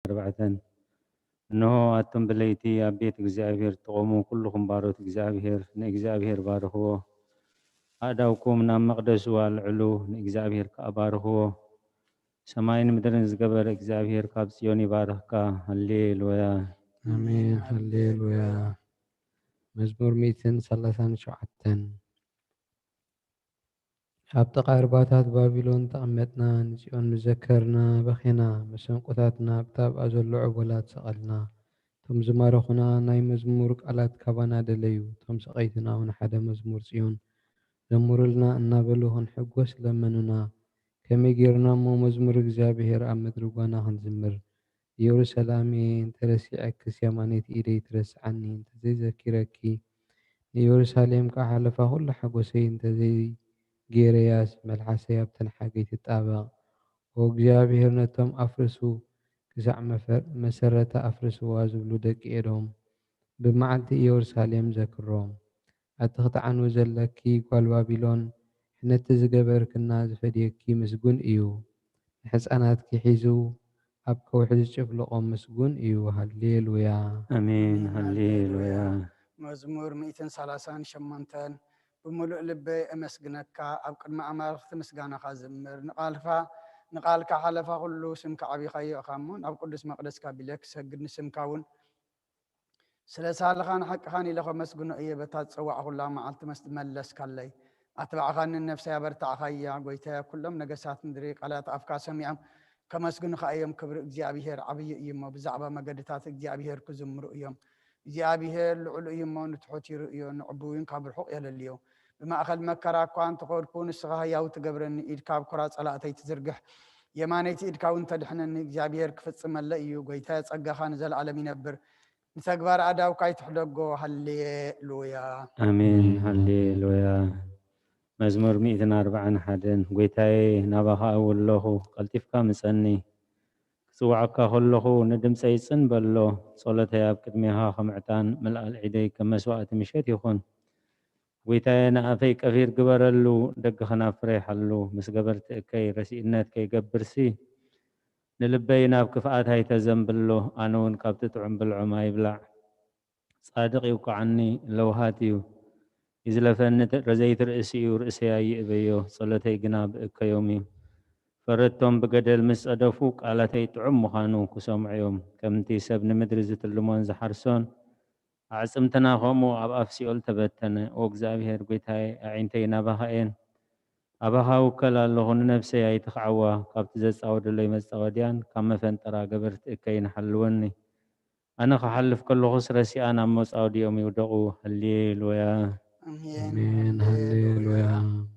4 እነሆ አቶም ብለይቲ ኣብ ቤት እግዚኣብሔር ትቆሙ ኩልኩም ባሮት እግዚኣብሔር ንእግዚኣብሔር ባርኽዎ። ኣእዳውኩም ናብ መቕደሱ ኣልዕሉ ንእግዚኣብሔር ከዓ ባርኽዎ። ሰማይን ምድርን ዝገበረ እግዚኣብሔር ካብ ጽዮን ይባርኽካ። ሃሌሉያ አሜን ሃሌሉያ። መዝሙር 137 ኣብ ጥቓ ርባታት ባቢሎን ተቐመጥና፣ ንጽዮን ምዘከርና በኺና፣ መሰንቆታትና ብታብኣ ዘሎ ዕቦላት ሰቐልና። እቶም ዝማረኹና ናይ መዝሙር ቃላት ካባና ደለዩ፣ እቶም ሰቐይትና እውን ሓደ መዝሙር ጽዮን ዘምሩልና እናበሉ ክንሕጐስ ለመኑና። ከመይ ጌርና እሞ መዝሙር እግዚኣብሔር ኣብ ምድሪ ጓና ክንዝምር? ኢየሩሳሌም እንተረሲዐክስ የማነይቲ ኢደይ ትረስዓኒ። እንተዘይዘኪረኪ ንኢየሩሳሌም ካብ ሓለፋ ኩሉ ሓጐሰይ እንተዘይ ጌረያስ መልሓሰይ ኣብተን ሓገይ ትጣበቕ። እግዚአብሔር ነቶም ኣፍርሱ ክሳዕ መሰረታ ኣፍርስዋ ዝብሉ ደቂ ኤዶም ብመዓልቲ ኢየሩሳሌም ዘክሮም። ኣቲ ክትዓንው ዘለኪ ጓል ባቢሎን ሕነቲ ዝገበርክና ዝፈድየኪ ምስጉን እዩ። ንሕፃናትኪ ሒዙ ኣብ ከውሒ ዝጭፍልቖም ምስጉን እዩ። ሃሌሉያ አሜን ሃሌሉያ። መዝሙር 138 ብምሉእ ልበይ ኣመስግነካ ኣብ ቅድሚ ኣማልክቲ ምስጋናኻ ዝምር። ንቓልካ ሓለፋ ኩሉ ስምካ ዓብይኻዮ ኢኻ እሞ ናብ ቅዱስ መቕደስካ ቢለ ክሰግድ ንስምካ እውን ስለ ሳልኻን ሓቅኻን ኢለ ከመስግኖ እየ። በታ ዝፀዋዕ ኩላ መዓልቲ መለስካለይ ኣትባዕኻኒ ነፍሰይ ኣበርታዕኻያ። ጎይታያ ኩሎም ነገሳት ምድሪ ቃላት ኣፍካ ሰሚዖም ከመስግኑኻ እዮም። ክብሪ እግዚኣብሔር ዓብይ እዩ እሞ ብዛዕባ መገድታት እግዚኣብሔር ክዝምሩ እዮም። እግዚኣብሔር ልዑል እዩ እሞ ንትሑት ይርእዮ፣ ንዕቡይን ካብ ርሑቕ የለልዮ። ብማእኸል መከራ እኳ እንተኸድኩ ንስኻ ህያው ትገብረኒ። ኢድካ ኣብ ኩራ ጸላእተይ ትዝርግሕ፣ የማነይቲ ኢድካ እውን ተድሕነኒ። እግዚኣብሔር ክፍጽመለ እዩ። ጎይታ ጸጋኻ ንዘለዓለም ይነብር። ንተግባር ኣዳውካ ይትሕደጎ። ሃሌሉያ አሜን ሃሌሉያ። መዝሙር 141 ጎይታዬ ናባኻ እውለኹ ቀልጢፍካ ምጸኒ። ክጽዋዓካ ከለኹ ንድምፀይ ይጽንበሎ። ጸሎተይ ኣብ ቅድሜኻ ከም ዕጣን ምልኣል ዒደይ ከም መስዋእቲ ምሸት ይኹን። ጎይታዬ ንኣፈይ ቀፊር ግበረሉ፣ ደገ ኸናፍረ ይሓሉ። ምስ ገበርቲ እከይ ረሲእነት ከይገብርሲ ንልበይ ናብ ክፍኣት ኣይተዘንብሎ። ኣነ እውን ካብቲ ጥዑም ብልዖም ኣይብላዕ። ጻድቕ ይውቃዓኒ ለውሃት እዩ፣ ይዝለፈኒ ረዘይቲ ርእሲ እዩ። ርእሰይ ኣይእበዮ፣ ጸሎተይ ግና ብእከዮም እዩ። ፈረድቶም ብገደል ምስ ጸደፉ ቃላተይ ጥዑም ምዃኑ ክሰምዑ እዮም። ከምቲ ሰብ ንምድሪ ዝትልሞን ዝሓርሶን ኣዕጽምትና ከምኡ ኣብ ኣፍ ሲኦል ተበተነ። ኦ እግዚኣብሔር ጎይታዬ ኣዒንተይ ናባኻ እየን። ኣባኻ ውከል ኣለኹ፣ ንነፍሰይ ኣይትኽዓዋ። ካብቲ ዘጻወደለይ መጻወድያን ካብ መፈንጠራ ገበርቲ እከይ ንሓልወኒ። ኣነ ክሓልፍ ከለኹስ ረሲኣ ናብ መጻወዲኦም ይውደቑ። ሃሌሉያ አሜን ሃሌሉያ።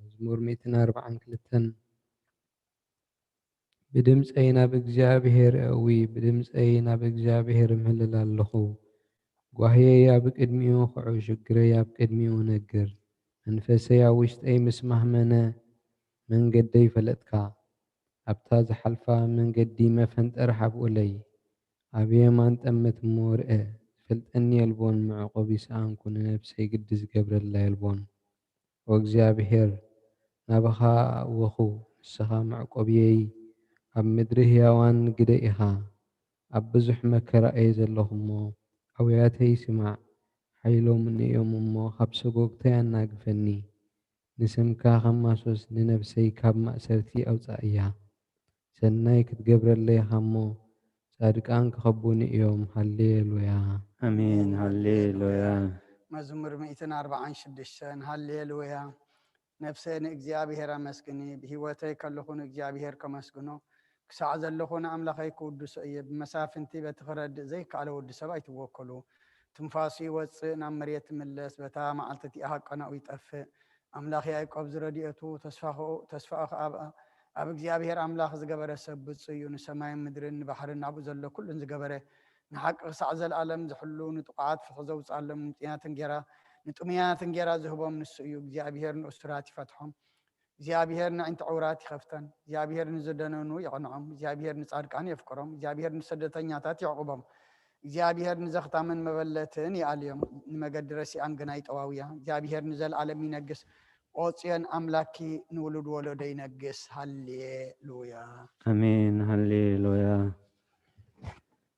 መዝሙር 142 ብድምፀይ ናብ እግዚአብሔር እዊ፣ ብድምፀይ ናብ እግዚአብሔር እምህልል ኣለኹ። ጓህየይ ኣብ ቅድሚኡ ኽዑ፣ ሽግረይ ኣብ ቅድሚኡ ነግር። መንፈሰይ ኣብ ውሽጠይ ምስ ማህመነ፣ መንገደይ ፈለጥካ። ኣብታ ዝሓልፋ መንገዲ መፈንጠር ሓብኡለይ። ኣብ የማን ጠመት እሞ ርአ፣ ዝፈልጠኒ የልቦን። መዕቆብ ይሰኣንኩ፣ ንነፍሰይ ግዲ ዝገብረላ የልቦን። ኦ እግዚኣብሔር ናባኻ ኣእወኹ፣ ንስኻ መዕቆብየይ። ኣብ ምድሪ ህያዋን ግደ ኢኻ። ኣብ ብዙሕ መከራ እየ ዘለኹ እሞ ኣውያተይ ስማዕ። ሓይሎም ንእዮም እሞ ካብ ሰጎግተይ ኣናግፈኒ። ንስምካ ኸማሶስ ንነፍሰይ ካብ ማእሰርቲ ኣውፃእያ። ሰናይ ክትገብረለይኻ እሞ ጻድቃን ክኸቡኒ እዮም። ሃሌሉያ አሜን ሃሌሉያ። መዝሙር 146 ሃሌሉያ። ነፍሰ ንእግዚኣብሔር ኣመስግኒ፣ ብሂወተይ ከለኹ ንእግዚኣብሔር ከመስግኖ። ክሳዕ ዘለኹ ንኣምላኸይ ክውድሶ እየ። ብመሳፍንቲ በቲ ክረድእ ዘይከኣለ ወዲ ሰብ ኣይትወከሉ። ትንፋሱ ይወፅእ ናብ መሬት ትምለስ፣ በታ መዓልቲ እቲኣ ቀናኡ ይጠፍእ። ኣምላኽ ያዕቆብ ዝረድኤቱ ተስፋኡ ኣብ እግዚኣብሔር ኣምላኽ ዝገበረ ሰብ ብፁዕ እዩ። ንሰማይን ምድርን ንባሕርን ናብኡ ዘሎ ኩሉን ዝገበረ፣ ንሓቂ ክሳዕ ዘለዓለም ዝሕሉ፣ ንጥቁዓት ፍትሒ ዘውፅኣሎም፣ ንጥሙያትን ጌራ ዝህቦም ንሱ እዩ። እግዚኣብሔር ንእሱራት ይፈትሖም፣ እግዚኣብሔር ንዕንቲ ዕውራት ይኸፍተን። እግዚኣብሔር ንዝደነኑ ይቕንዖም፣ እግዚኣብሔር ንጻድቃን የፍቅሮም፣ እግዚኣብሔር ንስደተኛታት ይዕቁቦም። እግዚኣብሔር ንዘኽታምን መበለትን ይኣልዮም፣ ንመገዲ ረሲኣን ግና ይጠዋውያ። እግዚኣብሔር ንዘለዓለም ይነግስ፣ ኦ ጽዮን ኣምላኪ ንውሉድ ወለዶ ይነግስ። ሃሌሉያ አሜን ሃሌሉያ።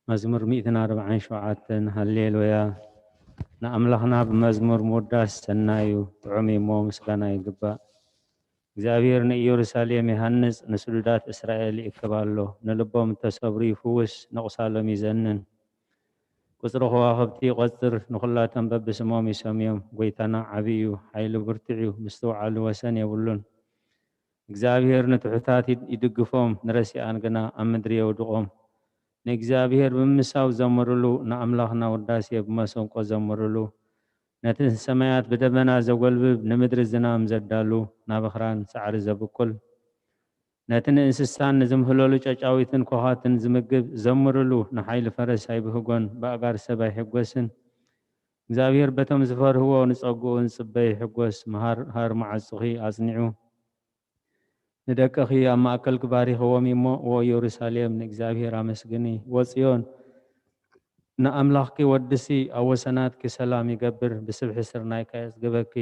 مزمور 147 هللويا نأملخنا بمزمور موداس سنايو طعمي مو مسكنا يقبأ እግዚአብሔር ንኢየሩሳሌም ይሃንጽ ንስሉዳት እስራኤል ይከባሎ ንልቦም ተሰብሪ ይፍውስ ንቑሳሎም ይዘንን ቁፅሪ ከዋኽብቲ ይቖፅር ንኹላቶም በብስሞም ይሰምዮም ጐይታና ዓብዪ እዩ ሓይሊ ብርቱዕ እዩ ምስትውዓሉ ወሰን የብሉን እግዚኣብሔር ንትሑታት ይድግፎም ንረሲኣን ግና ኣብ ምድሪ የውድቖም ንእግዚኣብሔር ብምሳው ዘምርሉ ንኣምላኽና ውዳሴ ብመሰንቆ ዘምርሉ ነቲ ሰማያት ብደመና ዘጐልብብ ንምድሪ ዝናም ዘዳሉ ናበኽራን ሳዕሪ ዘብቁል ነቲ ንእንስሳን ንዝምህለሉ ጨጫዊትን ኮኻትን ዝምግብ ዘምርሉ ንሓይሊ ፈረስ ኣይብህጎን ብኣጋር ሰብ ኣይሕጐስን እግዚኣብሔር በቶም ዝፈርህዎ ንጸጉኡን ጽበይ ይሕጐስ መሃር መዓጽኺ ኣጽኒዑ ንደቀኺ ኣብ ማእከል ክባሪኽዎም እሞ ወ ኢየሩሳሌም ንእግዚኣብሔር ኣመስግኒ ወጽዮን ንኣምላኽኪ ወድሲ ኣብ ወሰናትኪ ሰላም ይገብር ብስብሒ ስርናይካ የጽግበኪ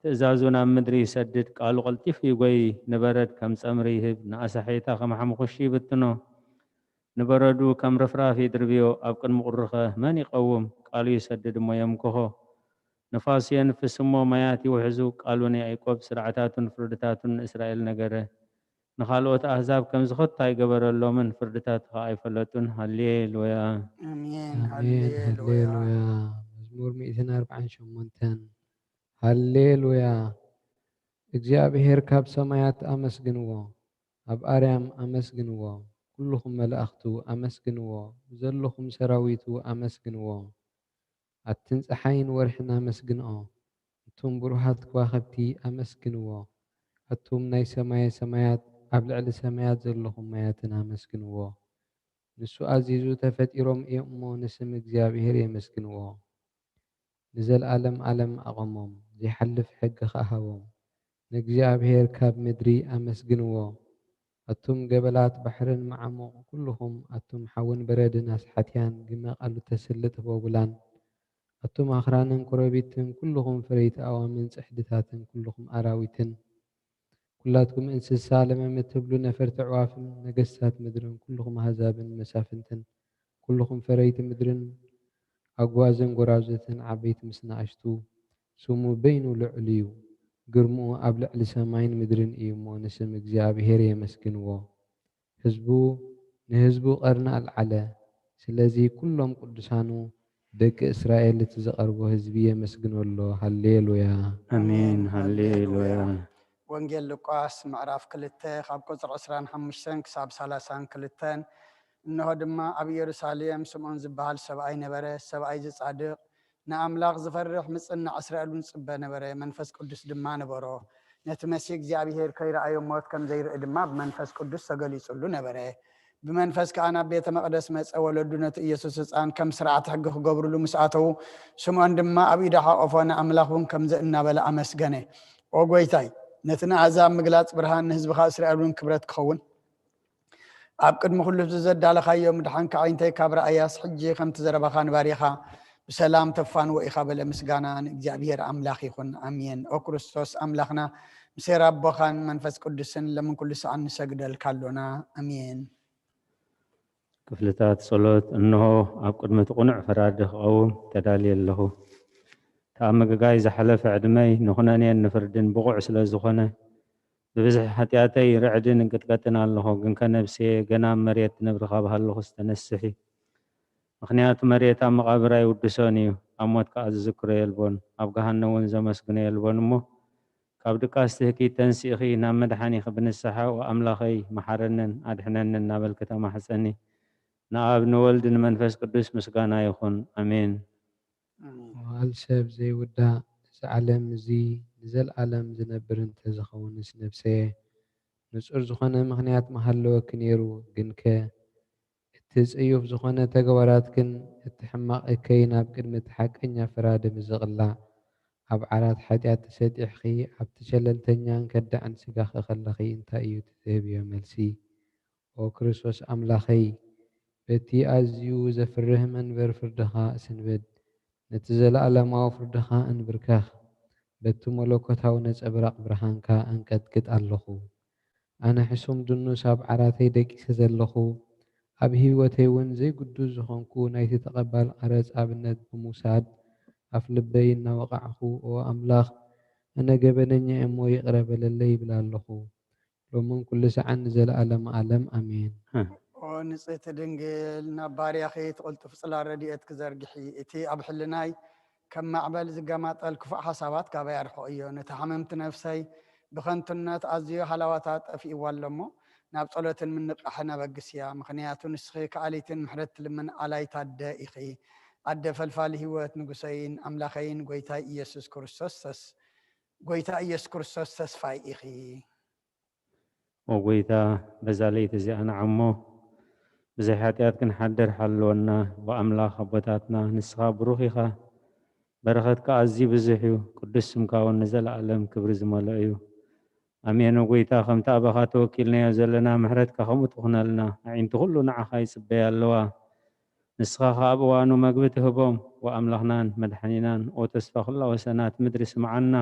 ትእዛዙ ናብ ምድሪ ይሰድድ ቃሉ ቐልጢፉ ይጐይ ንበረድ ከም ጸምሪ ይህብ ንኣሳሒታ ከም ሓሙኽሺ ይብትኖ ንበረዱ ከም ርፍራፍ ይድርብዮ ኣብ ቅድሚ ቁርኸ መን ይቐውም ቃሉ ይሰድድ እሞ የምክኾ ንፋስ የንፍስ እሞ ማያት ይውሕዙ ቃሉ ንያዕቆብ ስርዓታቱን ፍርድታቱን ንእስራኤል ነገረ ንኻልኦት ኣሕዛብ ከም ዝኸታ ይገበረሎምን ፍርድታት ከዓ ኣይፈለጡን ሃሌሉያ አሜን አሜን ሃሌሉያ ሃሌሉያ መዝሙር 148 ሃሌሉያ እግዚአብሔር ካብ ሰማያት ኣመስግንዎ ኣብ ኣርያም ኣመስግንዎ ኩልኹም መላእኽቱ ኣመስግንዎ ዘለኹም ሰራዊቱ ኣመስግንዎ ኣትን ፀሓይን ወርሕን ኣመስግንኦ እቶም ብሩሃት ከዋኽብቲ ኣመስግንዎ እቶም ናይ ሰማየ ሰማያት ኣብ ልዕሊ ሰማያት ዘለኹም ማያትን ኣመስግንዎ ንሱ ኣዚዙ ተፈጢሮም እዮም እሞ ንስም እግዚኣብሔር የመስግንዎ ንዘለኣለም ዓለም ኣቐሞም ዘይሓልፍ ሕጊ ከሃቦም ንእግዚኣብሔር ካብ ምድሪ ኣመስግንዎ እቶም ገበላት ባሕርን መዓሞቕ ኩልኹም እቶም ሓውን በረድን ኣስሓትያን ግመቓሉ ተስልጥ በቡላን እቶም ኣኽራንን ኮረቢትን ኩልኹም ፍረይቲ ኣዋምን ጽሕድታትን ኩልኹም ኣራዊትን ኩላትኩም እንስሳ ለመም ትብሉ ነፈርቲ ኣዕዋፍን ነገስታት ምድርን ኩልኹም ኣሕዛብን መሳፍንትን ኩልኹም ፈረይቲ ምድርን ኣጓዝን ጎራዙትን ዓበይቲ ምስ ንኣሽቱ ስሙ በይኑ ልዑል እዩ ግርምኡ ኣብ ልዕሊ ሰማይን ምድርን እዩ እሞ ንስም እግዚኣብሔር የመስግንዎ ንህዝቡ ቐርኒ ኣልዓለ ስለዚ ኩሎም ቅዱሳኑ ደቂ እስራኤል እቲ ዘቐርቦ ህዝቢ የመስግነሎ ሃሌሉያ ኣሜን ሃሌሉያ ወንጌል ሉቃስ ምዕራፍ 2 ካብ ቁፅሪ 25 ክሳብ 32 እንሆ ድማ ኣብ ኢየሩሳሌም ስምዖን ዝበሃል ሰብኣይ ነበረ ሰብኣይ ዝጻድቕ ንኣምላኽ ዝፈርሕ ምጽናዕ እስራኤልን ጽበ ነበረ መንፈስ ቅዱስ ድማ ነበሮ ነቲ መሲሕ እግዚኣብሔር ከይረኣዮ ሞት ከም ዘይርኢ ድማ ብመንፈስ ቅዱስ ተገሊጹሉ ነበረ ብመንፈስ ከዓ ናብ ቤተ መቕደስ መጸ ወለዱ ነቲ ኢየሱስ ህፃን ከም ስርዓት ሕጊ ክገብርሉ ምስ ኣተዉ ስምዖን ድማ ኣብ ኢዳ ሓቆፎ ንኣምላኽ እውን ከምዚ እናበለ ኣመስገነ ኦ ጐይታይ ነቲ ንኣሕዛብ ምግላፅ ብርሃን ንህዝብኻ እስራኤል እውን ክብረት ክኸውን ኣብ ቅድሚ ኩሉ ህዝቢ ዘዳለኻዮ ምድሓንካ ዓይንተይ ካብ ረኣያስ ሕጂ ከምቲ ዘረባኻ ንባሪኻ ብሰላም ተፋንዎ ኢኻ በለ ምስጋና ንእግዚኣብሔር ኣምላኽ ይኹን ኣሜን ኦ ክርስቶስ ኣምላኽና ምሴር ኣቦኻን መንፈስ ቅዱስን ለምን ኩሉ ሰዓት ንሰግደልካ ኣሎና ኣሜን ክፍልታት ጸሎት እንሆ ኣብ ቅድሚት ቁኑዕ ፈራዲ ክቐውም ተዳልየ ኣለኹ ካብ ምግጋይ ዝሓለፈ ዕድመይ ንኹነኔን ንፍርድን ብቑዕ ስለ ዝኾነ ብብዝሒ ሓጢኣተይ ርዕድን እንቅጥቀጥን ኣለኹ ግን ከነብሰየ ገና መሬት ንብሪ ካብሃለኹ ዝተነስሒ ምክንያቱ መሬት ኣብ መቓብር ኣይውድሶን እዩ ኣብ ሞት ከዓ ዝዝክሮ የልቦን ኣብ ገሃነም እውን ዘመስግኖ የልቦን እሞ ካብ ድቃስ ትህኪ ተንሲእኺ ናብ መድሓኒኺ ብንስሓ ኣምላኸይ መሓረንን ኣድሕነንን እናበልክ ተማሕፀኒ ንኣብ ንወልድ ንመንፈስ ቅዱስ ምስጋና ይኹን ኣሜን ዋል ሰብ ዘይውዳእ እዚ ዓለም እዚ ንዘለኣለም ዝነብር እንተዝኸውንስ ነብሰየ ንጹር ዝኾነ ምክንያት መሃለወኪ ነይሩ ግን ከ እቲ ጽዩፍ ዝኾነ ተግባራትክን እቲ ሕማቕ እከይ ናብ ቅድሚ እቲ ሓቀኛ ፍራድ ምዝቕላዕ ኣብ ዓራት ሓጢኣት ተሰጢሕኺ ኣብቲ ሸለልተኛን ከዳዕን ስጋኺ ከለኺ እንታይ እዩ ትህብዮ መልሲ ኦ ክርስቶስ ኣምላኸይ በቲ ኣዝዩ ዘፍርህ መንበር ፍርድኻ እስንብድ ነቲ ዘለኣለማዊ ፍርድኻ እንብርከኽ በቲ መለኮታዊ ነጸብራቕ ብርሃንካ እንቀጥቅጥ ኣለኹ ኣነ ሕሱም ድኑስ ኣብ ዓራተይ ደቂሰ ዘለኹ ኣብ ሂወተይ እውን ዘይግዱዝ ዝኾንኩ ናይቲ ተቐባል ቀረፅ ኣብነት ብምውሳድ ኣፍ ልበይ እናወቃዕኹ ኦ ኣምላኽ ኣነ ገበነኛ እሞ ይቅረ በለለይ ይብል ኣለኹ። ሎምን ኩሉ ሰዓን ንዘለኣለመ ዓለም ኣሜን። ንጽሕቲ ድንግል ናብ ባርያኺ ትቕልጡፍ ጽላል ረድኤት ክዘርግሒ እቲ ኣብ ሕልናይ ከም ማዕበል ዝገማጠል ክፉእ ሓሳባት ካባ ያርሑ እዮ። ነቲ ሓመምቲ ነፍሰይ ብኸንቱነት ኣዝዩ ሃላዋታት ጠፊእዋ ኣሎ እሞ ናብ ጸሎትን ምንቃሕን ኣበግስ እያ። ምክንያቱ ንስኺ ከኣሊትን ምሕረት ትልምን ኣላይታ ኣደ ኢኺ ኣደ ፈልፋሊ ህይወት ንጉሰይን ኣምላኸይን ጎይታ ኢየሱስ ክርስቶስ ተስፋይ ኢኺ። ወጎይታ በዛ ለይቲ እዚኣ ንዓሞ ብዘይ ሓጢኣት ክንሓድር ሓልወና ብኣምላኽ ኣቦታትና ንስኻ ብሩኽ ኢኻ በረኸትካ ኣዝዩ ብዙሕ እዩ ቅዱስ ስምካ እውን ንዘለኣለም ክብሪ ዝመልኦ እዩ። ኣሜን። ወጎይታ ከምቲ ኣባኻ ተወኪልናዮ ዘለና ምሕረትካ ከምኡ ትኹነልና ኣዒንቲ ኩሉ ንዓኻ ይፅበያ ኣለዋ። ንስኻ ኸ ኣብ እዋኑ መግቢ ትህቦም ወኣምላኽናን መድሓኒናን ኦ ተስፋ ኩላ ወሰናት ምድሪ ስምዓና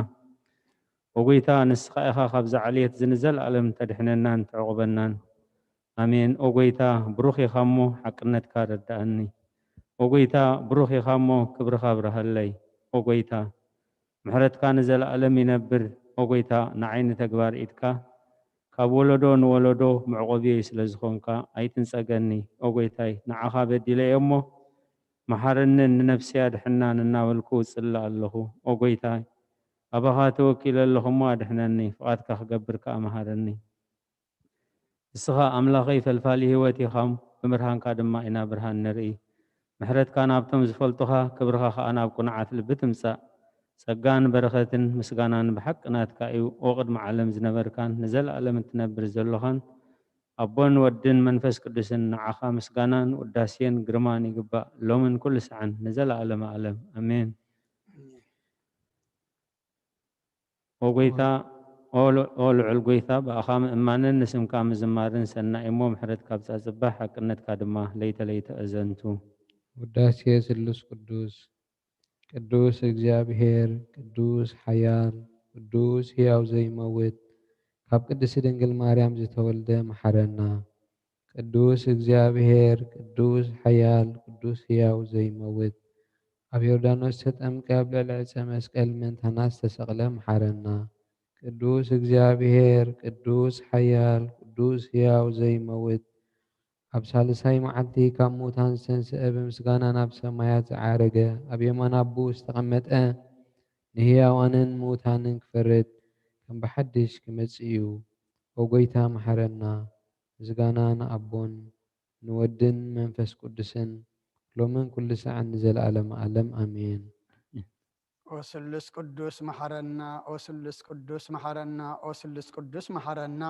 ወጎይታ ንስኻ ኢኻ ካብዚ ዓልየት ዝንዘለኣለም ተድሕነናን ትዕቁበናን። ኣሜን። ኦጎይታ ብሩኽ ኢኻ እሞ ሓቅነትካ ረዳእኒ ኦጎይታ ብሩኽ ኢኻ እሞ ክብርኻ ብረኸለይ ኦጎይታ ምሕረትካ ንዘለኣለም ይነብር ኦጎይታ ንዓይኒ ተግባር ኢድካ ካብ ወለዶ ንወለዶ ምዕቆብየይ ስለ ዝኾንካ ኣይትንፀገኒ ኦጎይታይ ንዓኻ በዲለየ እሞ መሓርንን ንነፍስያ ድሕናን እናበልኩ ውፅላ ኣለኹ ኦጎይታይ ኣባኻ ተወኪለ ኣለኹ እሞ ኣድሕነኒ ፍቓድካ ክገብር ከዓ መሃረኒ። ንስኻ ኣምላኸይ ፈልፋሊ ህይወት ኢኻም ብምርሃንካ ድማ ኢና ብርሃን ንርኢ ምሕረትካ ናብቶም ዝፈልጡኻ ክብርኻ ከዓ ናብ ቁንዓት ልቢ ትምፃእ ጸጋን በረኸትን ምስጋናን ብሓቂ ናትካ እዩ ኦ ቅድሚ ዓለም ዝነበርካን ንዘለኣለም እትነብር ዘለኻን ኣቦን ወድን መንፈስ ቅዱስን ንዓኻ ምስጋናን ውዳሴን ግርማን ይግባእ ሎምን ኩሉ ሰዓን ንዘለኣለም ዓለም ኣሜን። ወጎይታ ኦ ልዑል ጎይታ ብኣኻ ምእማንን ንስምካ ምዝማርን ሰናይ እሞ ምሕረትካ ብፃፅባሕ ሓቅነትካ ድማ ለይተለይተ እዘንቱ ውዳሴ ስሉስ ቅዱስ ቅዱስ እግዚአብሔር ቅዱስ ሓያል ቅዱስ ሕያው ዘይመውት ካብ ቅድስቲ ድንግል ማርያም ዝተወልደ መሐረና። ቅዱስ እግዚአብሔር ቅዱስ ሓያል ቅዱስ ሕያው ዘይመውት ኣብ ዮርዳኖስ ተጠምቀ ኣብ ልዕሊ ዕፀ መስቀል መንታና ዝተሰቕለ መሐረና። ቅዱስ እግዚአብሔር ቅዱስ ሓያል ቅዱስ ሕያው ዘይመውት ኣብ ሳልሳይ መዓልቲ ካብ ሙታን ዝተንስአ ብምስጋና ናብ ሰማያት ዝዓረገ ኣብ የማን ኣቡ ዝተቐመጠ ንህያዋንን ሙታንን ክፈርድ ከም ብሓድሽ ክመጽእ እዩ። ኦጎይታ መሐረና። ምስጋና ንኣቦን ንወድን መንፈስ ቅዱስን ሎምን ኩሉ ሰዓት ንዘለኣለም ዓለም ኣሜን። ኦ ስሉስ ቅዱስ መሐረና ኦ ስሉስ ቅዱስ መሐረና ኦ ስሉስ ቅዱስ መሐረና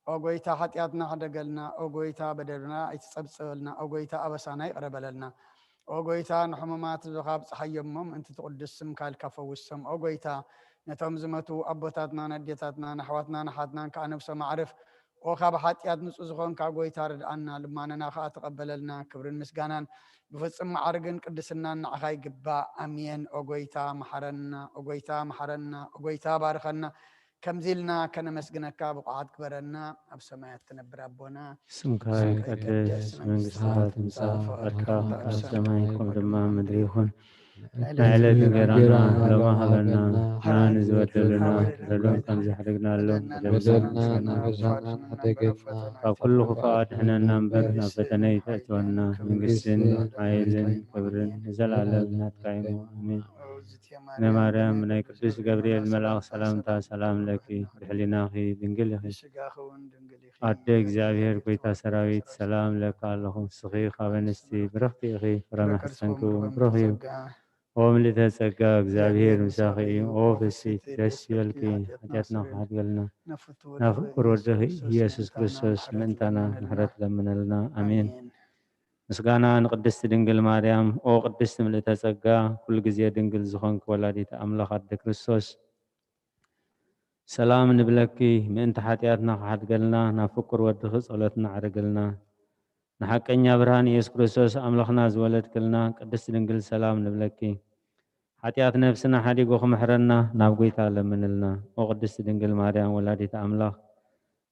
ኦ ጎይታ ኃጢአትና ሓደገልና ኦ ጎይታ በደልና ኣይትጸብጽበልና ኦ ጎይታ ኣበሳና ይቅረበለልና ኦ ጎይታ ንሕሙማት ዝኻብ ፀሓዮሞም እንቲ ትቅዱስ ስምካ ኢልካ ፈውሶም ኦ ጎይታ ነቶም ዝመቱ ኣቦታትና ነዴታትና ናሕዋትና ናሓትናን ከዓ ነብሶም ኣዕርፍ ኦ ካብ ኃጢአት ንጹህ ዝኾንካ ጎይታ ርድኣና ልማነና ከዓ ተቐበለልና ክብርን ምስጋናን ብፍጹም ማዕርግን ቅድስናን ንዓኻ ይግባእ ኣሜን። ኦ ጎይታ መሐረና ኦ ጎይታ መሐረና ኦ ጎይታ ባርኸና ከምዚልና ከነመስግነካ ብቕዓት ክበረና ኣብ ሰማያት ትነብር ኣቦና ስምካ ይቀደስ መንግስትኻ ትምጻእ ፈቃድካ ኣብ ሰማይ ከም ድማ ምድሪ ይኹን ዕለት እንጀራና ሎማ ሃበና ንሕና ዝበደሉና በደሎም ከም ዘሕርግናሎም በደልና ናበዛናን ሓደገና ካብ ኩሉ ክፉእ ኣድሕነና እምበር ናብ ፈተነ ይተእትወና መንግስትን ሓይልን ክብርን ንዘለኣለም ናትካ እዩ ኣሜን። ነማርያም ናይ ቅዱስ ገብርኤል መልአክ ሰላምታ ሰላም ለኪ ብሕሊናኺ ድንግል ኢኺ ኣደ እግዚአብሔር ጎይታ ሰራዊት ሰላም ለካ ኣለኹ ንስኺ ካብ ኣንስቲ ብርኽቲ ኢኺ ፍረ ማሕፀንኩ ብሩኽ እዩ ኦ ምልዕተ ጸጋ እግዚአብሔር ምሳኺ እዩ ኦ ፍሲት ደስ ይበልኪ ኃጢአትና ክሓድገልና ናብ ፍቁር ወድኺ ኢየሱስ ክርስቶስ ምእንታና ምሕረት ለምነልና ኣሜን። ምስጋና ንቅድስቲ ድንግል ማርያም ኦ ቅድስቲ ምልዕተ ጸጋ ኩሉ ግዜ ድንግል ዝኾንክ ወላዲተ ኣምላኽ ኣደ ክርስቶስ ሰላም ንብለኪ ምእንቲ ኃጢአትና ክሓድገልና ናብ ፍቁር ወድኺ ጸሎትና ዓርግልና ንሓቀኛ ብርሃን ኢየሱስ ክርስቶስ ኣምላኽና ዝወለድክልና ቅድስቲ ድንግል ሰላም ንብለኪ ኃጢአት ነፍስና ሓዲጉ ክምሕረና ናብ ጎይታ ለምንልና ኦ ቅድስቲ ድንግል ማርያም ወላዲተ ኣምላኽ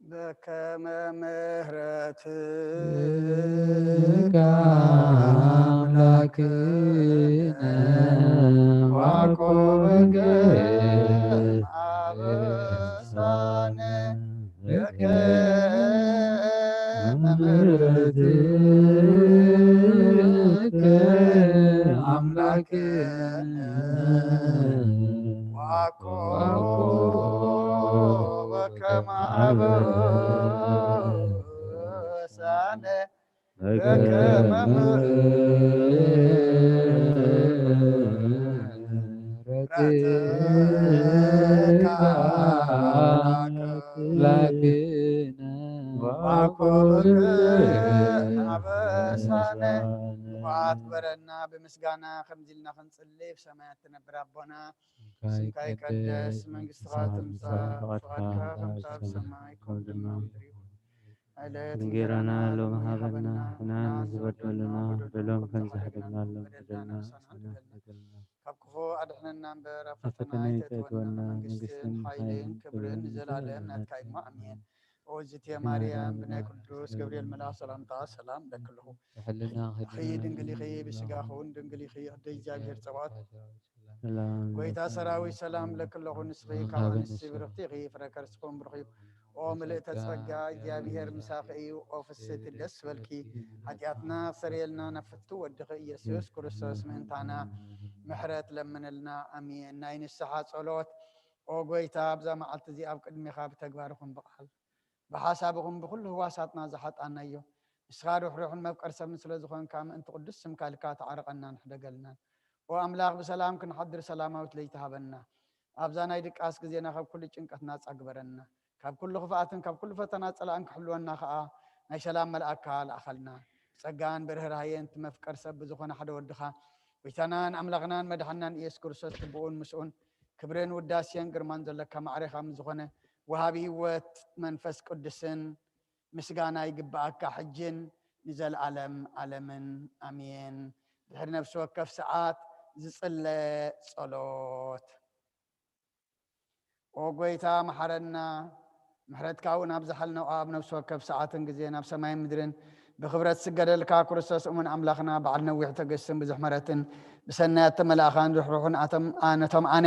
بكم مهرتك أملاكنا وعقوبك وعقوبك عبسان بكم مهرتك أملاكنا وعقوبك عبسان بكم مهرتك أملاكنا وعقوبك عبسان وعاتبرنا بمسقانا خمزلنا خنصلي بسماء تنبر ربنا اسمك يقدس منقصتك تمصى فقدك خمسة بسماء كم دما እንጌራና ሎም ሃበና ሁናን ዝበደሉና በሎም ከንዝሕደግና ሎም በደልና ሰናገልና ካብ ክፉ ኣድሕነና እምበር ኣብ ፈተና ፈተና ይተእትወና ይተእትወና መንግስትን ሓይልን ክብርን ንዘላለም ናትካ እሞ ኣሜን። ኦዝቴ ማርያም ብናይ ቅዱስ ገብርኤል መልኣክ ሰላምታ ሰላም ለክልኹ ኺ ድንግል ኢኺ ብስጋኹን ድንግል ኢኺ ኣደ እግዚኣብሔር ፀባኦት ጎይታ ሰራዊት ሰላም ለክለኹ ንስኺ ካብ ኣንስቲ ብርኽቲ ኢኺ ፍረ ከርስኹም ብሩኽ እዩ ኦ ምልእተ ጸጋ እግዚኣብሔር ምሳኺ እዩ ኦ ፍስቲ ደስ በልኪ ኃጢአትና ሰሪየልና ነፍቱ ወድኺ ኢየሱስ ክርስቶስ ምእንታና ምሕረት ለምንልና ኣሜን። ናይ ንስሓ ጸሎት ኦ ጎይታ ኣብዛ መዓልቲ እዚ ኣብ ቅድሚኻ ብተግባርኹም ብቓል ብሓሳብኹም ብኩሉ ህዋሳትና ዝሓጣናዮ ንስኻ ርሕሩሕን መፍቀር ሰብ ስለ ዝኾንካ ምእንቲ ቅዱስ ስምካ ኢልካ ተዓርቐና ንሕደገልና ኦ ኣምላኽ ብሰላም ክንሓድር ሰላማዊት ለይቲ ሃበና ኣብዛ ናይ ድቃስ ግዜና ካብ ኩሉ ጭንቀትና ጻግበረና ካብ ኩሉ ክፍኣትን ካብ ኩሉ ፈተና ፀላእን ክሕልወና ከዓ ናይ ሰላም መልኣክካ ለኣኸልና ጸጋን ብርህራህየን መፍቀር ሰብ ብዝኾነ ሓደ ወድኻ ጎይታናን ኣምላኽናን መድሓናን ኢየሱስ ክርስቶስ ትብኡን ምስኡን ክብርን ውዳሴን ግርማን ዘለካ ማዕረኻ ዝኾነ ወሃቢ ህይወት መንፈስ ቅዱስን ምስጋና ይግባአካ ሕጅን ንዘለዓለም ዓለምን ኣሜን። ድሕሪ ነፍሲ ወከፍ ሰዓት ዝጽለ ጸሎት ኦ ጎይታ መሐረና ምሕረትካ እውን ኣብ ዝሓልነው ኣብ ነፍሲ ወከፍ ሰዓትን ግዜ ናብ ሰማይ ምድርን ብኽብረት ስገደልካ ክርስቶስ እሙን ኣምላኽና በዓል ነዊሕ ትዕግስትን ብዙሕ ምሕረትን ብሰናያት ተመላእኻን ርሕሩሕን ነቶም ኣነ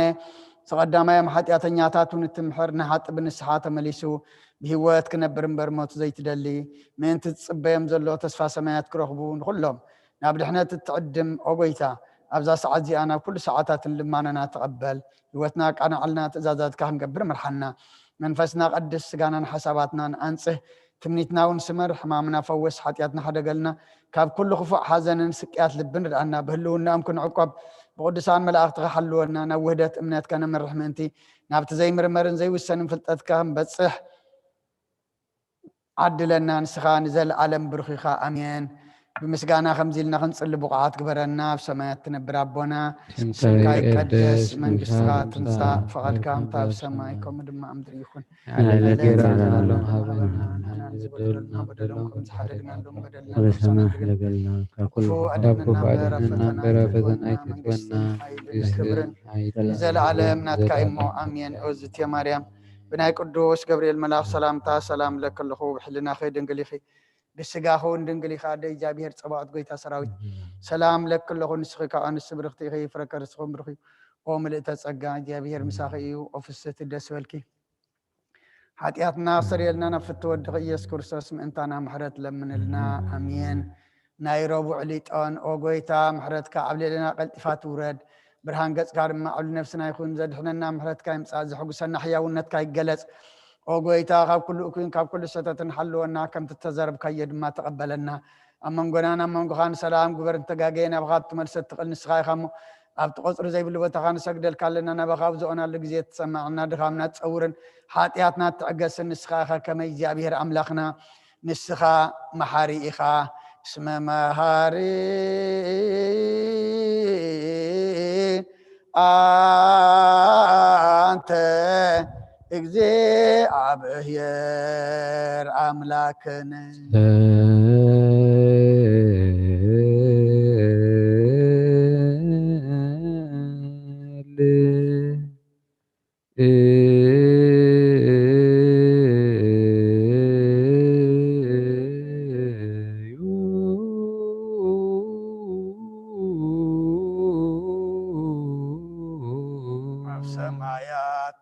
ተቐዳማዮም ኃጢአተኛታት ንትምሕር ንሓጥ ብንስሓ ተመሊሱ ብህይወት ክነብር እምበር ሞት ዘይትደሊ ምእንቲ ዝጽበዮም ዘሎ ተስፋ ሰማያት ክረኽቡ ንኩሎም ናብ ድሕነት እትዕድም ኦ ጎይታ ኣብዛ ሰዓት እዚኣ ናብ ኩሉ ሰዓታትን ልማነና ተቐበል ህይወትና ቃናዕልና ትእዛዛትካ ክንገብር ምርሓና መንፈስና ቀድስ ስጋናን ሓሳባትናን አንጽህ ትምኒትና እውን ስመር ሕማምና ፈወስ ኃጢአትና ሓደገልና ካብ ኩሉ ክፉዕ ሓዘንን ስቅያት ልብን ርአና ብህልውናኦም ክንዕቆብ ብቅዱሳን መላእኽትኻ ሓልወና ናብ ውህደት እምነትካ ነመርሕ ምእንቲ ናብቲ ዘይምርመርን ዘይውሰንን ፍልጠትካ ክንበጽሕ ዓድለና ንስኻ ንዘለዓለም ብሩኽ ኢኻ ኣሜን። بمسجانا خمزيلنا خنصل بقعات كبرنا في سماء تنبر ربنا سمكاي قدس من قصة تنسى فقد كان تاب سمايكم دم أمدري يكون على جيراننا لهم هبنا بدلنا بدلهم حرقنا لهم بدلنا ولسنا لقلنا كل فوقنا برافضنا أيتتونا كبرن نزل على مناتك إمو أمين أوزت يا مريم بناي قدوس جبريل ملاك سلام لك اللخو بحلنا خير دنقلي بسجاهون دنقلي خادي جابير صباط قويتا سراوي سلام لك اللخو نسخي كأنس برختي خي فركر سخون برخي قوم لتسقى جابير مساخي وفسة الدسولكي حاتياتنا صريلنا نفت ودغيس كورسوس من انتانا محرت لمن لنا امين نايروبو عليتان او قويتا محرت كعبلي لنا قلتفات ورد برهان قص كارم معول نفسنا يكون زدحنا محرت كاي مساز حقسنا حياونت كاي جلس او قويتا كاب كل اكين كاب كل ستتن حلونا كم تتزرب كيد ما تقبلنا امن غنانا من غان سلام غبر انتغاغينا بغات تملست تقل نسخاي خمو ابت قصر زي بالبوتا خان سجدل كالنا نبخاو زونا لغزي تسمعنا دخامنا تصورن حاتياتنا تعقس نسخاها كما يجابير املاخنا نسخا محاري اخا اسم محاري انت اجزي عبهير املاكنا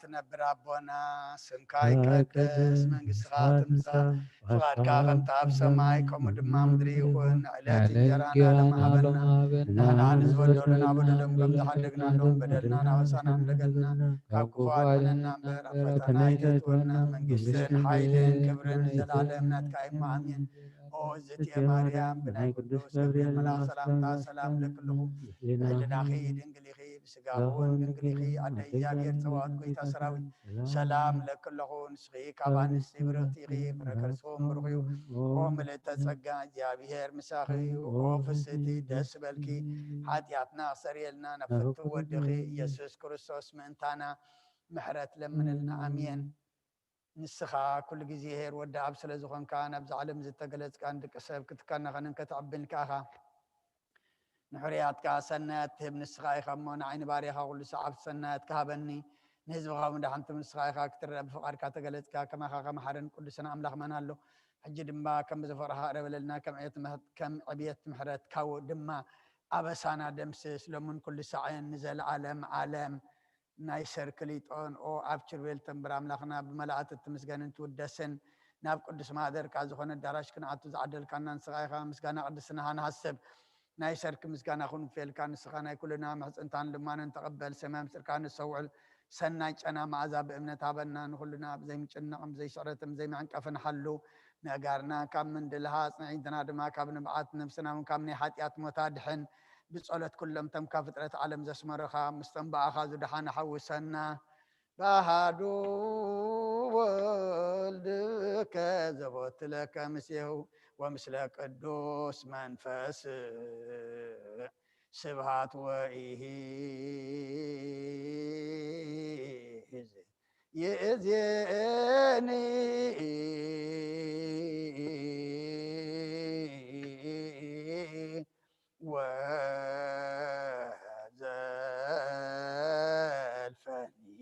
ትነብር አቦና ስምካ ይቀደስ መንግስትኻ ትምጻእ ፍቃድካ ከምቲ ኣብ ሰማይ ከምኡ ድማ ምድሪ ይኹን ዕለት እንጀራና ሃበና ንሕና ንዝበደሉና በደሎም ከም ዝሓደግናሎም በደልና ናበሳና እንደገልና ካብ ክፉ አድነና እምበር ኣብ ፈተና ኣይተእትወና መንግስትን ሓይልን ክብርን ዘለዓለም ናትካ ኢማ ኣሜን። ኦ እግዝእትየ ማርያም ብናይ ቅዱስ ገብርኤል መልኣክ ሰላምታ ሰላም ለክልኹ ልዕልናኺ ድንግል ኢኺ ብስጋኹን ድንግል ኢኺ ኣደ እግዚኣብሔር ፀባኦት ጎይታ ሰራዊት ሰላም ለክለኹ ንስኺ ካብ ኣንስቲ ብርክቲ ኢኺ ፍረ ከርስኹም ብሩኽ እዩ። ኦ ምልእተ ጸጋ እግዚኣብሔር ምሳኺ እዩ። ኦ ፍስቲ ደስ በልኪ ሓጢኣትና ክሰርየልና ነፈቱ ወድኺ ኢየሱስ ክርስቶስ ምእንታና ምሕረት ለምንልና ኣሜን። ንስኻ ኩሉ ግዜ ሄር ወዲ ኣብ ስለ ዝኾንካ ናብዚ ዓለም ዝተገለጽካ ንደቂ ሰብ ክትከናኸንን ከተዕብን ከኣኻ ንሕርያትካ ሰናያት ትህብ ንስኻ ኢኻ እሞ ንዓይኒ ባርያኻ ኩሉ ሰዓብ ሰናያት ክሃበኒ ንህዝብኻ ምድሓንቲ ንስኻ ኢኻ ክትርአ ብፍቓድካ ተገለጽካ ከማኻ ከመሓረን ቅዱስን ኣምላኽ መን ኣሎ ሕጂ ድማ ከም ብዝፈቕርኻ ቅረበለልና ከም ዕብየት ምሕረትካ ድማ ኣበሳና ደምስስ ሎምን ኩሉ ሰዓን ንዘለዓለም ዓለም ናይ ሰርክሊጦን ኦ ኣብ ችርቤል ተንብር ኣምላኽና ብመላእት እትምስገንን ትውደስን ናብ ቅዱስ ማህደርካ ዝኾነ ዳራሽ ክንኣቱ ዝዓደልካና ንስኻ ኢኻ ምስጋና ቅድስናኻ ንሃስብ ናይ ሰርክ ምስጋናኹን ፈልካ ንስኻ ናይ ኩልና ምሕፅንታን ልማንን ተቐበል ሰማይ ምስርካ ንሰውዕል ሰናይ ጨና መዓዛ ብእምነት ሃበና ንኩልና ብዘይ ምጭንቕን ብዘይ ስዕረትን ብዘይ መዕንቀፍን ሓሉ ምእጋርና ካብ ምንድልሃ ፅንዒትና ድማ ካብ ንብዓት ነብስና እውን ካብ ናይ ሓጢኣት ሞታ ድሕን ብጸሎት ኩሎም ተም ካብ ፍጥረት ዓለም ዘስመረኻ ምስቶም በኣኻ ዝድሓን ሓውሰና ባህዱ ወልድከ ዘቦትለከ ምስሁ ወምስለ ቅዱስ መንፈስ ስብሃት ወኢሂ ይእዜኒ ወዘልፈኒ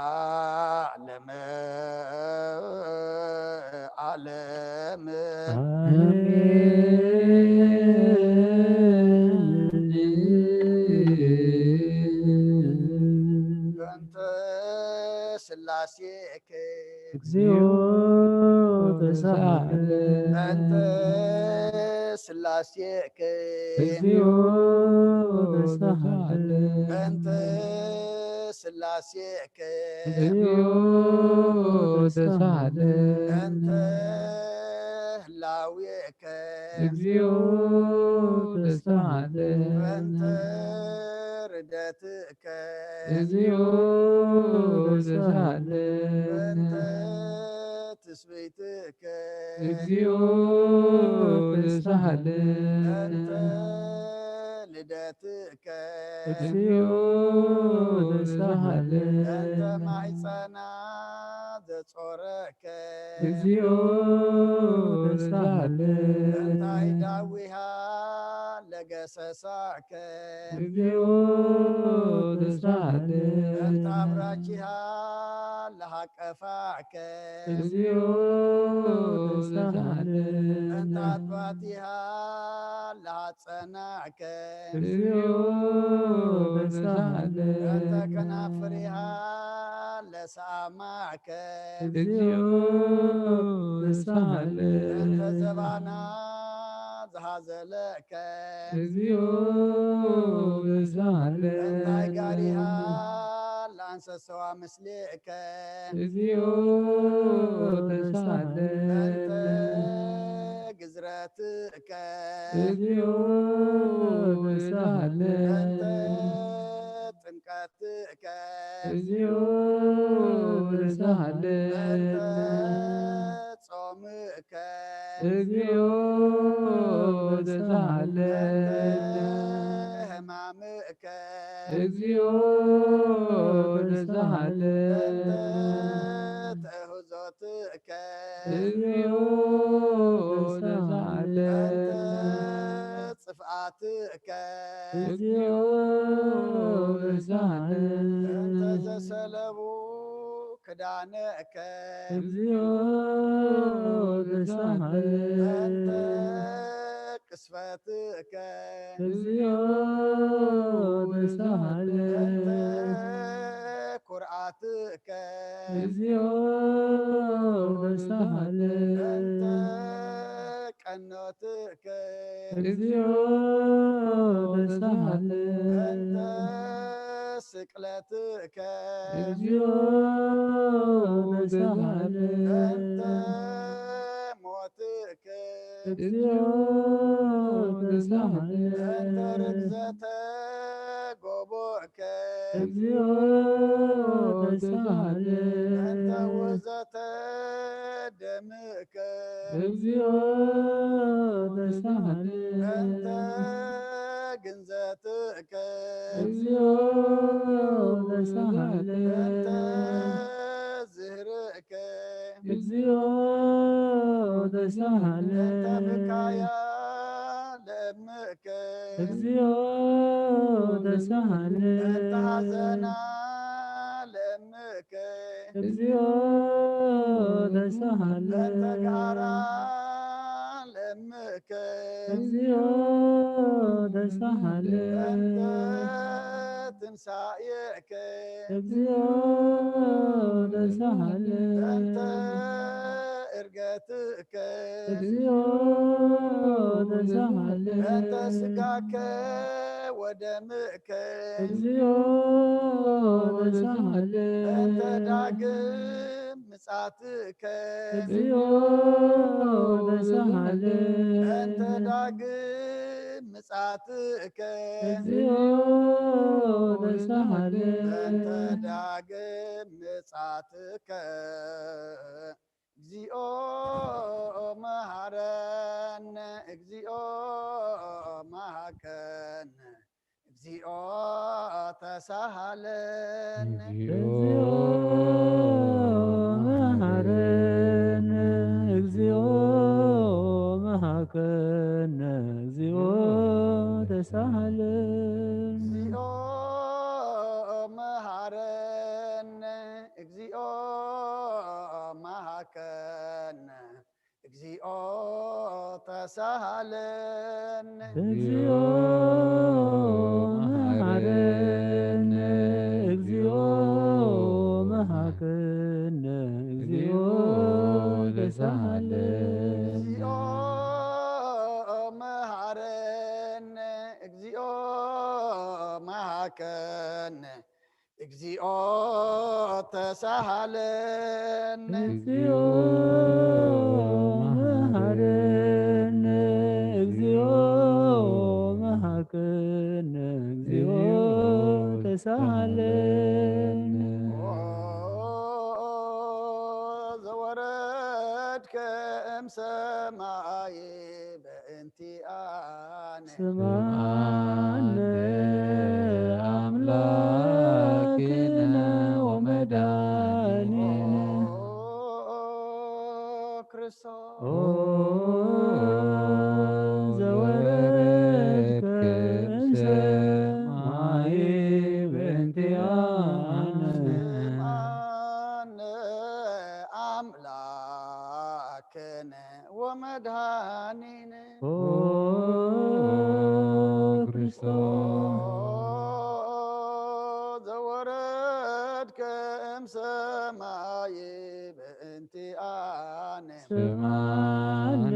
ወለዓለመ ዓለም በእንተ ሥላሴከ እግዚኦ ተሳሃለ በእንተ ሥላሴከ እግዚኦ ተሳሃለ በእንተ ሥላሴከ እግዚኦ ተሳሃለ በእንተ ህላዌከ እግዚኦ ተሳሃለ በእንተ ርደትከ እግዚኦ ተሳሃለ በእንተ ትስብእትከ እግዚኦ ተሳሃለ በእንተ ልደትከ እግዚኦ ተሳሃለ በእንተ ማሕፀና ዘጾረከ እግዚኦ ተሳሃለ በእንተ አይዳዊሃ ለገሰሳከ እግዚኦ ተሳሃለ በእንተ አብራኪሃ ለሃቀፋከ እግዚኦ ተሳሃለ በእንተ አጥባቲሃ ለሃጸናከ እግዚኦ ተሳሃለ በእንተ ከናፍሪሃ ለሰአማከ እግዚኦ ተሳሃለ በእንተ ዘባና ዘሃዘለከ እግዚኦ ተሳሃለ በእንተ አይጋሪሃ ለአንሰሰዋ ምስሌከ እግዚኦ ተሳሃለ በእንተ ግዝረትከ እግዚኦ ተሳሃለ በእንተ ጥምቀትከ እግዚኦ ተሳሃለ በእንተ ጾምከ እግዚኦ ተሳሃለ በእንተ ሕማምከ እግዚኦ ተሳሃለ በእንተ ትእህዞትከ እግዚኦ ተሳሃለ በእንተ ጽፍአትከ እግዚኦ ተሳሃለ በእንተ ዘሰለቡ ክዳነከ እግዚኦ ተሳሃለ በእንተ ቅስፈትከ እግዚኦ ተሳሃለ በእንተ እግዚኦ ተሳሃለኒ በእንተ ቀኖትከ እግዚኦ ተሳሃለኒ በእንተ ስቅለትከ እግዚኦ ተሳሃለኒ በእንተ ሞትከ እግዚኦ ተሳሃለኒ በእንተ ርግዘተ ጎቦከ እግዚኦ ተሳሃለኒ በእንተ ውእዘተ ደምከ እግዚኦ ተሳሃለኒ በእንተ ግንዘትከ እግዚኦ ተሳሃለኒ በእንተ ዝህርከ እግዚኦ ተሳሃለኒ በእንተ ብካያ ለእምከ እግዚኦ ተሳሃለኒ በእንተ ሐዘና ለእምከ እግዚኦ ተሳሃለኒ በእንተ ጋራ ለእምከ እግዚኦ ተሳሃለኒ በእንተ ትንሣኤከ እግዚኦ ተሳሃለኒ በእንተ ዕርገትከ እግዚኦ ተሳሃለኒ በእንተ ሥጋከ ወደምከ እግዚኦ ተሳሃለኒ በእንተ ዳግም ምጻትከ እግዚኦ ተሳሃለኒ በእንተ ዳግም ምጻትከ እግዚኦ ተሳሃለኒ በእንተ ዳግም ምጻትከ እግዚኦ መሐረነ እግዚኦ መሐከነ እግዚኦ ተሳሃለነ እግዚኦ መሐረነ እግዚኦ መሐከነ እግዚኦ ተሳሃለኒ እግዚኦ መሐረነ እግዚኦ መሐከነ እግዚኦ ተሳሃለነ እግዚኦ መሐረነ እግዚኦ መሐከነ እግዚኦ ተሳሃለኒ እግዚኦ መሐረነ እግዚኦ መሐከነ እግዚኦ ተሳሃለነ እግዚኦ መሐረነ እግዚኦ መሐከነ እግዚኦ ተሳሃለኒ ዘወረድከ እምሰማይ በእንቲአነ ስማነ አምላክነ ወመድኃኒነ ክርስቶስ ኦ ዘወረድከ እምሰማይ በእንቲአነ ስማነ አምላክነ ወመድኃኒነ ኦ ክርስቶስ ዘወረድከ እምሰማይ በእንቲአነ ስማነ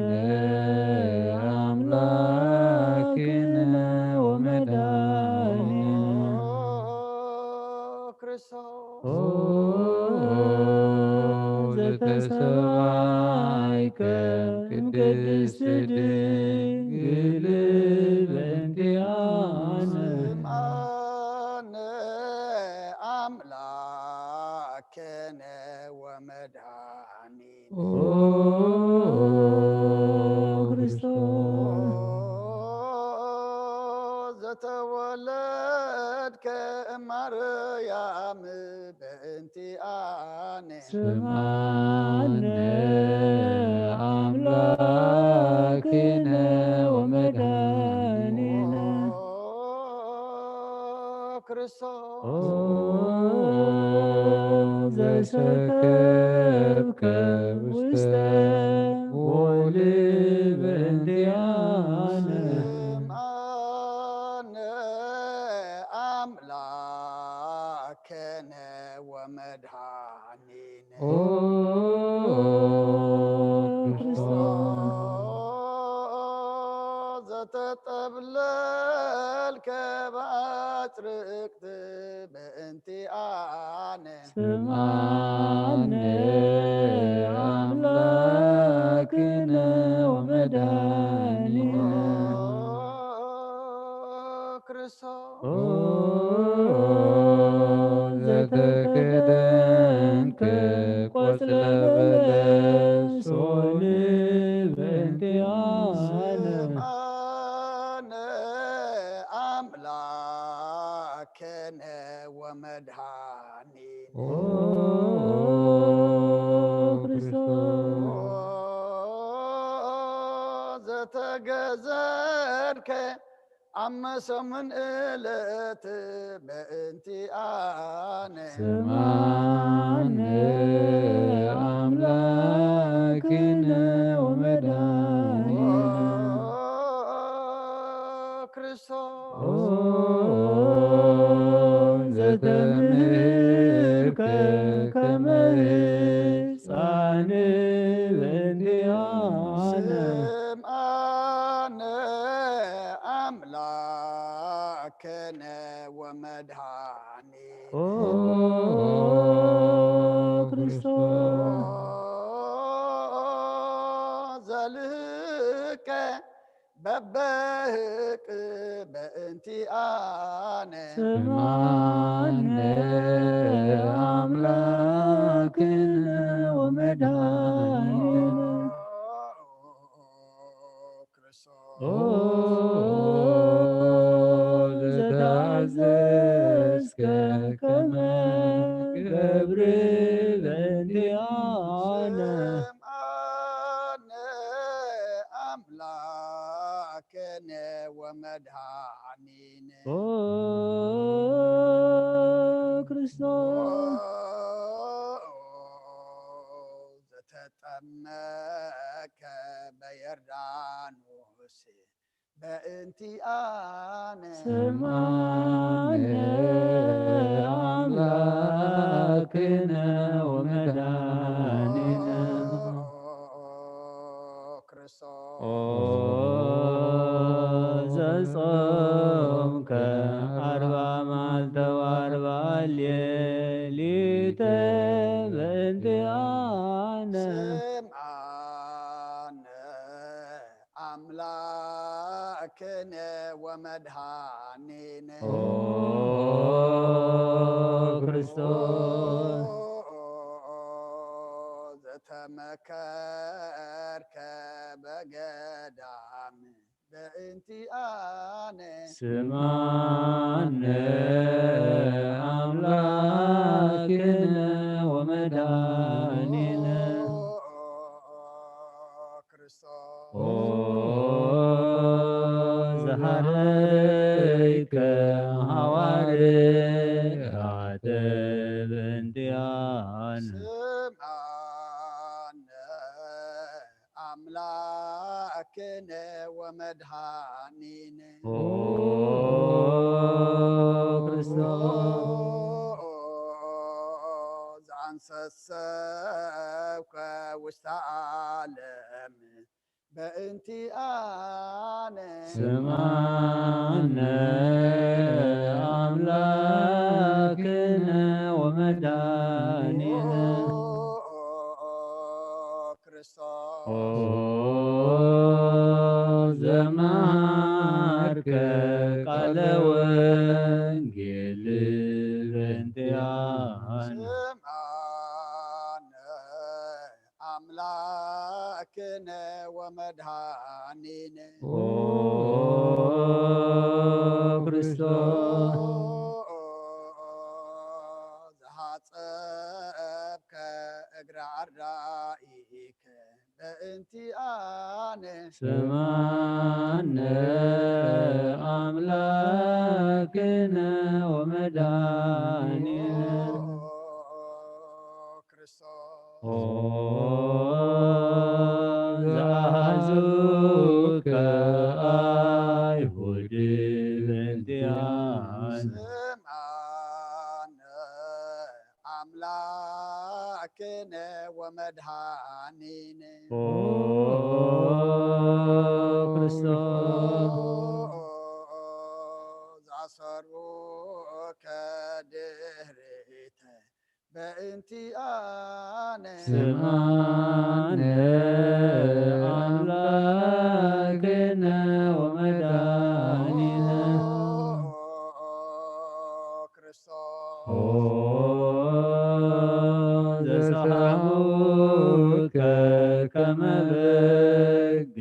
አምላክነ ወመድኃኒነ ክርስቶስ ኦ ዘተሰማይከ እምቅድስት ድንግል በእንቲአነ ስማነ አምላክነ ወመድኃኒነ ኦ ክርስቶስ ዘተወለድከ እማርያም በእንቲአነ ስማነ አምላክነ ወመድኃኒነ ክርስቶስ ኦ ዘሰከብከ ውስተ ወል በእንቲአነ ስማነ አምላክነ ومدحانين زتتبلل كباتركت بانتي آني سمعني أملاكنا ومدانينا زتكدن كقتل بلس ولب انتيانا سمعني أملاكنا ومدحانين زتجزرك عم سمن إلت بنتي آني سمعني أملاكنا ومدانينا زتملك كما يسعن بنديانا سمعني أملاكنا ومدحاني زلك ببهك بأنتي آني سمعني أملاكنا ومدانينا زتعززك كما قبر بنديانا سمعني أملاكنا ومدحانين كريستوس زتتمك بيردانوس بأنتي آني سمعني أملاكنا ومدانينا زصومك 4 مالت و4 ليلة بنتي آنا سمعنا أملاكنا ومدحانينا كريستوس زتمكرك بقدام بأنتي آني سمعنا أملاكنا ومدانينا زهريك هواري عتب انتيانا سمعنا أملاكنا ومدحانينا كريستوس عن سسوك وستعلم بأنتي آني سمعنا أملاكنا ومدانينا زمارك قال وانجيل بنتيانا سمعنا أملاكنا ومدحانينا كريستوس زحصبك اجر عرائك بأنتي آني سمعنا أملاكنا ومدانينا زعزوك أيهود بنتيانا سمعنا أملاكنا ومدهانينا ክርስቶስ زعصروك دهريته بأنتي أنا ስማነ አምላክነ ወመድኃኒነ ዘሰሐሙከ ከመ በግ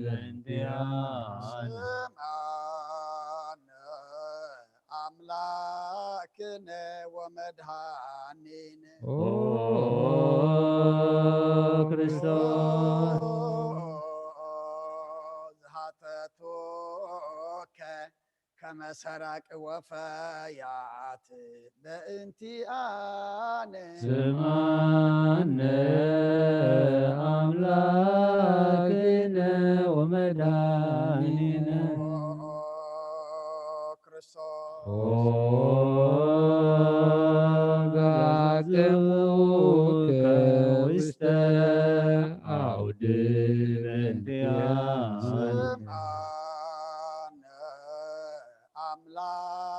ለእንቲአነ سمعنا أملاكنا ومدهانينا ክርስቶስ زهتتوك كما سرق وفيات بأنتي أنا ስማነ አምላክነ ወመድኃኒነ ጋዘሙከ ውስተ አውድ በእንቲአነ سمعنا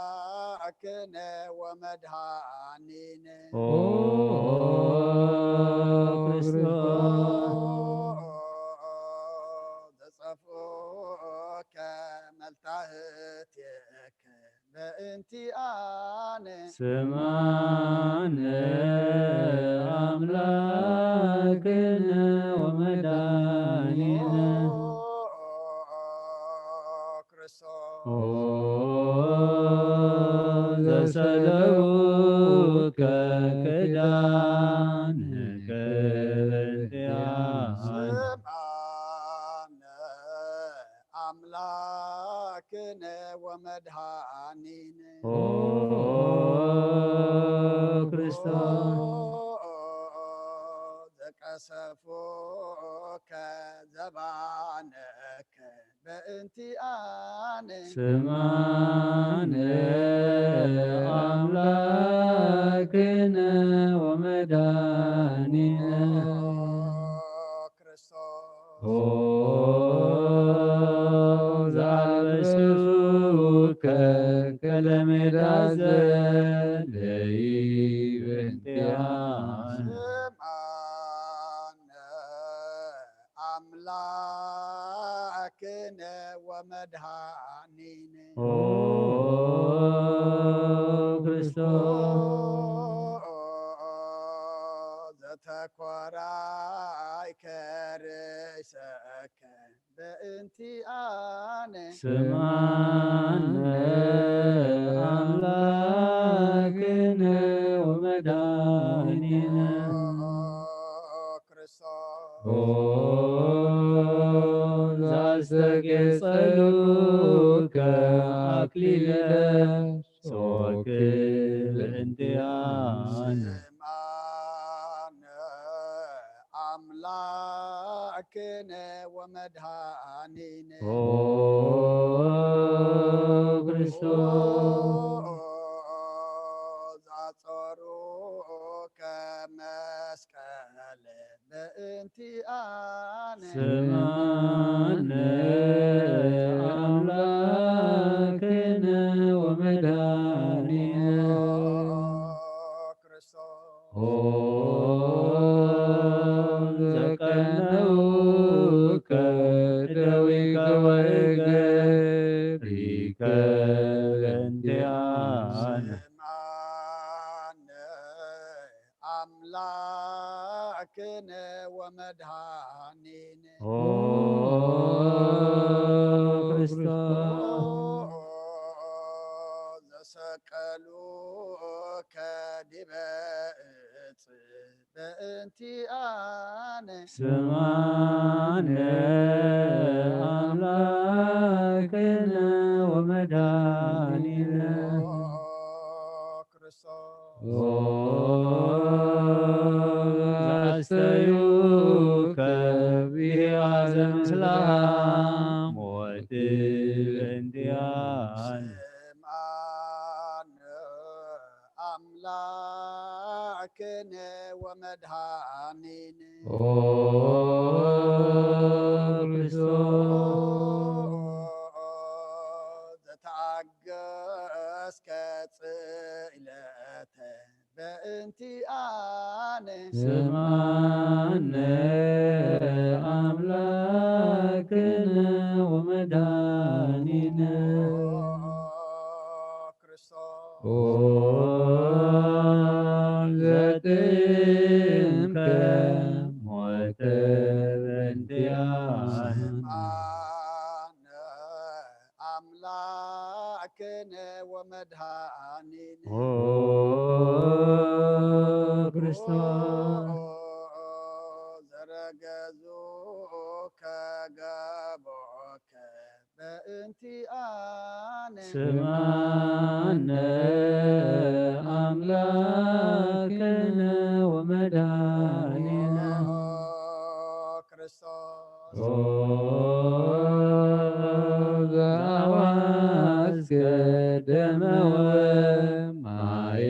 أملاكنا ومدهانينا ክርስቶስ زصفوك ملتهتك بأنتي أنا ስማነ አምላክነ ወመድኃኒነ ዘሰለሙከ ክዳንከ በእንቲአነ سمعنا أملاكنا ومدهانينا ክርስቶስ زكسفوك زبانك بأنتي أنا ስማነ አምላክነ ወመድኃኒነ ዘአልበስኩከ ከለሜዳ ዘለይ በእንቲአነ سمعنا أملاكنا ومدهانينا ክርስቶስ زتكوراي كرسك بأنتي أنا ስማነ አምላክነ ወመድኃኒነ ዘአስተጌጸሉከ አክሊለ ጾክ በእንቲአነ سمعنا أملاكنا ومدهانينا ክርስቶስ زعصروك مسكال بأنتي أنا ስማነ አምላክነ ወመድኃኒነ ዘቀነውከ ደዊከ ወእገሪከ በእንቲአነ سمعنا أملاكنا ومدهانينا ክርስቶስ زسقلوك دبأت بأنتي أنا ስማነ አምላክነ ወመድኃኒነ ዘአስተዩከ ብሂአዘ ምስለ ሞት በእንቲአነ سمعنا أملاكنا አምላክነ ወመድኃኒነ ዘተአገስከ ጽእለተ በእንቲአነ ስምዐነ አምላክነ ወመድኃኒነ ዘጥምከ ሞተ በእንቲአነ አምላክነ ወመድኃኒነ ክርስቶስ ዘረገዙከ ገቦከ በእንቲአነ ስምዐነ አምላክነ ወመድኃኒነ ክርስቶስ ዘአዋስከ ደመ ወማየ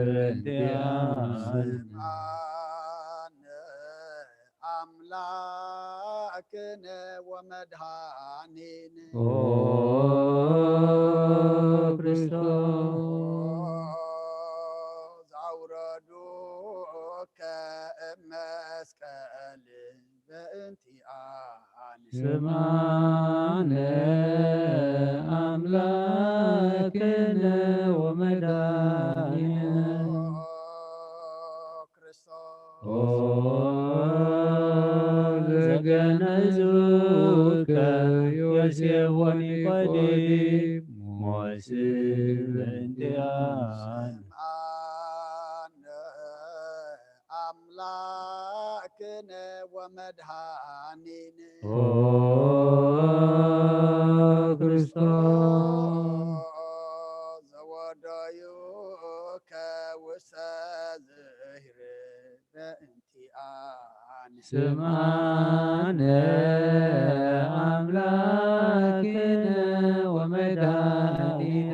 በእንቲአነ አምላክነ ወመድኃኒነ ክርስቶስ ዘአውረዱከ እመስቀል በእንቲአነ ስምዐነ አምላክነ ወመድኃኒነ ዘገነዙከ ዮሴፍ ወኒቆዲም ሞስእ በእንቲአነ አምላክነ ወመድኃኒነ ክርስቶስ ዘወደዩከ ውስተ ዝህር በእንቲአነ ስምዐነ አምላክነ ወመድኃኒነ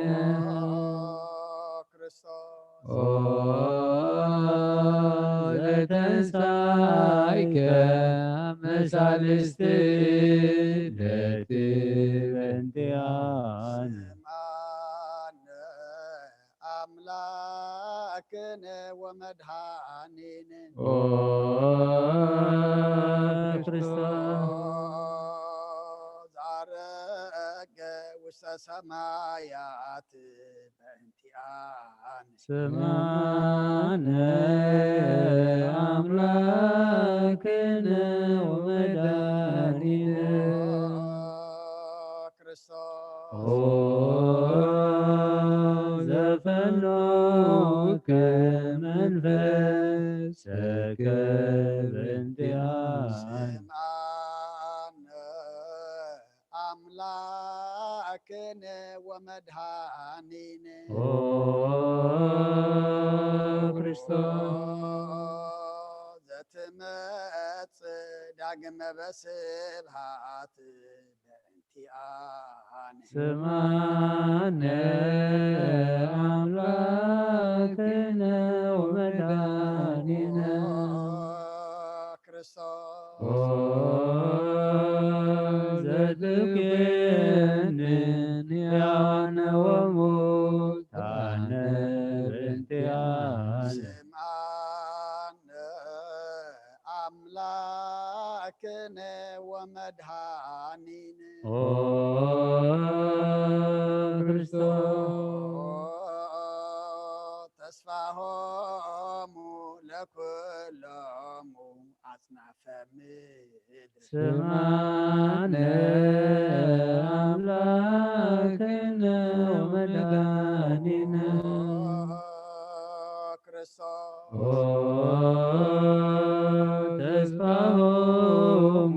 ዘተንሣእከ መሳልስት ዕለት በእንቲአነ አምላክነ ወመድኃኒነ ክርስቶስ ዛረገ ውስተ ሰማያት በእንቲአነ ስምዐነ አምላክነ ወመድኃኒነ ክርስቶስ ዘፈኖከ መንፈሰከ በእንቲአነ ስምዐነ አምላክነ ወመድኃኒነ ክርስቶስ ዘትመጽእ ዳግመ በስብሐት በእንቲአነ ስምዐነ አምላክነ ወመድኃኒነ ክርስቶስ ዘትኮንን ሕያዋነ ወሙታነ በእንቲአነ ስምዐነ አምላክነ ወመድኃኒነ ክርስቶስ ተስፋሆሙ ለኵሎሙ አጽናፈ ምድር ስምዐነ አምላክነ ወመድኃኒነ ክርስቶስ ተስፋሆሙ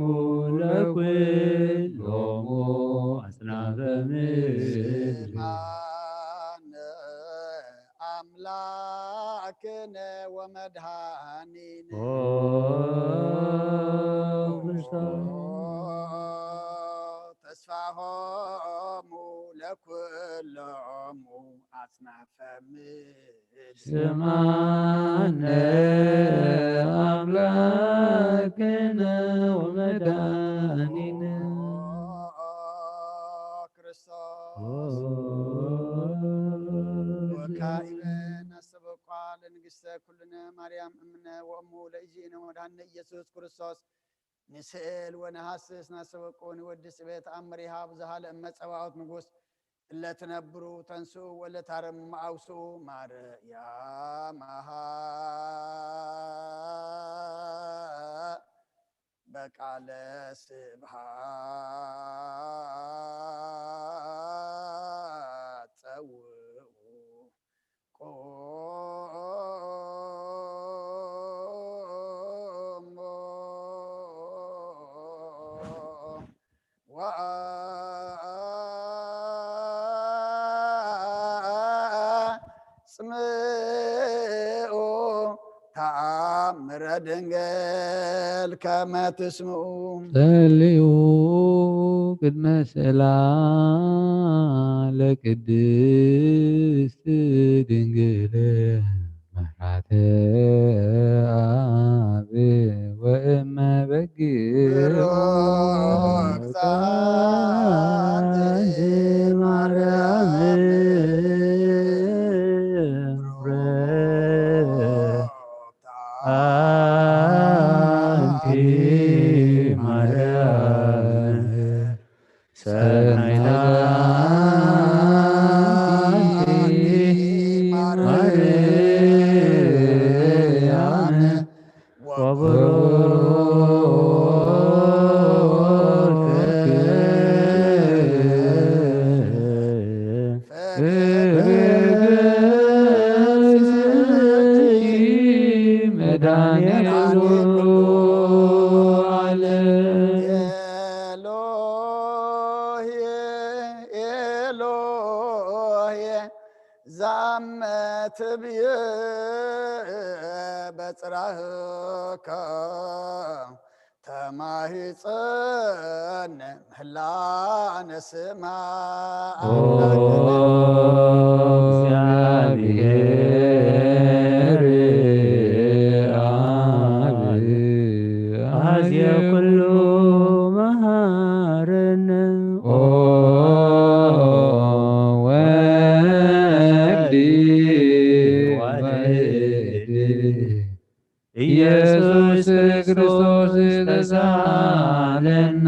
ለኵሎሙ አጽናፈ ምድር ስምዐነ አምላክነ ወመድኃኒነ ክርስቶስ ተስፋሆሙ ለኵሎሙ አጽናፈ ስማነ አምላክነ ወመድኃኒነ ክርስቶስ ወካኢበን አስተበቋ ለንግሥተ ኩልነ ማርያም እምነ ወእሙ ለእግዚእነ ወመድኃኒነ ኢየሱስ ክርስቶስ ንስእል ወነሐስስ ናስተበቁ ንወድስ ቤት አምሪሃ ብዙሃ ለእመ ጸባዖት ንጉሥ እለትነብሩ ተንስኡ ወለታረም ማአውሱ ማርያም በቃለ ስብሐት ጸውዑ ቆሞ ወአጽምዑ ተአምረ ድንግል ከመ ትስምዑ ጸልዩ ቅድመ ስእላ ለቅድስት ድንግል መርዓተ አብ ወእመ በግዕ ማርያም አንቲ ማርያም ሰናይታ ማርያም ትብየ በጽራህከ ተማሂፀነ ምህላነ ስማ እግዚአብሔር አብ አዝየ ኩሉ መሃረነ ኢየሱስ ክርስቶስ ተሳለነ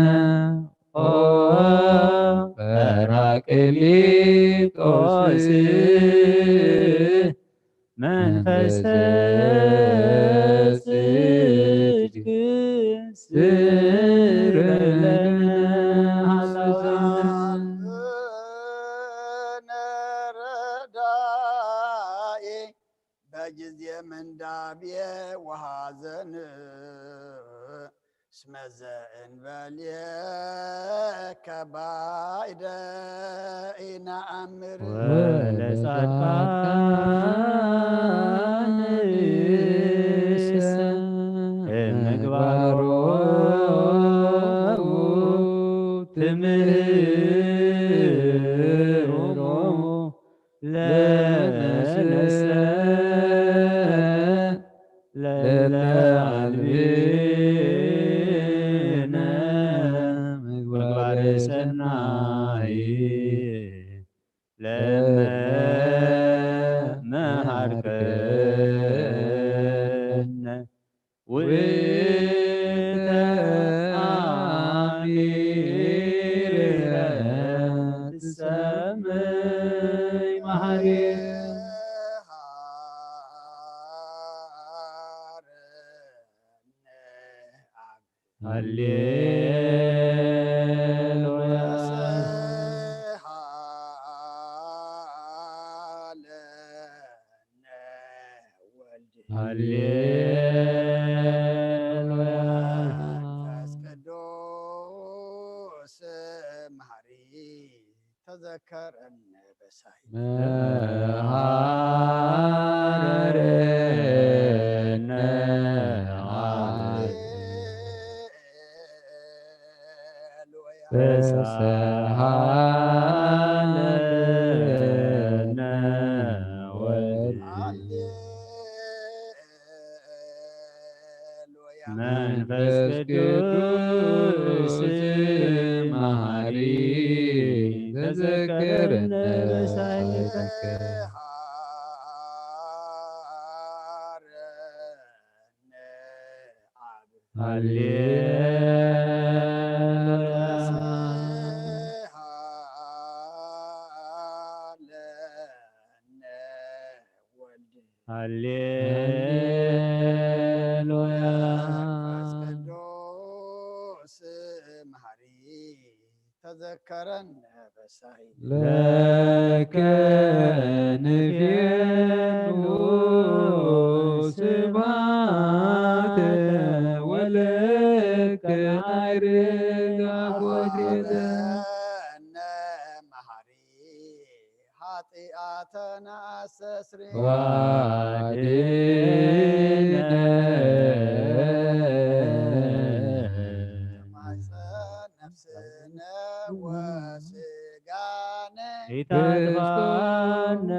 ጰራቅሊጦስ መንፈሰ ጽድቅ ስረለነ በጊዜ ምንዳብየ ወሐዘን እስመ ዘእንበሌከ ባዕደ ኢነአምር ወለጻድቃን እምግባሮሙ ትምህሮሙ ለነስለሰ ለለዓልብነ ምግባረ ሰናይ ለመሃርከነ ውእተ አሚረ ትሰመይ መሃሪየ ሃሌሉያ ሃሌሉያ መንፈስ ቅዱስ መሐሪ ተዘከረነ በሳይል መሃረነ ሃሌሉያ ተሳሃለነ ቅዱስ መሐሪ ተዘከረነ በሳይለከ ተዘከረን በሳይ ለከ ንፌኑ ስብሐተ ወለከ አይርግ አኮቴተ መሐሪ ኃጢአተነ አስተስሪ ነፍስነ ወስጋነ ኢታጥፋነ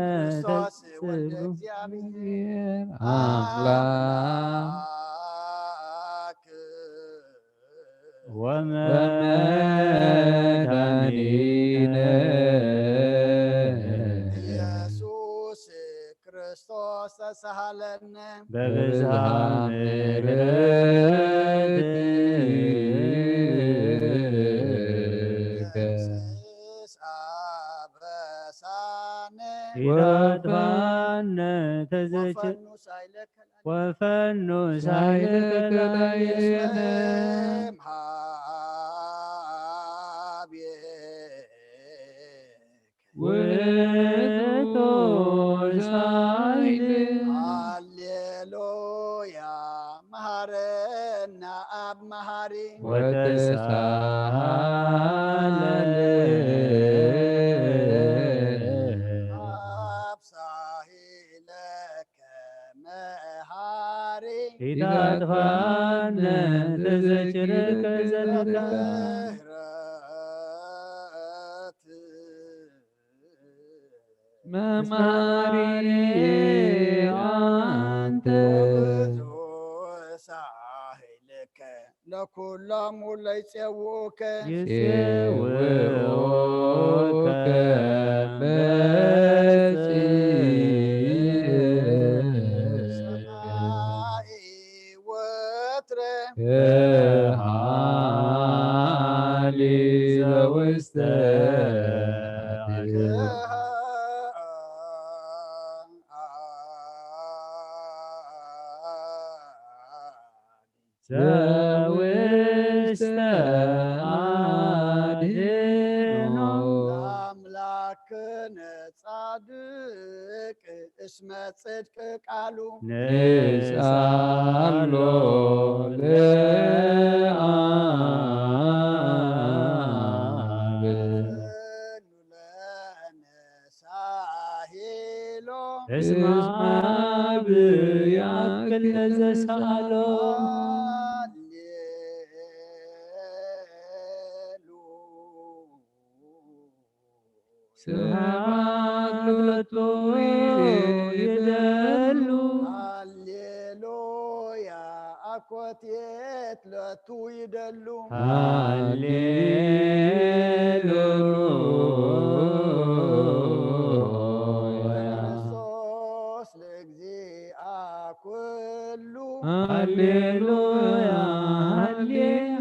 ክርስቶስ ወልደ እግዚአብሔር አምላክ ወመድኃኒነ ኢየሱስ ክርስቶስ ተሳሃለነ በብዝሃ ምሕረትከ አበሳነ ኢታጥፋነ ተዘክር ወፈኑ ሳይለከ ወፈኑ ሳይለከ ላዕሌነ ውእቱ ሳይል ሃሌሉያ መሐረና አብ መሐሪ ወተሳሃለነ አብ ሳሂለከ መሐሪ ኢታጥፋነ ተዘክርከ ዘለከ መማሪ አንተ ሳሂልከ ለኩሎሙ ለይፄውኡከ ይፄውኡከ ሰማይ ወትረ ከሃሊ ዘውስተ ዘውስተ አድኅኖ አምላክነ ጻድቅ እስመ ጽድቅ ቃሉ ንጻሎ ለአብ ለነ ሳሂሎ እስመ አብ ያክል ለዘሳሎ ስብሐት ለሁለቱ ይደሉ ሃሌሉያ አኮቴት ለቱ ይደሉ ሃሌሉያ ክርስቶስ ለእግዚአ ኩሉ ሃሌሉያ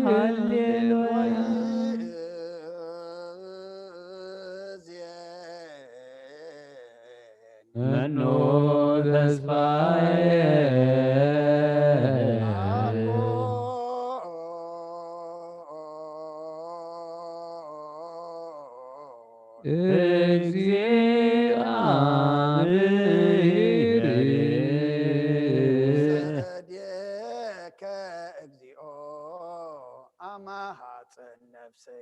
ሃሌሉያ መኖ ተስፋዬ ዘዴከ እግዚኦ አማሃፀን ነፍሰይ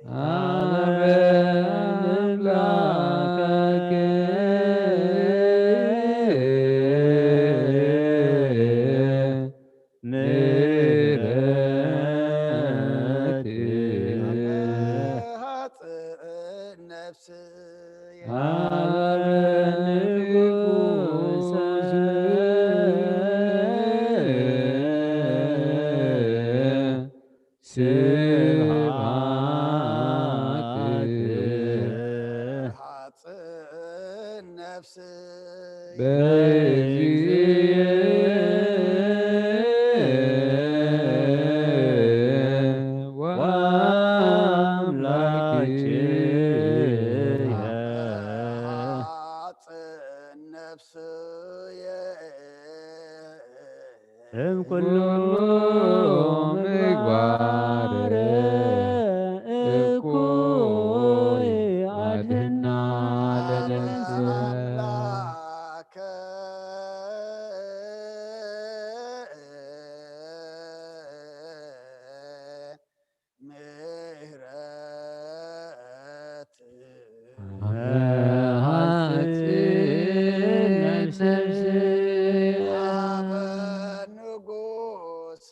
ስብሐት ሐጽን ነፍስ በእግዚእ ወአምላክየ ሐጽን ነፍስየ እምኩሉ ምግባር እኩይ አድኅና ለነፍስየ አምላከ ምሕረት ሐጽን ነፍስየ አበ ንጉሠ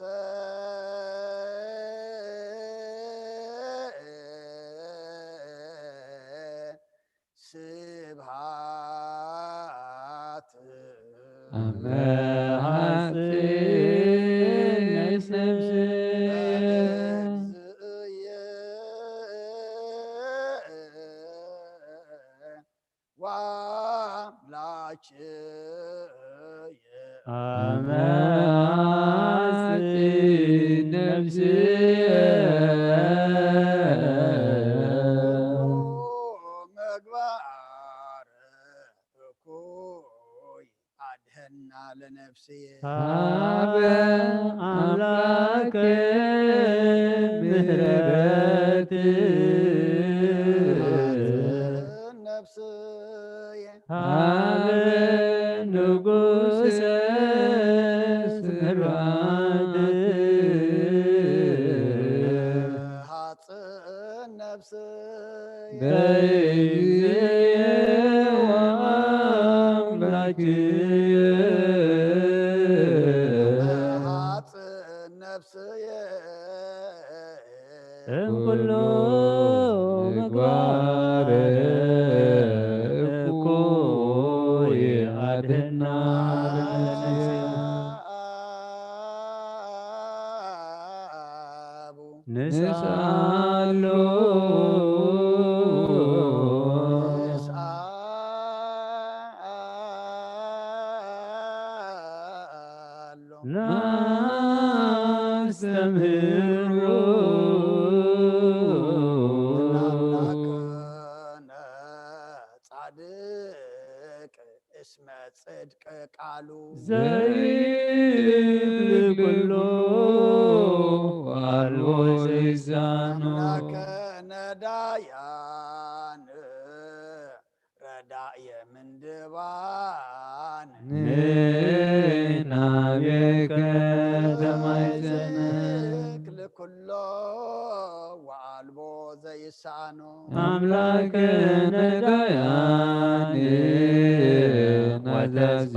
ስብሐት አመ ሐጽን ነፍስየ ለእግዚእየ ወአምላክየ አመ ሐጽን ነፍስየ ምግባር እኩይ አድኅና ለነፍስየ ሀበ አምላከ ምሕረት ነፍስየ ሀበ ንጉሠ ስብሐት ሐጽን ነፍስየ በእግዚእ ወአምላክየ ሐጽን ነፍስየ እምኩሉ ምግባር እኩይ አድኅና ለነፍስየ አቡ ንስአሎ ንስአሎ ናስተምህሮ አምላክነ ጻድቅ እስመ ጽድቅ ቃሉ ዘይብል ኩሎ አልቦ ዘይሳኖ አምላክነ ዳያን ረዳእየ ምንድባን ንናቤከ ተማይፀነ ለኩሎ ወአልቦ ዘይሳኖ አምላከ ነዳያን ናዛዜ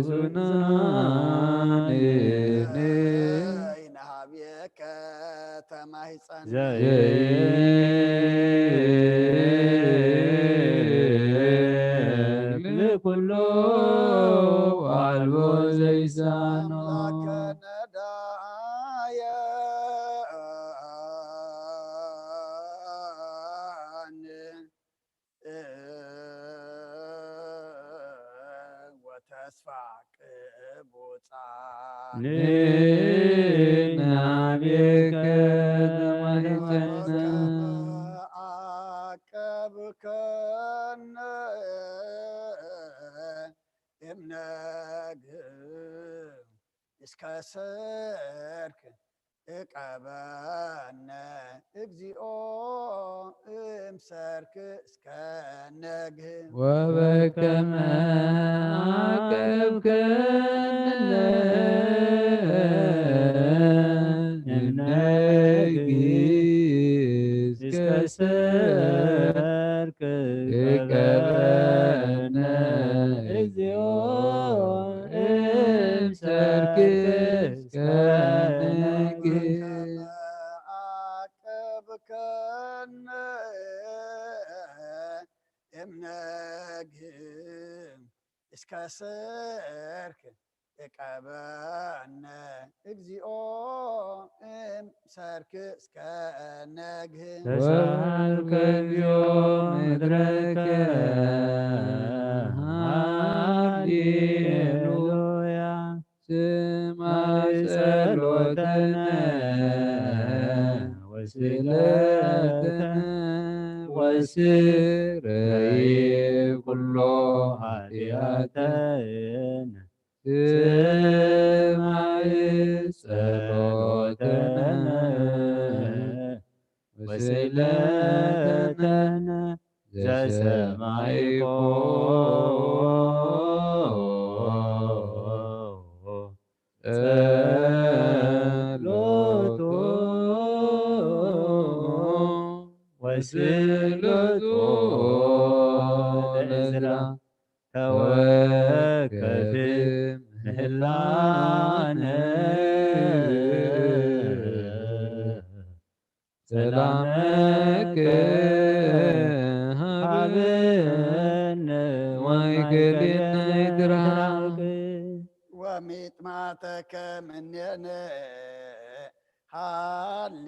ዙናን ይንሃብየከ ተማይፀን ዘይብል ኩሎ አልቦ ዘይሳኖ አምላከ ነዳያን ወተስፋ ቅቡፃን ንናቤከ ተማይፀነ አቀብከነ እምነግህ እስከ ሰርክ እቀበነ እግዚኦ እምሰርክ እስከ ነግህ ወበከመ አቀብከነ እምነግህ እስከ ሰርክ እቀበነ እግዚኦ እምሰርክ እስከ ነግህ አቀብከነ እምነግህ እስከ ሰርክ እቀበነ እግዚኦ ሰርክ እስከ ነግህ ተሳልከ እግዚኦ ምድረከ ሃሌሉያ ስማ ጸሎተነ ወስእለተነ ወስረይ ኩሎ ኃጢአተነ ስማዕ ጸሎተነ ወስእለተነ ዘሰማይኮ ጸሎቶ ወስእለቶ ለዕዝራ ተወከፍ ምህላነ ሰላመከ ሀበነ ማይገሌና ይድራቅ ወሚጥማተከ ምኔነ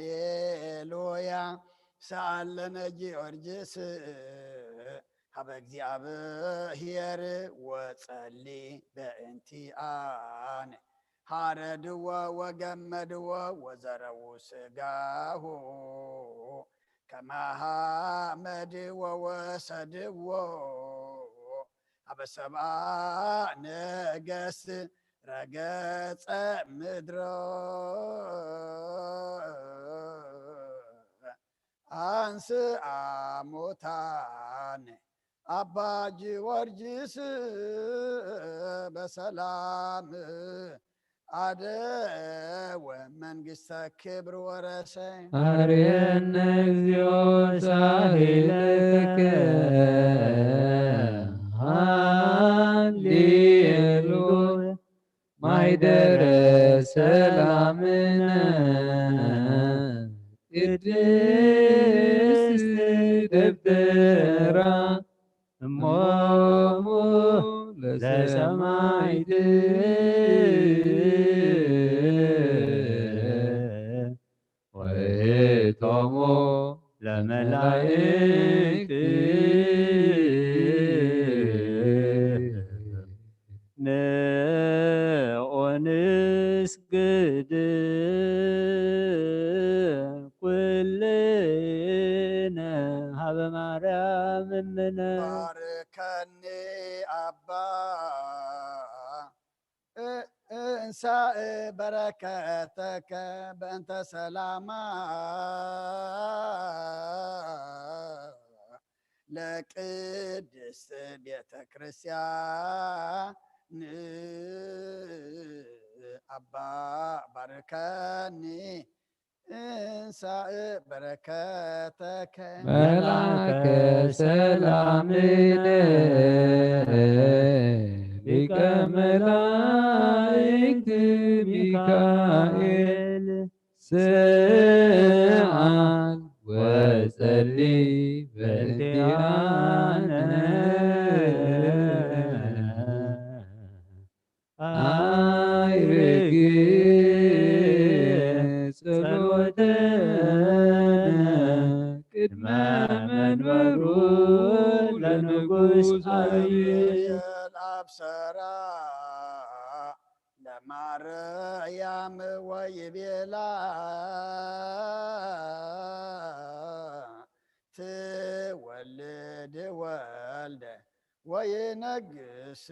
ሃሌሉያ ሰአለነ ጊዮርጊስ ሀበ እግዚአብሔር ወጸሊ በእንቲአነ ሃረድዎ ወገመድዎ ወዘረው ስጋሁ ከማሃመድዎ ወሰድዎ ሀበ ሰብአ ነገሥት ረገጸ ምድሮ አንስአ ሙታነ አባ ጊዮርጊስ በሰላም አደወ መንግሥተ ክብር ወረሰ አርየነ እግዚኦ ሳህለከ ሃሌሉያ ማይደረ ሰላምነ ቅድስት ደብተራ እሞሙ ለሰማዕት ወእቶሙ ለመላእክት ንስግድ ኩልነ ሀበ ማርያም እምነ ባርከኒ አባ እንሳእ በረከተከ በእንተ ሰላማ ለቅድስት ቤተ ክርስቲያን አባ ባርከኒ እንሳእ በረከተከ መላከ ሰላምነ ሊቀ መላእክት ሚካኤል ስአል ወጸሊ በእንቲአነ አይርግ ጸሎተነ ቅድመ መንበሩ ለንጉሥ አብየል አብሰራ ለማርያም ወይቤላ ትወልድ ወልደ ወይነግስ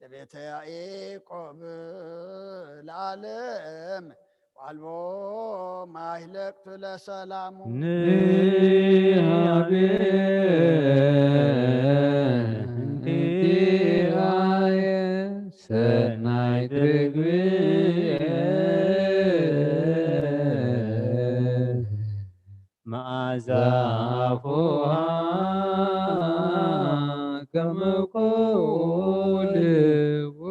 ለቤተ ያዕቆብ ለዓለም ዋልቦ ማይለቅቱ ለሰላሙ ንሃቤ እንቲአየ ሰናይ ትግብየ መዓዛ አፉሃ ከመ ኮል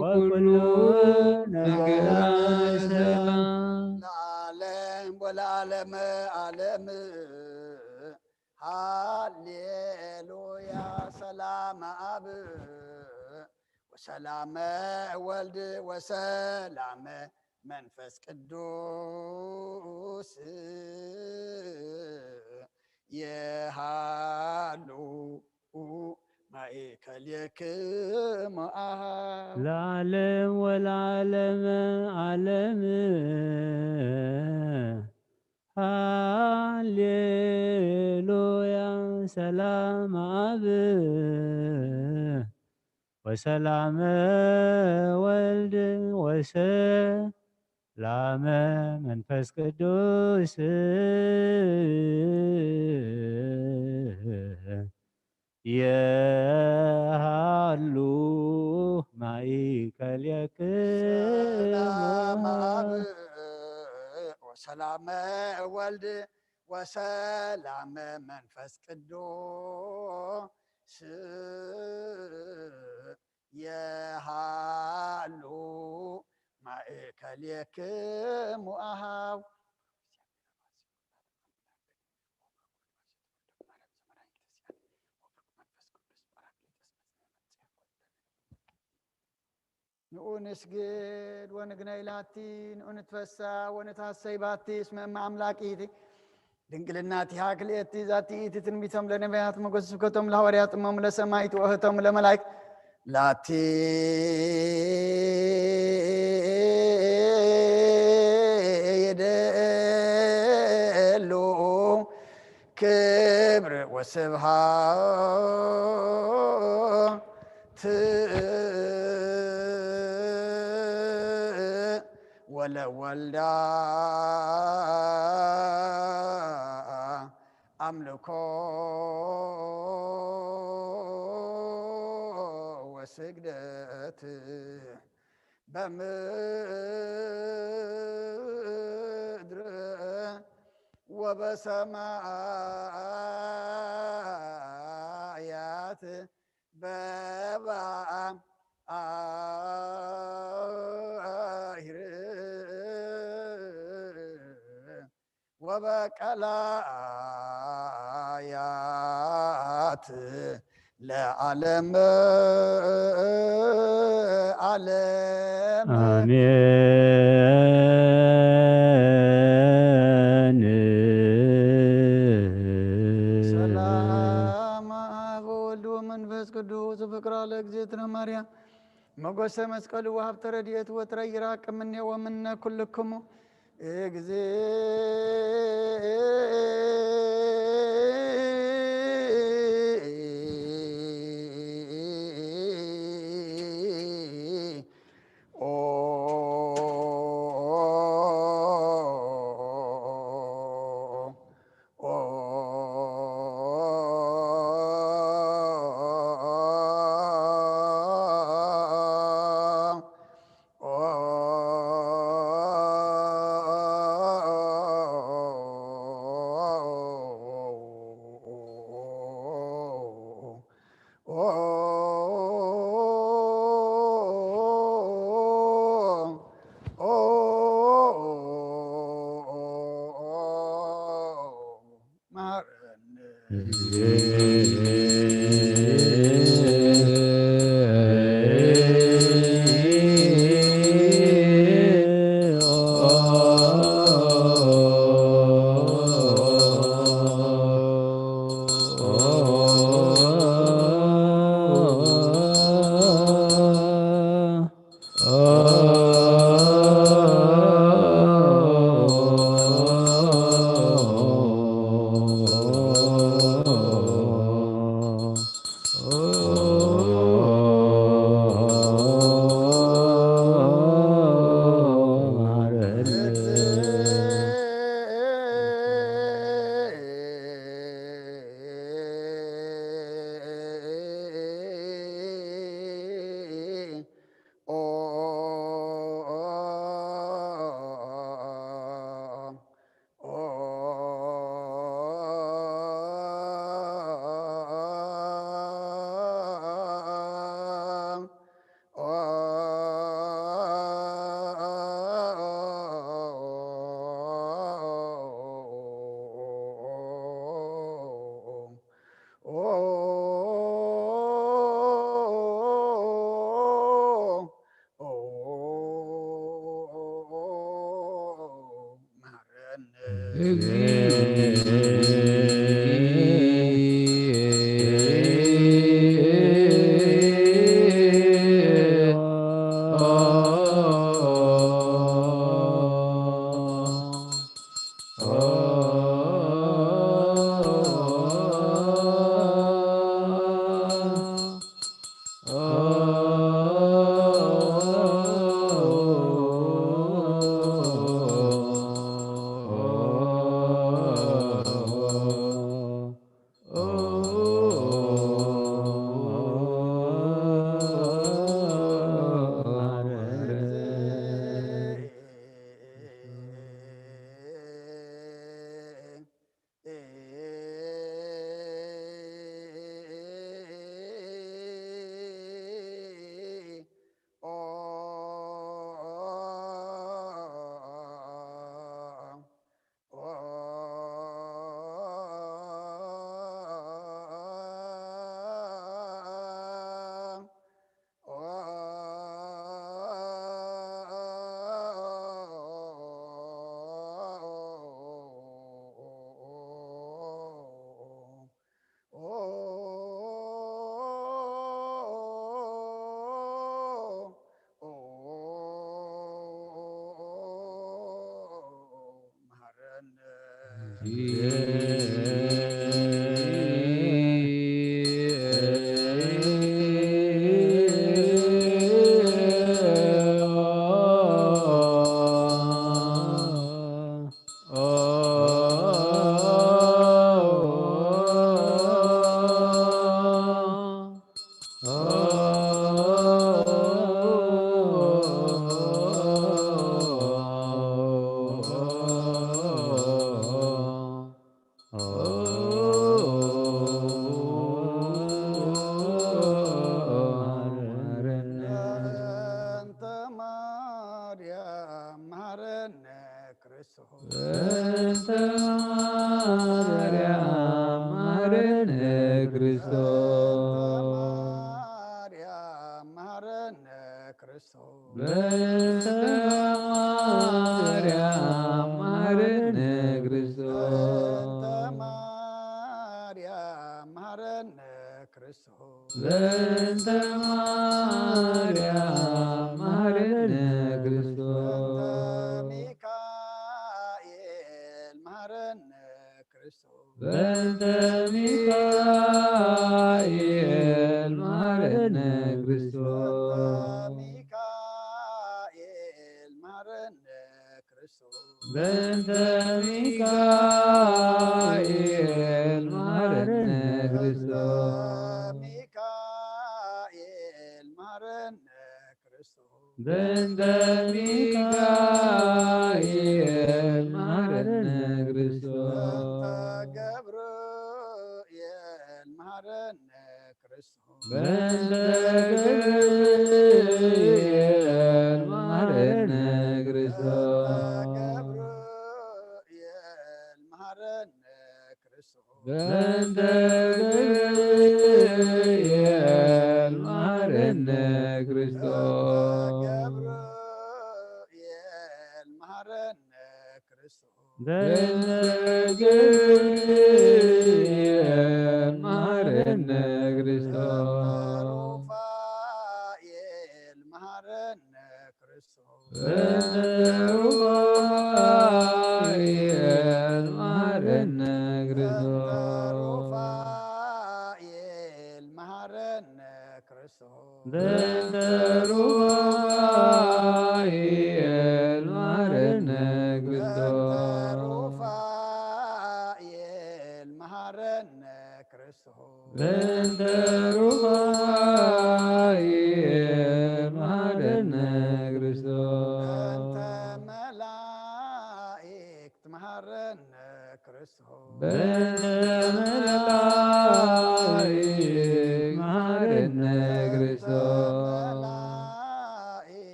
ወኩሉ ነገራ ሰላም ለዓለም ወለዓለመ ዓለም ሃሌሉያ ሰላም አብ وسلام ولد وسلام منفس قدوس يهالو مايكليكم العالم والعالم عالم هاليلويا سلام أب وسلام ولد وسلام منفس قدوس يهالو معيك سلام أب اليكم وسلام ولد وسلام منفس قدوس يهالو مايكليكم وأهاو نسجد ونقني لاتي ونتفسى ونتهسي باتي اسم أملاكيتي ድንግልናቲ ሃክልኤቲ ዛቲኢቲ ትንቢቶም ለነቢያት መጎስ ስብከቶም ለሐዋርያት እሞም ለሰማይት ወእህቶም ለመላእክት ላቲ የደሉ ክብር ወስብሃት ወለወልዳ أملكو وسجدت بمدر وبسمايات بابا وبكلايات لعلم علم آمين سلام أولد ومنفس قدوس فكرة لأجزيتنا مريم مقوس مسقل وهب ترديت وتريراك مني ومن كلكم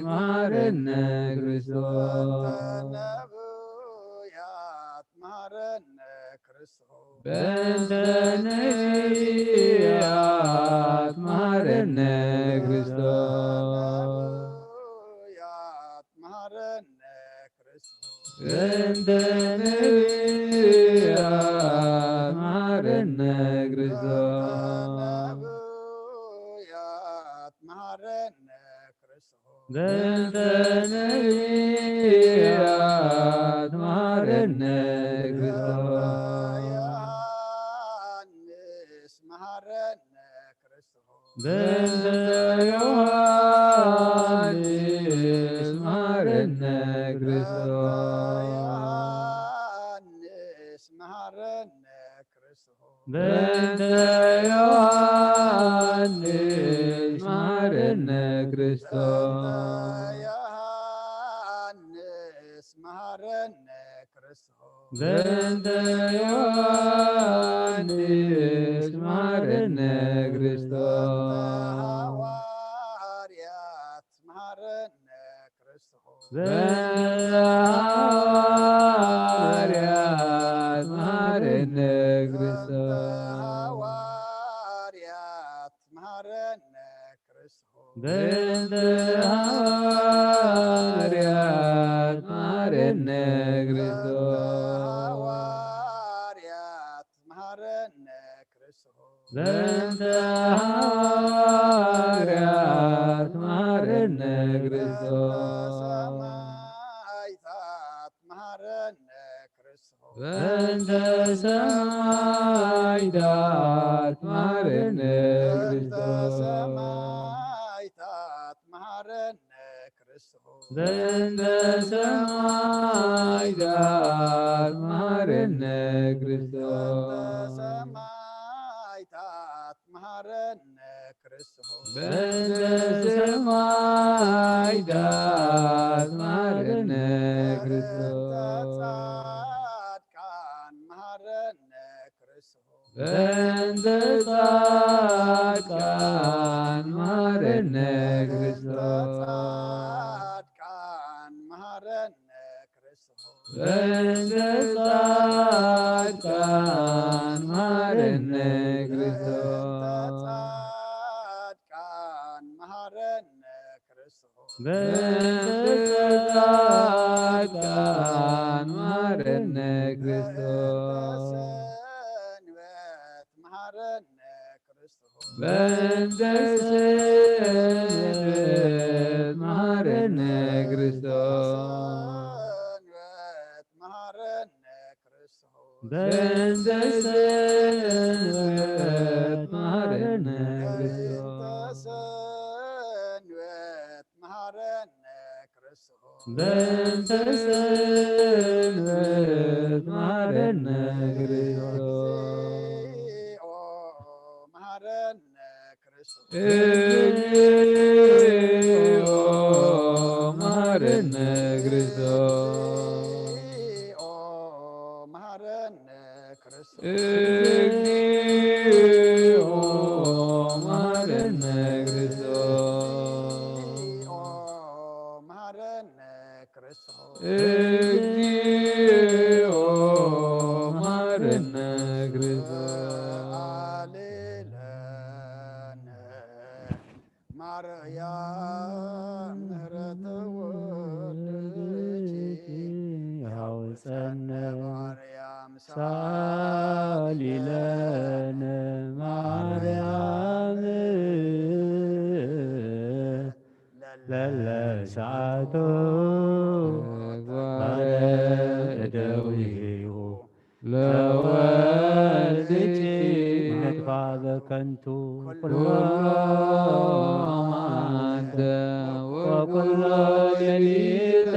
ማረነ ክርስቶስ ነቢያት መሃረነ ክርስቶስ በእንተ ነቢያት መሃረነ ክርስቶስ ነቢያት መሃረነ ክርስቶስ በእንተ ነቢያት መሃረነ ክርስቶስ ነቢያት መሃረነ ክርስቶስ በእንተ ነቢያት መሃረነ ክርስቶስ ዮሐንስ መሃረነ ክርስቶስ በእንተ ዮሐንስ መሃረነ ክርስቶስ ዮሐንስ መሃረነ ክርስቶስ በእንተ ዮሐንስ መሃረነ ክርስቶስ ዮሐንስ መሃረነ ክርስቶስ በእንተ ዮሐንስ መሃረነ ክርስቶስ ሐዋርያት መሃረነ ክርስቶስ በእንተ ሐዋርያት መሃረነ ክርስቶስ ሐዋርያት መሃረነ ክርስቶስ በእንተ ሐዋርያት መሃረነ ክርስቶስ ሐዋርያት መሃረነ ክርስቶስ በእንተ ሐዋርያት መሃረነ ክርስቶስ ሰማዕታት መሃረነ ክርስቶስ በእንተ ሰማዕታት መሃረነ ክርስቶስ ሰማዕታት መሃረነ ክርስቶስ በእንተ ሰማዕታት መሃረነ ክርስቶስ ሰማዕታት መሃረነ ክርስቶስ በእንተ ሰማዕታት መሃረነ ክርስቶስ ጻድቃን መሃረነ ክርስቶስ በእንተ ጻድቃን መሃረነ ክርስቶስ ጻድቃን መሃረነ ክርስቶስ በእንተ ጻድቃን መሃረነ ክርስቶስ ጻድቃን መሃረነ ክርስቶስ በእንተ ጻድቃን መሃረነ ክርስቶስ ሰንበት መሃረነ ክርስቶስ በእንተ ሰንበት መሃረነ ክርስቶስ ሰንበት መሃረነ ክርስቶስ በእንተ ሰንበት መሃረነ ክርስቶስ ሰንበት መሃረነ ክርስቶስ በእንተ ሰንበት መሃረነ ክርስቶስ እግዚኦ መሃረነ ክርስቶስ እግዚኦ መሃረነ ክርስቶስ እግዚኦ መሃረነ ክርስቶስ እግዚኦ መሃረነ ክርስቶስ እግዚኦ መሃረነ ክርስቶስ እግዚኦ መሃረነ ክርስቶስ አሌለነ ማርያም ምህረተ ወልድኪ ያውፀነ ማርያም ሳሊለነ ማርያም ለለሰዓቱ ተግባረ እደዊሁ ለወልድኪ ነጥፋ በከንቱ ኩሎ አማንተ ወኩሎ ሌሊተ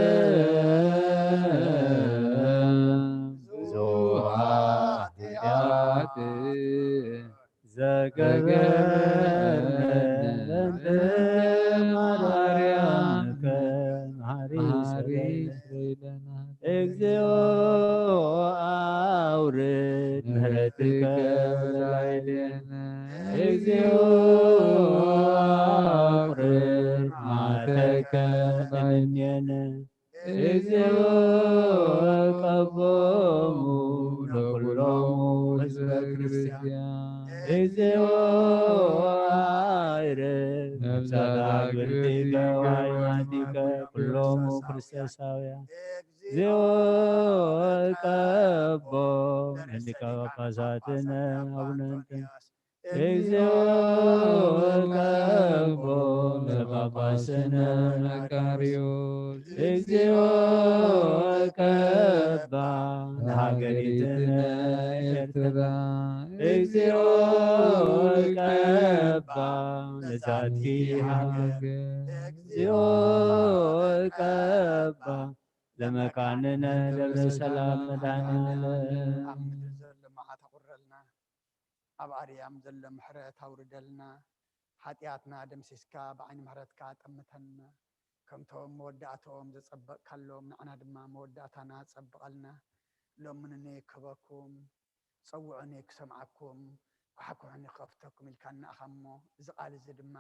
ብዙኃት ኃጢአት ዘገበርነ በእንተ ማርያምከ መሐሪ ስረይለነ እግዚኦ አውርድ ምህረትከ በላዕሌነ እግዚኦ አውርድ ማተከ እምኔነ እግዚኦ ቀቦሙ ለኩሎሙ ህዝበ ክርስቲያን እግዚኦ አይረግ ነፍሳት አግብርቲከ ወአይማቲከ ኩሎሙ ክርስቶሳውያን እግዚኦ ቀቦ ለሊቀ ጳጳሳትነ አቡነ እንጦንስ እግዚኦ ቀቦ ለጳጳስነ መቃርዮስ እግዚኦ ቀባ ለሀገሪትነ ኤርትራ እግዚኦ ቀባ ለዛቲ ሀገር እግዚኦ ቀባ ለመካንነ ደብረ ሰላም መድኃኔዓለም ኣብ ኣርያም ዘሎ ምሕረት ኣውርደልና ሓጢኣትና ደምሲስካ ብዓይኒ ምሕረትካ ጠምተና ከምቶም መወዳእቶም ዘፀበቕካሎም ንዓና ድማ መወዳእታና ፀብቐልና ሎምንኒ ክበኩም ፀውዑኒ ክሰምዓኩም ኩሓኩሕኒ ከፍተኩም ኢልካ ንኣኻ እሞ እዚ ቃል እዚ ድማ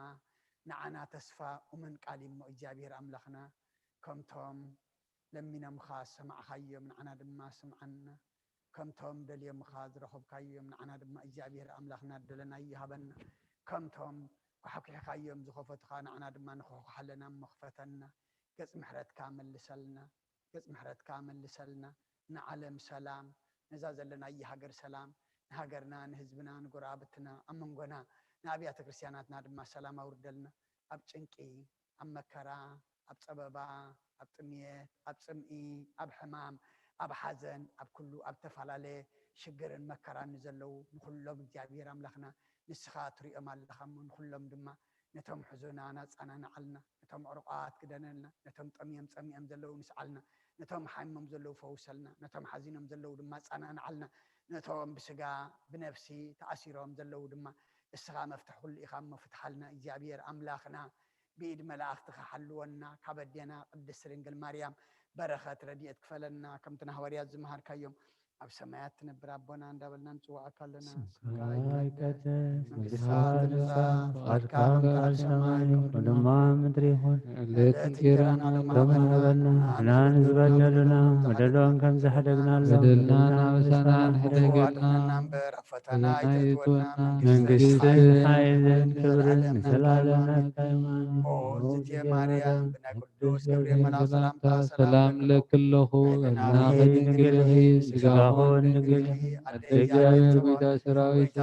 ንዓና ተስፋ እሙን ቃል እሞ እግዚኣብሔር ኣምላኽና ከምቶም ለሚኖምካ ሰማዕካዮም ንዓና ድማ ስምዓና ከምቶም ደልዮምካ ዝረኸብካዮም ንዓና ድማ እግዚኣብሔር ኣምላኽና ደለና ይሃበና ከምቶም ኩሓኩሕካዮም ዝኸፈቱካ ንዓና ድማ ንኽኩሓለና መኽፈተና ገፅ ምሕረትካ መልሰልና ገፅ ምሕረትካ መልሰልና ንዓለም ሰላም ነዛ ዘለና ሃገር ሰላም ንሃገርና ንህዝብና ንጎረባብትና ኣብ መንጎና ንኣብያተ ክርስቲያናትና ድማ ሰላም ኣውርደልና ኣብ ጭንቂ ኣብ መከራ ኣብ ፀበባ ኣብ ጥምየት ኣብ ፅምኢ ኣብ ሕማም ኣብ ሓዘን ኣብ ኩሉ ኣብ ተፈላለየ ሽግርን መከራን ዘለዉ ንኩሎም እግዚኣብሔር ኣምላኽና ንስኻ ትሪኦም ኣለኻ እሞ ንኩሎም ድማ ነቶም ሕዙናት ኣፀናንዓልና ነቶም ዕሩቃት ክደነልና ነቶም ጠምዮም ፀሚኦም ዘለዉ ንስዓልና ነቶም ሓይሞም ዘለዉ ፈውሰልና ነቶም ሓዚኖም ዘለዉ ድማ ኣፀናንዓልና ነቶም ብስጋ ብነፍሲ ተኣሲሮም ዘለዉ ድማ እስኻ መፍትሕ ኩሉ ኢኻ እሞ ፍትሓልና እግዚኣብሔር ኣምላኽና ብኢድ መላእኽትኻ ሓልወና ካብ ኣዴና ቅድስት ድንግል ማርያም በረኸት ረድኤት ክፈለና ከምቲ ናሃዋርያት ዝመሃርካዮም ኣብ ሰማያት ትነብር ኣቦና እንዳበልና ንፅዋዕካ ኣለና ስምካ ይቀደስ መንግሥትካ ትምጻእ ፈቃድካ ኣብ ሰማይ ወደማ ምድሪ ይኹን ዕለት እንጀራና ሎሚ ሃበና ንሕና ንዝበደሉና በደሎም ከም ዝሓደግናሎም በደልና ናበሳና ንሕደገልና እምበር ኣብ ፈተና ይእትወና መንግሥትን ሓይልን ክብርን ንዘላለም ናትካ ይማን እግዝእትየ ማርያም ብናይ ቅዱስ ገብርኤል መልኣክ ሰላምታ ሰላም ለክለኹ እናኸ ድንግል ስጋኹን ድንግል እግዚአብሔር ቤተ ሰራዊት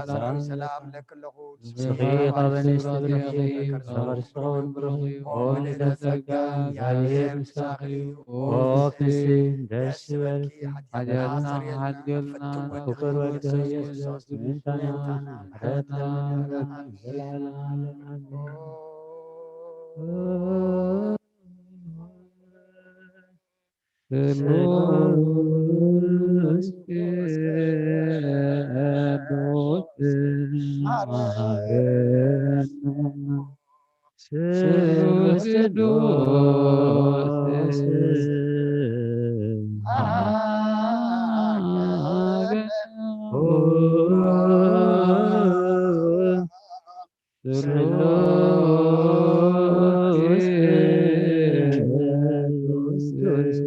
ሰላም ለክለኹ ስኺ ካብ ኣንስቲ ብርኺ ዝተኸርስኹን ብሩኽ ኦ ልደት ጸጋ እግዚአብሔር ምሳኺ ኦ ክርስቲ ደስ ይበልኪ ሓጢአትና ሓድገልና ፍቁር ወድህ ኢየሱስ ምእንታና ምሕረት ለምነና ዘለዓለም ዓለም ቅዱስ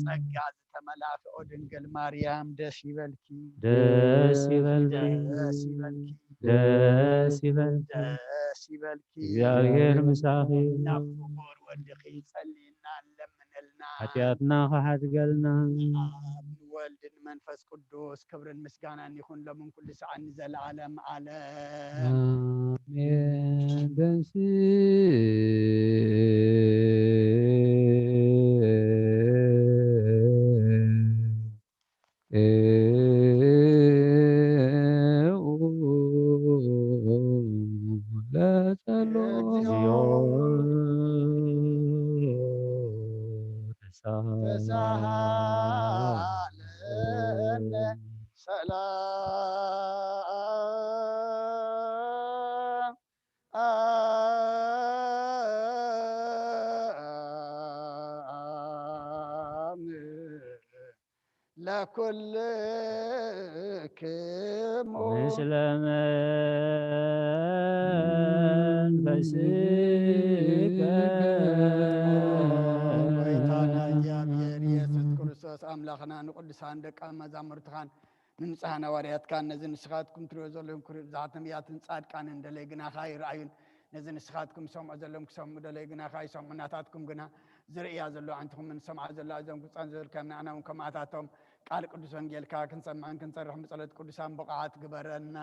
ጸጋ ዝተመላእኦ ድንግል ማርያም ደስ ይበልኪ ደስ ይበልኪ ደስ ይበልኪ ደስ ይበልኪ ደስ ይበልኪ እግዚአብሔር ምሳኺ ናብ ፍቁር ወድኺ ጸሊና ለምንልና ሓጢአትና ከሓድገልና ኣብ ወልድን መንፈስ ቅዱስ ክብርን ምስጋናን ይኹን ሎምን ኩሉ ሰዓት ንዘለዓለም ዓለም አሜን። ደንስ ተሳሃለነ ሰላም ለኩልክሙ ምስለ ጎይታና እግዚአብሔር ኢየሱስ ክርስቶስ አምላኽና ንቅዱሳን ደቀ መዛሙርትኻን ንንጹሓን ሐዋርያትካን ነዚ ንስኻትኩም ትሪኦ ዘለኹም ክሪኡ ብዙሓት ነቢያትን ጻድቃንን ደለይ ግናኻ ይረኣዩን ነዚ ንስኻትኩም ሰምዑ ዘሎም ክሰምዑ ደለይ ግናኻ ይሰምዑ ናታትኩም ግና ዝርእያ ዘሎ ዓንትኹምን ሰምዓ ዘላ እዞም ግብፃን ዝብልከም ንኣና እውን ከማእታቶም ቃል ቅዱስ ወንጌልካ ክንሰምዕን ክንሰርሕን ብጸሎት ቅዱሳን ብቕዓት ግበረና።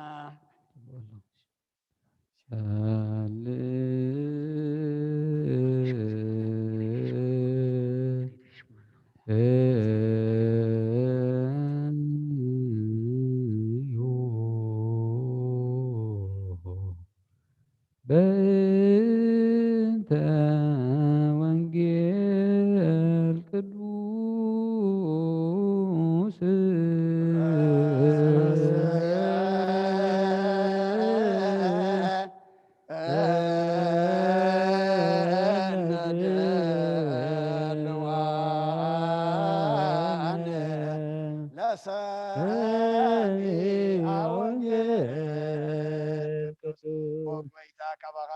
በእንተ ወንጌል ቅዱስ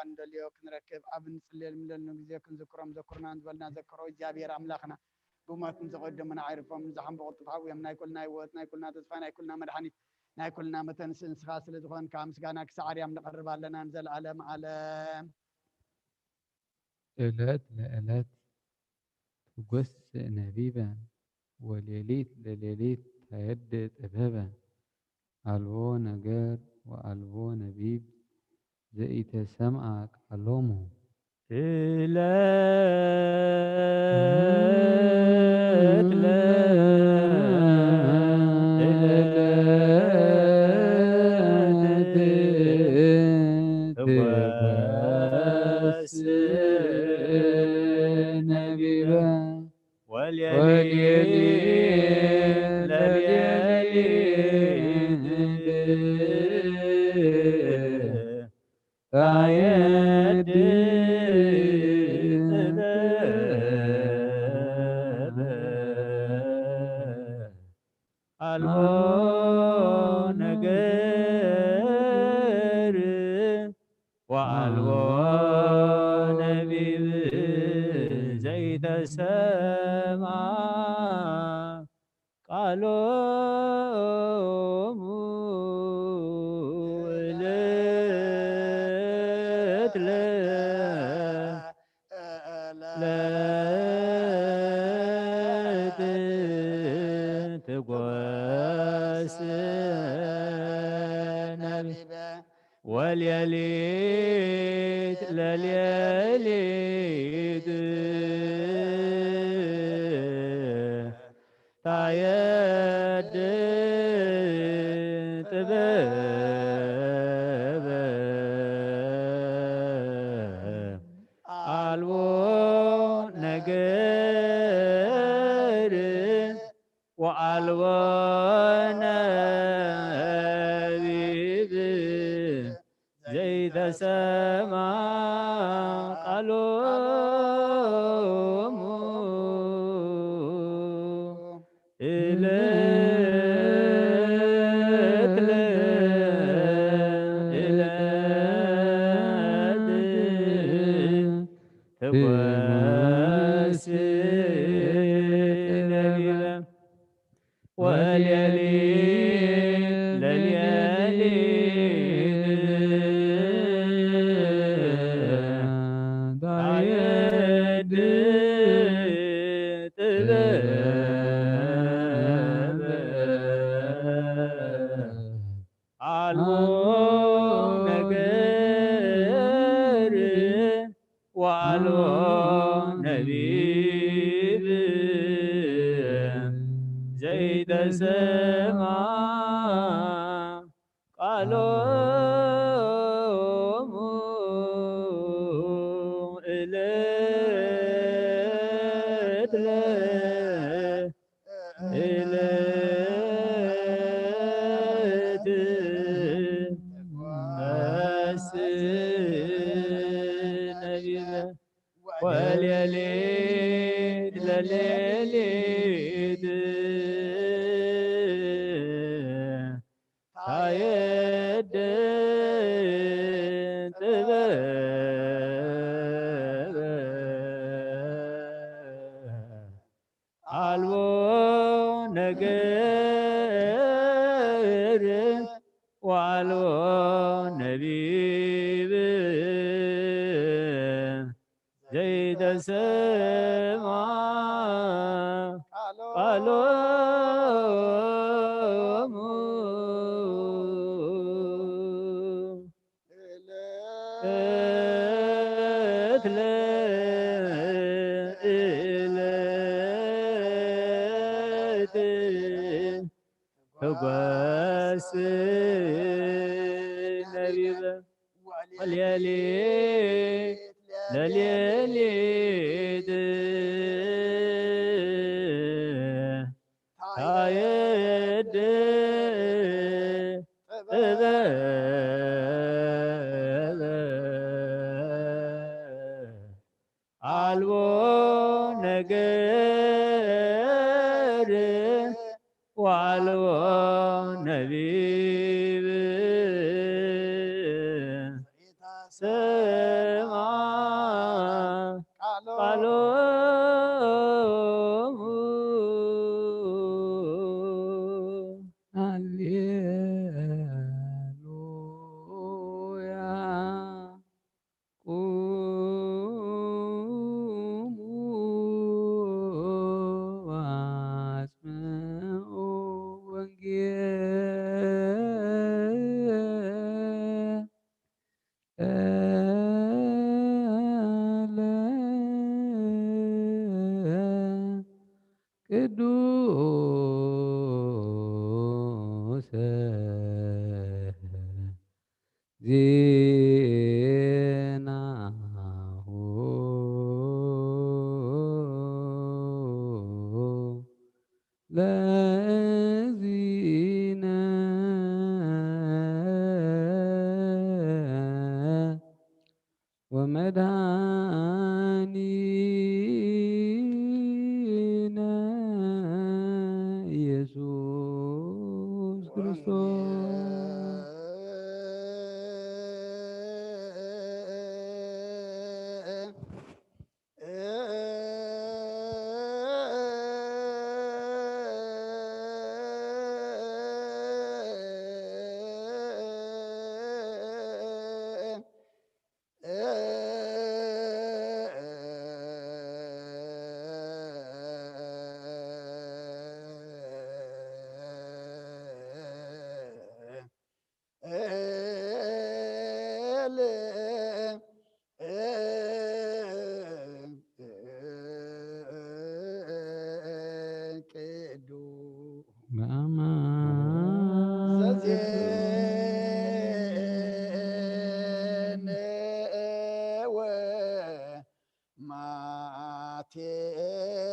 እንደልዮ ክንረክብ ኣብ ንጽልየል ምለኑ ግዜ ክንዝክሮም ዘኩርናን ዝበልና ዘክሮ እግዚአብሔር ኣምላኽና ብሞትን ዘቐደሙና ዓይርፎም ንዝሓን ብቕልጡፍ ሓዊዮም ናይ ኩልና ህይወት ናይ ኩልና ተስፋ ናይ ኩልና መድሓኒት ናይ ኩልና መተንስ እንስኻ ስለ ዝኾንካ ምስጋና ክሳብ ዓርያም ንቐርብ ኣለና ንዘለዓለም ዓለም። ዕለት ለዕለት ትጐስእ ነቢበ ወሌሊት ለሌሊት ተየድ ጥበበ አልቦ ነገር ወአልቦ ነቢብ ዘኢተሰምዐ ቃሎሙ ዕለት ትጐስእ ነቢበ ወሌሊት ታየድ ጥበበ አልቦ ነገር ወአልቦ ነቢብ ዘይተሰምዐ ቃሎሙ ትጐስእ ነቢበ ወሌሊት ለሌሊት ታየድ ጥበበ አልቦ ነገር ወአልቦ ነቢብ ዘይተሰምዐ ቃሎሙ ዕለት ለዕለት ትጐስእ ነቢበ ወሌሊት ለሌሊት ታየድ ጥበበ አልቦ ነገር ወአልቦ ነቢብ ዘይተሰምዐ ቃሎሙ ዕለት ለዕለት ትጐስእ ነቢበ ወሌሊት ለሌሊት ታየድ ጥበበ وعلو نبيب زيد سما قالوا هباس نبيبا واليالي لليالي تايد عالو نجر وعلو نبيب سما قالوا هللويا قوموا واسمعوا وانجيل قدوس زينه الذين ومدانينا يسوع كريستوس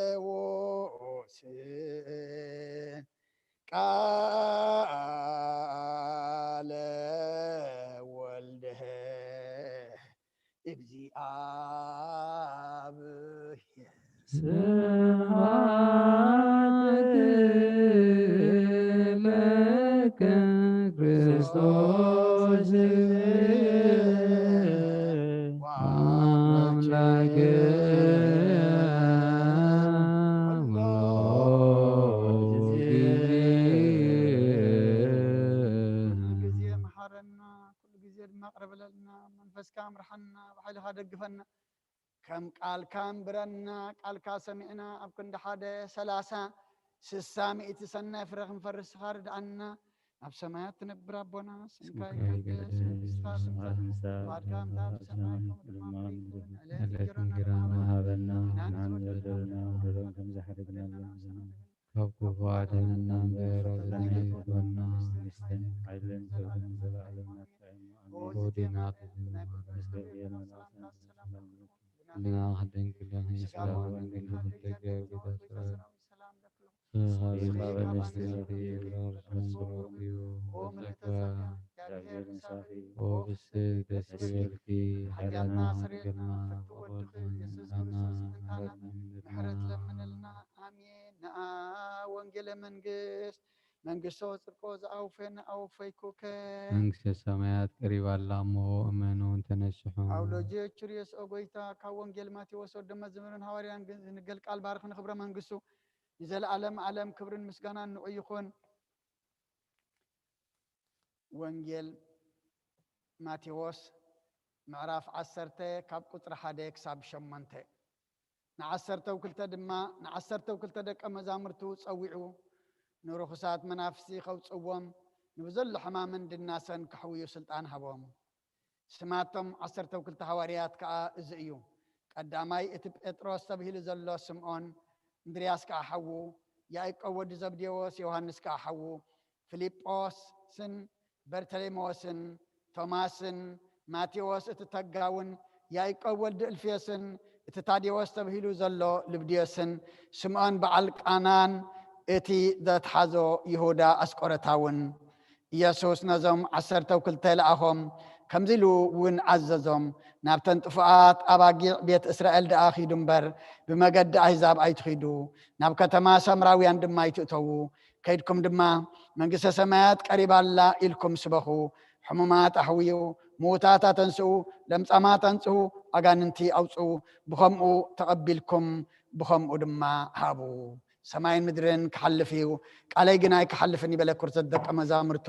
ማቴዎስ ቃለ ወልድህ እግዚአብሔር ስብሐት ለከ ክርስቶስ አምላክ ጊዜ መሐረና ኩሉ ጊዜ ድማቅረብ ለልና መንፈስካ ምርሐና ብሓይልኻ ደግፈና ከም ቃልካ እምብረና ቃልካ ሰሚዕና ኣብ ክንዲ ሓደ 30 60 ሚእቲ ሰናይ ፍረ ክንፈርስኻ ርድኣና ኣብ ሰማያት ትነብር ኣቦና ስምካ ይቀደስ መንግስትካ ትምፃእ ፈቃድካ እምታ ብሰማይ ከምኡ ድማ ምድሪ ይኩን ዕለት እንጀራና ሃበና ንዓና በደልና ወደረን ከም ዝሓደግና ካብ ክፉ አድነና እምበር አብዘናይኮና መንግስትን ኃይልን ክብርን ዘለዓለም ናትዓይኑ ወዲና ክልና ክደንግለን ሰላም እንግሊዝ ተገብ ወንጌለ መንግስት መንግስቶ ጽድቆ ዘአውፈን አውፈይኩከ መንግስተ ሰማያት ቀሪባላ እሞ እመኑን ተነስሑ አውሎጂ ቹሪየስ ኦጎይታ ካብ ወንጌል ማቴዎስ ወደመ ዘመንን ሐዋርያን ንገል ቃል ባርክ ንክብረ መንግስቱ የዘለዓለም ዓለም ክብርን ምስጋናን ንዑ ይኹን ወንጌል ማቴዎስ ምዕራፍ 10 ካብ ቁጥሪ 1 ክሳብ 8 ንዓሰርተ ወክልተ ድማ ንዓሰርተ ወክልተ ደቀ መዛሙርቱ ፀዊዑ ንርኩሳት መናፍስቲ ከውፅዎም ንብዘሎ ሕማምን ድናሰን ክሕውዩ ስልጣን ሃቦም ስማቶም 12 ሐዋርያት ከዓ እዚ እዩ ቀዳማይ እቲ ጴጥሮስ ተባሂሉ ዘሎ ስምዖን እንድርያስ ከዓ ሓዉ ያዕቆብ ወዲ ዘብዴዎስ ዮሐንስ ከዓ ሓዉ ፊልጶስን በርተሌሜዎስን ቶማስን ማቴዎስ እቲ ተጋውን ያዕቆብ ወዲ እልፍዮስን እቲ ታዴዎስ ተባሂሉ ዘሎ ልብድዮስን ስምዖን በዓል ቃናን እቲ ዘትሓዞ ይሁዳ አስቆረታውን ኢየሱስ ነዞም 12 ለኣኾም ከምዚ ኢሉ እውን ዓዘዞም ናብተን ጥፉኣት ኣባጊዕ ቤት እስራኤል ደኣ ኺዱ እምበር ብመገዲ ኣሕዛብ ኣይትኺዱ ናብ ከተማ ሰምራውያን ድማ ኣይትእተዉ ከይድኩም ድማ መንግስተ ሰማያት ቀሪባላ ኢልኩም ስበኹ ሕሙማት ኣሕውዩ ሙዉታት ኣተንስኡ ለምጻማት አንጽሁ ኣጋንንቲ ኣውፅኡ ብኸምኡ ተቐቢልኩም ብኸምኡ ድማ ሃቡ ሰማይን ምድርን ክሓልፍ እዩ ቃለይ ግን ኣይክሓልፍን ይበለኩር ዘደቀ መዛሙርቱ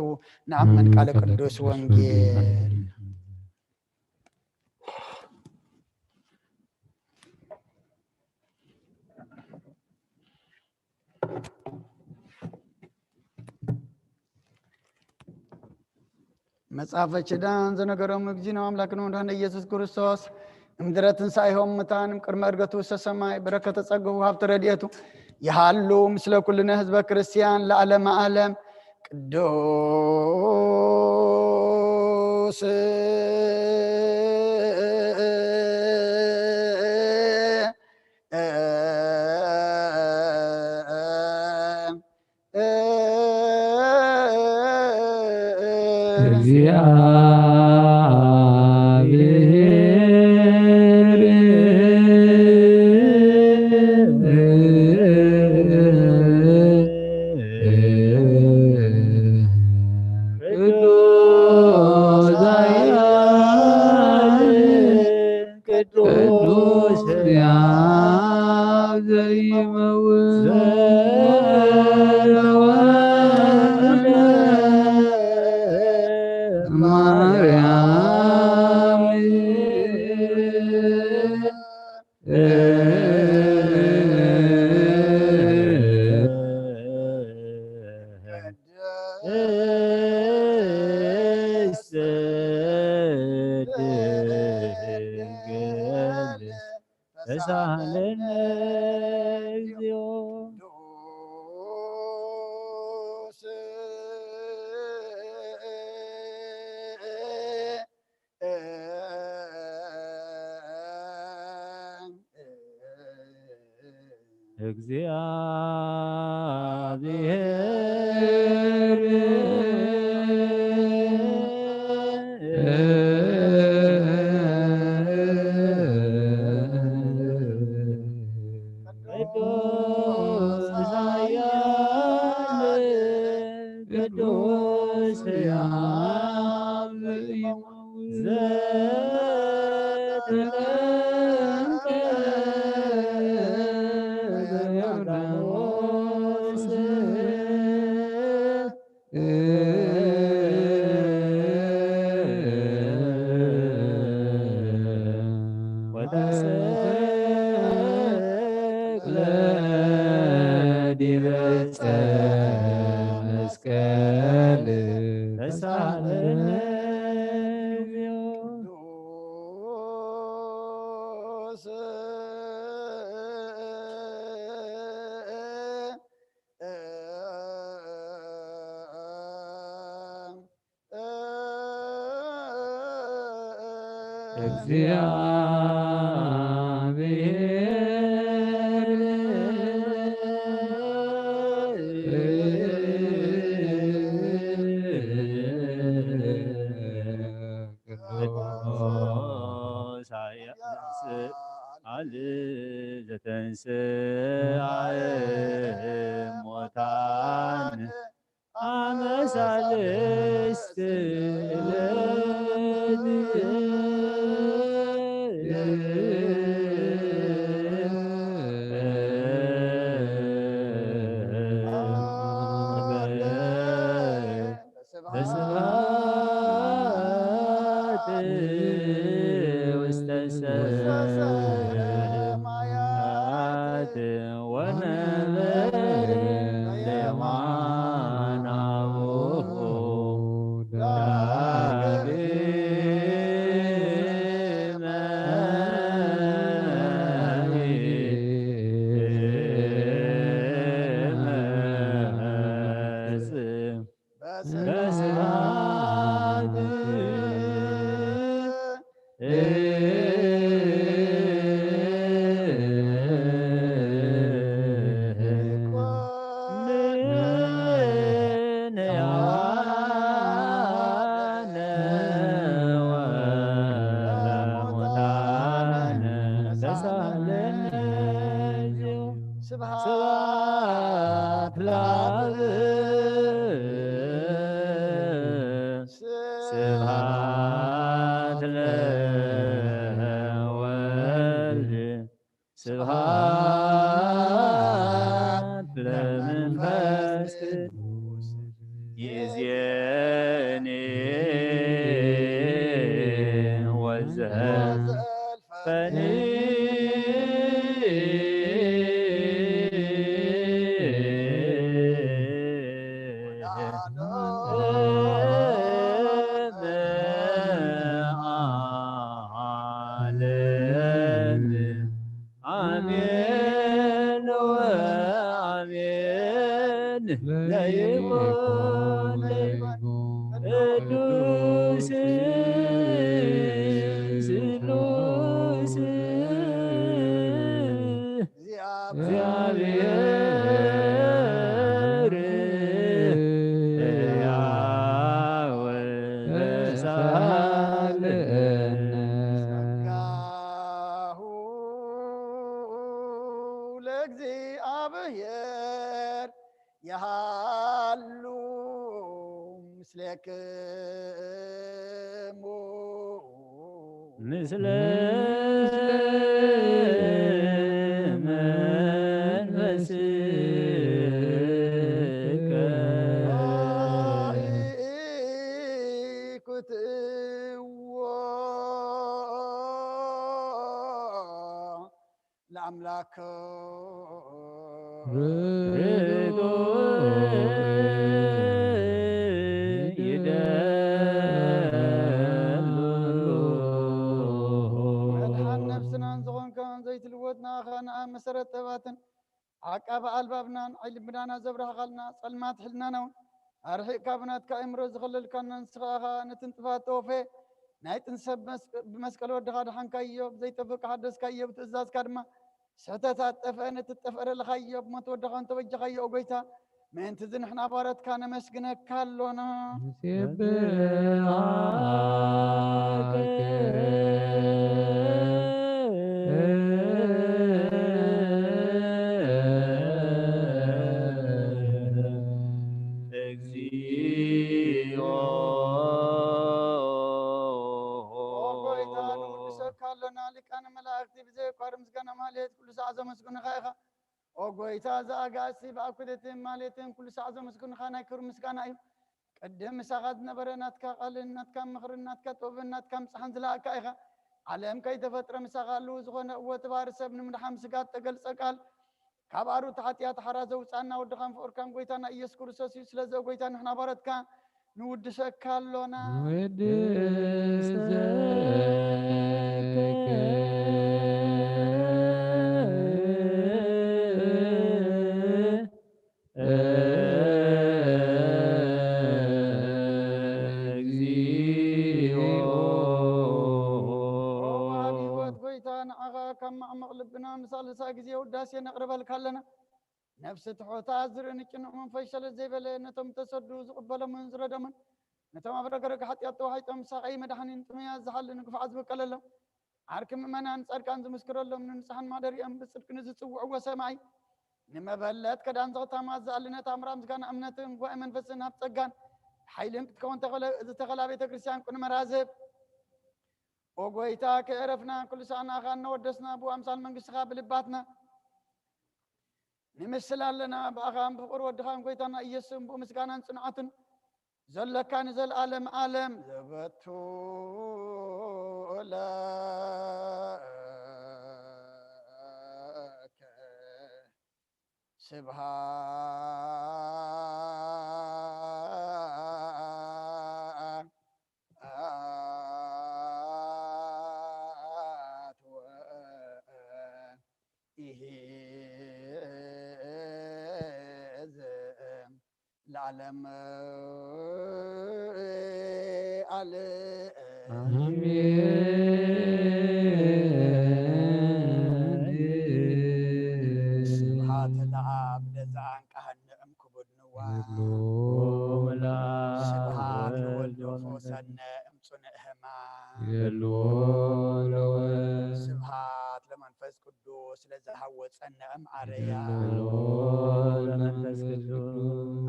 ንኣመን ቃለ ቅዱስ ወንጌል መጽሐፈ ኪዳን ዘነገሮም እግዚእነ አምላክነ ወመድኃኒነ ኢየሱስ ክርስቶስ እምድረ ትንሣኤሆም ሙታን ቅድመ ዕርገቱ ውስተ ሰማይ በረከተ ጸጋሁ ሀብተ ረድኤቱ ይሃሉ ምስለ ኩልነ ህዝበ ክርስቲያን ለዓለመ ዓለም ቅዱስ በስብሐት ስብሐት ለአብ ስብሐት ለወልድ ስብሐት ለመንፈስ ቅዱስ ይእዜኒ ወዘልፈኒ አሜን ወአሜን ለይኩን ቅዱስ ስሉስ እግዚአብሔር ሕያው ወሳልነ ለእግዚአብሔር የሃሉ ምስሌክሙ ምስለ መንፈስከ ኢኩትዎ ለአምላክ መድኃን ነፍስናን ዝኾንካን ዘይትልወጥና ኸንኣ መሰረት ጠባትን ዓቃቢ ኣልባብናን ዓይልምዳና ዘብራህኻልና ጸልማት ሕልናና እውን ኣርሒቕካ ብናትካ እምሮ ዝኸለልካና ንስኻ ነትን ጥፋት ተወፌ ናይ ጥንሰብ ብመስቀል ወድኻ ድሓንካዮ ብዘይጠበቅካ ሓደስካዮ ብትእዛዝካ ድማ ስሕተታት ጠፍአ ነትጠፍአረለኻዮ ብሞት ወድኻ እንተበጀኻዮ ኦጎይታ ምእንቲ ዝንሕና ባረትካ ነመስግነካ ኣሎና እግዚኦ ኦጎይታ ንውድሰካ ኣሎና ሊቃነ መላእክቲ ብዘይቋር ምስጋና ማልየት ኩሉ ሰዓት ዘመስግኑኻ ኢኻ ኦጎይታ ዝኣጋእሲ ብኣኩደትን ማልየትን ኩሉ ሰዓት ዘመስግኑኻ ናይ ክብሪ ምስጋና እዩ ቅድም ምሳኻ ዝነበረ ናትካ ቃልን ናትካ ምኽርን ናትካ ጥበብን ናትካ ምፅሓን ዝለኣካ ኢኻ ዓለም ከይተፈጥረ ምሳኻ ኣለዉ ዝኾነ እወ ተባህሪ ሰብ ንምድሓን ስጋት ተገልፀ ቃል ካብ ኣሩት ሓጢኣት ሓራ ዘውፃና ወድኻን ፍቅርካን ጎይታና ኢየሱስ ክርስቶስ እዩ ስለዚ ጎይታ ንሕና ባረትካ ንውድሰካ ኣሎና ካብ ማዕመቕ ልብና ምሳልሳ ግዜ ውዳሴ ነቕርበልካ ኣለና ነፍሲ ትሑታ ዝርኢ ንጭንቕ መንፈስ ሸለት ዘይበለ ነቶም ተሰዱ ዝቕበሎምን ዝረደምን ነቶም ኣብ ረገረግ ሓጢኣት ተዋሒጦም ሳቐይ መድሓኒን ጥምያት ዝሓልን ግፍዓት ዝበቀለሎም ዓርኪ ምእመናን ጻድቃን ዝምስክረሎም ንንፅሓን ማደሪኦም ብፅድቂ ንዝፅውዕዎ ሰማይ ንመበለት ከዳን ዘቕታማት ዝኣልነት ኣምራ ምስጋና እምነትን ጉባኤ መንፈስን ሃብ ፀጋን ሓይልን ክትከውን ዝተኸላ ቤተ ክርስቲያን ቁን መራዝብ ኦጎይታ ከዕረፍና ኩሉ ሰዓናኻ እነወደስና ብኣምሳል መንግስትኻ ብልባትና ንምስል ኣለና ብኣኻን ብፍቅር ወድኻን ጎይታና ኢየሱስን ብኡ ምስጋናን ፅንዓትን ዘለካ ንዘለኣለም ዓለም ዘበቱ ለከ ስብሃት ለዓለም ስብሐት ለአብ ለዘአንቀሐነ እምክቡድንዋ ስብሐት ለወልድ ወፈወሰነ እምጽንዕ ሕማም ስብሐት ለመንፈስ ቅዱስ ለዘሃወፀነ እምአርያም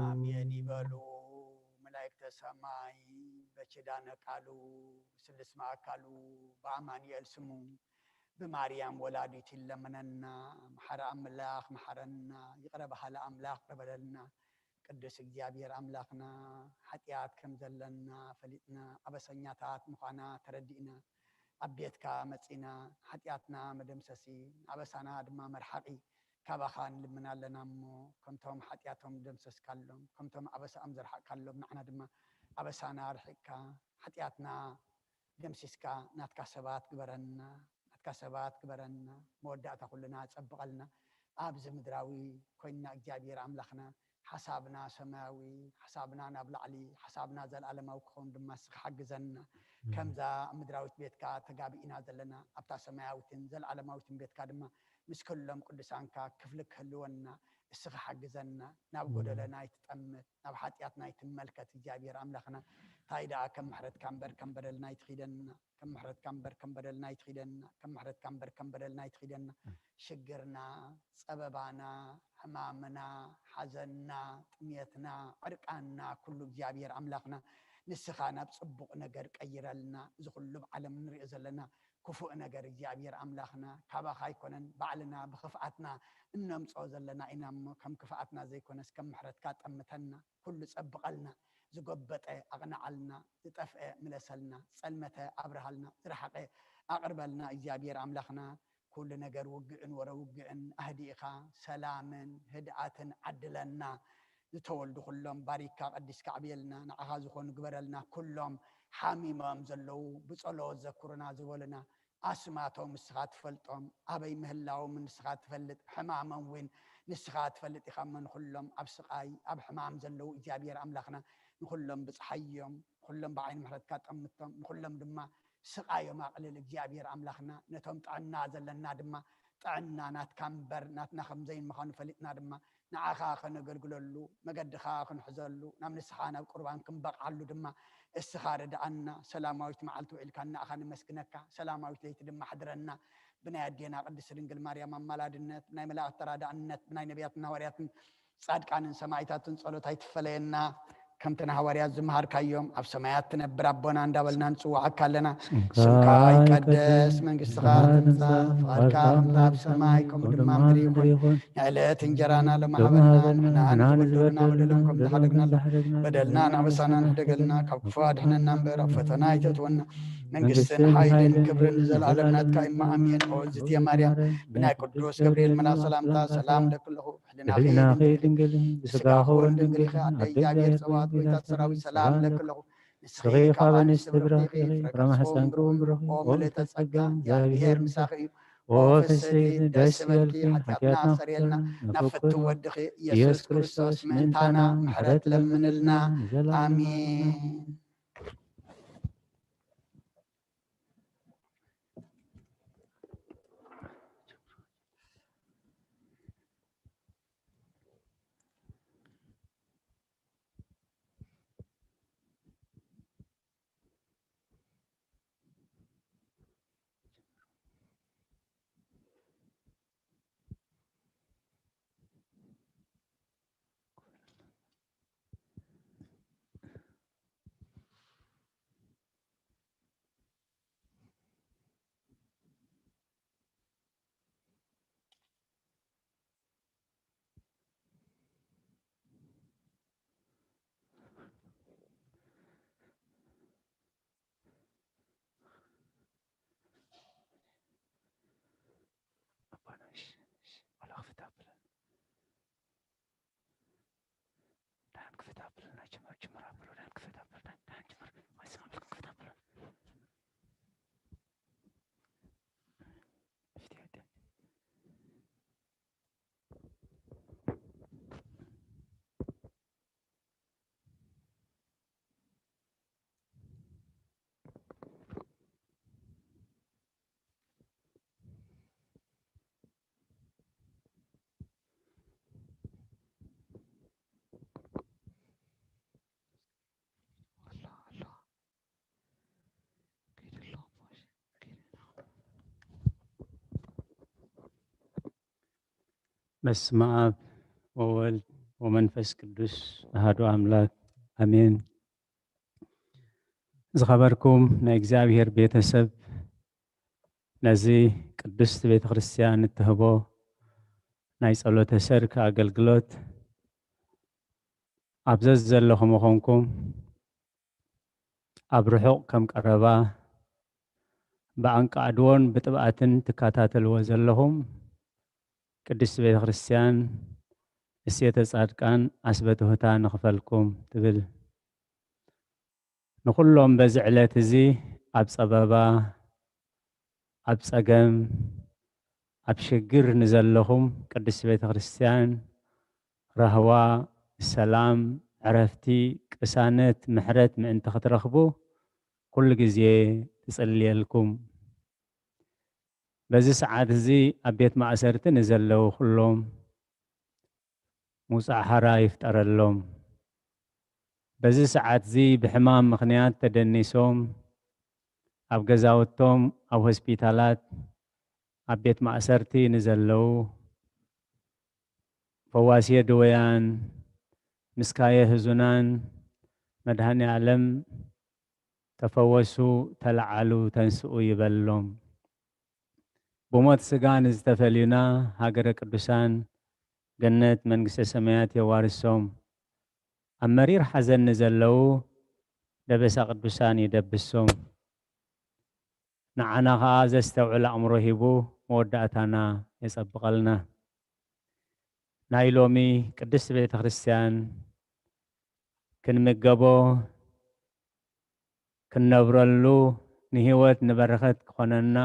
አሜን ይበሉ መላእክተ ሰማይ በኪዳነ ቃሉ ስልስ ማዕካሉ በአማኑኤል ስሙ በማርያም ወላዲት ይለመነና መሐረ አምላክ መሐረና ይቅረ በሃለ አምላክ ቅረበለልና ቅዱስ እግዚአብሔር አምላክና ኃጢአት ከም ዘለና ፈሊጥና አበሰኛታት ምዃና ተረዲእና አቤትካ መፂና ኃጢአትና መደምሰሲ አበሳና ድማ መርሓቂ ካባኻ ንልምና ኣለና እሞ ከምቶም ኃጢአቶም ደምሰስካሎም ከምቶም አበሳኦም ዘርሓቅካሎም ንዓና ድማ አበሳና ርሒቅካ ኃጢአትና ደምሲስካ ናትካ ሰባት ግበረና መወዳእታ ኩልና ፀብቐልና ኣብዚ ምድራዊ ኮይንና እግዚአብሔር አምላኽና ሓሳብና ሰማያዊ ሓሳብና ናብ ላዕሊ ሓሳብና ዘለዓለማዊ ክኸውን ድማ ስኻ ሓግዘና ከምዛ ምድራዊት ቤትካ ተጋቢእና ዘለና ኣብታ ሰማያዊትን ዘለዓለማዊትን ቤትካ ድማ ምስ ኩሎም ቅዱሳንካ ክፍሊ ክህልወና እስኻ ሓግዘና ናብ ጎደለና ይትጠምት ናብ ኃጢአትና ይትመልከት እግዚአብሔር አምላኽና እንታይ ደኣ ከም ምሕረትካ እምበር ከም በደልና ይትኺደና ከም ምሕረትካ እምበር ከም በደልና ይትኺደና ከም ምሕረትካ እምበር ከም በደልና ይትኺደና ሽግርና ፀበባና ሕማምና ሓዘንና ጥሜትና ዕርቃና ኩሉ እግዚአብሔር አምላኽና ንስኻ ናብ ፅቡቕ ነገር ቀይረልና እዚ ኩሉ ብዓለም ንሪኦ ዘለና ክፉእ ነገር እግዚአብሔር አምላኽና ካባኻ ኣይኮነን ባዕልና ብኽፍኣትና እነምፆ ዘለና ኢና እሞ ከም ክፍኣትና ዘይኮነስ ከም ምሕረትካ ጠምተና ኩሉ ፀብቐልና ዝጎበጠ ኣቕንዓልና ዝጠፍአ ምለሰልና ፀልመተ ኣብርሃልና ዝረሓቐ ኣቕርበልና እግዚአብሔር አምላኽና ኩሉ ነገር ውግእን ወረውግእን ኣህዲእኻ ሰላምን ህድኣትን ዓድለና ዝተወልዱ ኩሎም ባሪክካ ቀዲስካ ዕብየልና ንዓኻ ዝኾኑ ግበረልና ኩሎም ሓሚሞም ዘለው ብፀሎት ዘክሩና ዝበሉና ኣስማቶም ንስኻ ትፈልጦም ኣበይ ምህላዎም ንስኻ ትፈልጥ ሕማሞም እውን ንስኻ ትፈልጥ ኢኻ እሞ ንኩሎም ኣብ ስቃይ ኣብ ሕማም ዘለው እግዚአብሔር አምላኽና ንኩሎም ብፀሓዮም ኩሎም ብዓይኒ ምሕረትካ ጠምቶም ንኩሎም ድማ ስቃዮም ኣቕልል እግዚአብሔር አምላኽና ነቶም ጥዕና ዘለና ድማ ጥዕና ናትካ እምበር ናትና ከምዘይምዃኑ ፈሊጥና ድማ ንዓኻ ከነገልግለሉ መገድኻ ክንሕዘሉ ናብ ንስኻ ናብ ቁርባን ክንበቕዓሉ ድማ እስኻ ረድኣና ሰላማዊት መዓልቲ ውዒልካ ንዓኻ ንመስግነካ ሰላማዊት ለይቲ ድማ ሓድረና ብናይ ኣዴና ቅድስት ድንግል ማርያም ኣማላድነት ናይ መላእክቲ ተራዳእነት ብናይ ነቢያትን ሃዋርያትን ጻድቃንን ሰማዕታትን ጸሎት ኣይትፈለየና ከምተና ሃዋርያት ዝመሃርካዮም ኣብ ሰማያት ትነብር ኣቦና እንዳበልና ንፅዋዓካ ኣለና ስምካ ይቀደስ መንግስትኻ ትምጻእ ፍቃድካ ኣብ ሰማይ ከምኡ ድማ ምድሪ ይኹን ንዕለት እንጀራና ለማሃበና ንሕና ንበደልና በደሎም ከም ዝሓደግና በደልና ናበሳና ንሕደገልና ካብ ክፉ ኣድሕነና እምበር ኣብ ፈተና ኣይተእትወና መንግስትን ሓይልን ክብርን ዘለዓለም ናትካ ኢማ ኣሜን ኦዝት የማርያም ብናይ ቅዱስ ገብርኤል መልኣክ ሰላምታ ሰላም ለክለኹ ሕሊናኺ ድንግል ብስጋኹ ድንግል ኢኻ ኣደ እግዚአብሔር ፀባኦት ጎይታት ሰራዊት ሰላም ለክለኹ ንስኺ ካብ ኣንስቲ ብረኺ ፍረማሕፀን ብሩኽ ወምልዕተ ጸጋ እግዚአብሔር ምሳኺ እዩ ወፍስሕቲ ደስ ይበልኪ ሓጢአትና ሰሪየልና ናብ ፍቱ ወድኺ ኢየሱስ ክርስቶስ ምእንታና ምሕረት ለምንልና ኣሜን በስመ አብ ወወልድ ወመንፈስ ቅዱስ አሐዱ አምላክ አሜን። ዝኸበርኩም ናይ እግዚአብሔር ቤተሰብ ነዚ ቅድስት ቤተ ክርስቲያን እትህቦ ናይ ጸሎተ ሰርክ አገልግሎት ኣብዘዝ ዘለኹም ምኾንኩም ኣብ ርሑቕ ከም ቀረባ ብኣንቃዕድዎን ብጥብኣትን ትከታተልዎ ዘለኹም ቅድስት ቤተ ክርስቲያን እሴተ ጻድቃን ኣስበተ ሁታ ንኽፈልኩም ትብል ንኹሎም በዚ ዕለት እዚ ኣብ ጸበባ ኣብ ጸገም ኣብ ሽግር ንዘለኹም ቅድስት ቤተ ክርስቲያን ረህዋ ሰላም ዕረፍቲ ቅሳነት ምሕረት ምእንቲ ክትረኽቡ ኩሉ ግዜ ትጽልየልኩም። በዚ ሰዓት እዚ ኣብ ቤት ማእሰርቲ ንዘለዉ ኩሎም ሙፃእ ሓራ ይፍጠረሎም። በዚ ሰዓት እዚ ብሕማም ምኽንያት ተደኒሶም ኣብ ገዛውቶም ኣብ ሆስፒታላት ኣብ ቤት ማእሰርቲ ንዘለዉ ፈዋስየ ድወያን ምስካየ ህዙናን መድሃኒ ዓለም ተፈወሱ ተለዓሉ ተንስኡ ይበሎም። ብሞት ስጋ ንዝተፈልዩና ሃገረ ቅዱሳን ገነት መንግስተ ሰማያት የዋርሶም። ኣብ መሪር ሓዘን ንዘለዉ ደበሳ ቅዱሳን ይደብሶም። ንዓና ኸዓ ዘስተውዕል ኣእምሮ ሂቡ መወዳእታና የጸብቐልና። ናይ ሎሚ ቅድስት ቤተ ክርስቲያን ክንምገቦ ክንነብረሉ ንህይወት ንበረኸት ክኾነና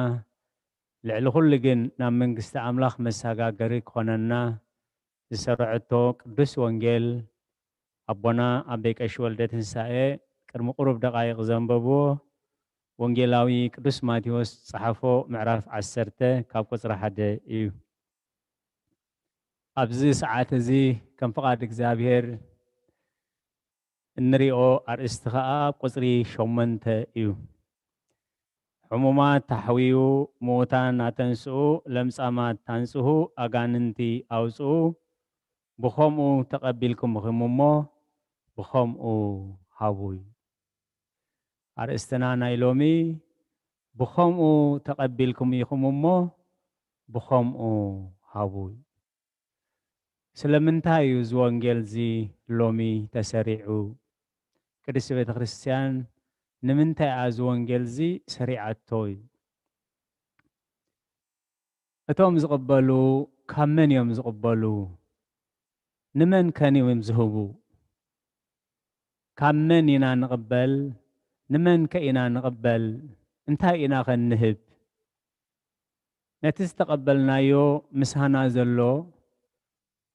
ልዕሊ ኩሉ ግን ናብ መንግስቲ ኣምላኽ መሰጋገሪ ክኾነና ዝሰርዐቶ ቅዱስ ወንጌል ኣቦና ኣበይ ቀሺ ወልደ ትንሳኤ ቅድሚ ቁሩብ ደቓይቕ ዘንበብዎ ወንጌላዊ ቅዱስ ማቴዎስ ጸሓፎ ምዕራፍ 10 ካብ ቁጽሪ 1 እዩ። ኣብዚ ሰዓት እዚ ከም ፍቓድ እግዚአብሔር እንሪኦ ኣርእስቲ ኸዓ ቁጽሪ 8 እዩ። ሕሙማት ተሓዊዩ ምዉታን ኣተንስኡ ለምጻማት ታንጽሁ ኣጋንንቲ ኣውጽኡ ብኸምኡ ተቐቢልኩም ኢኹም እሞ ብኸምኡ ሃቡ እዩ። ኣርእስትና ናይ ሎሚ ብኸምኡ ተቐቢልኩም ኢኹም እሞ ብኸምኡ ሃቡ እዩ። ስለምንታይ እዩ እዚ ወንጌል እዚ ሎሚ ተሰሪዑ? ቅድስት ቤተ ክርስቲያን ንምንታይ እያ እዚ ወንጌል እዚ ሰሪዓቶ እዩ? እቶም ዝቕበሉ ካብ መን እዮም ዝቕበሉ? ንመን ከን እዮም ዝህቡ? ካብ መን ኢና ንቕበል? ንመን ከ ኢና ንቕበል? እንታይ ኢና ኸንህብ? ነቲ ዝተቐበልናዮ ምሳና ዘሎ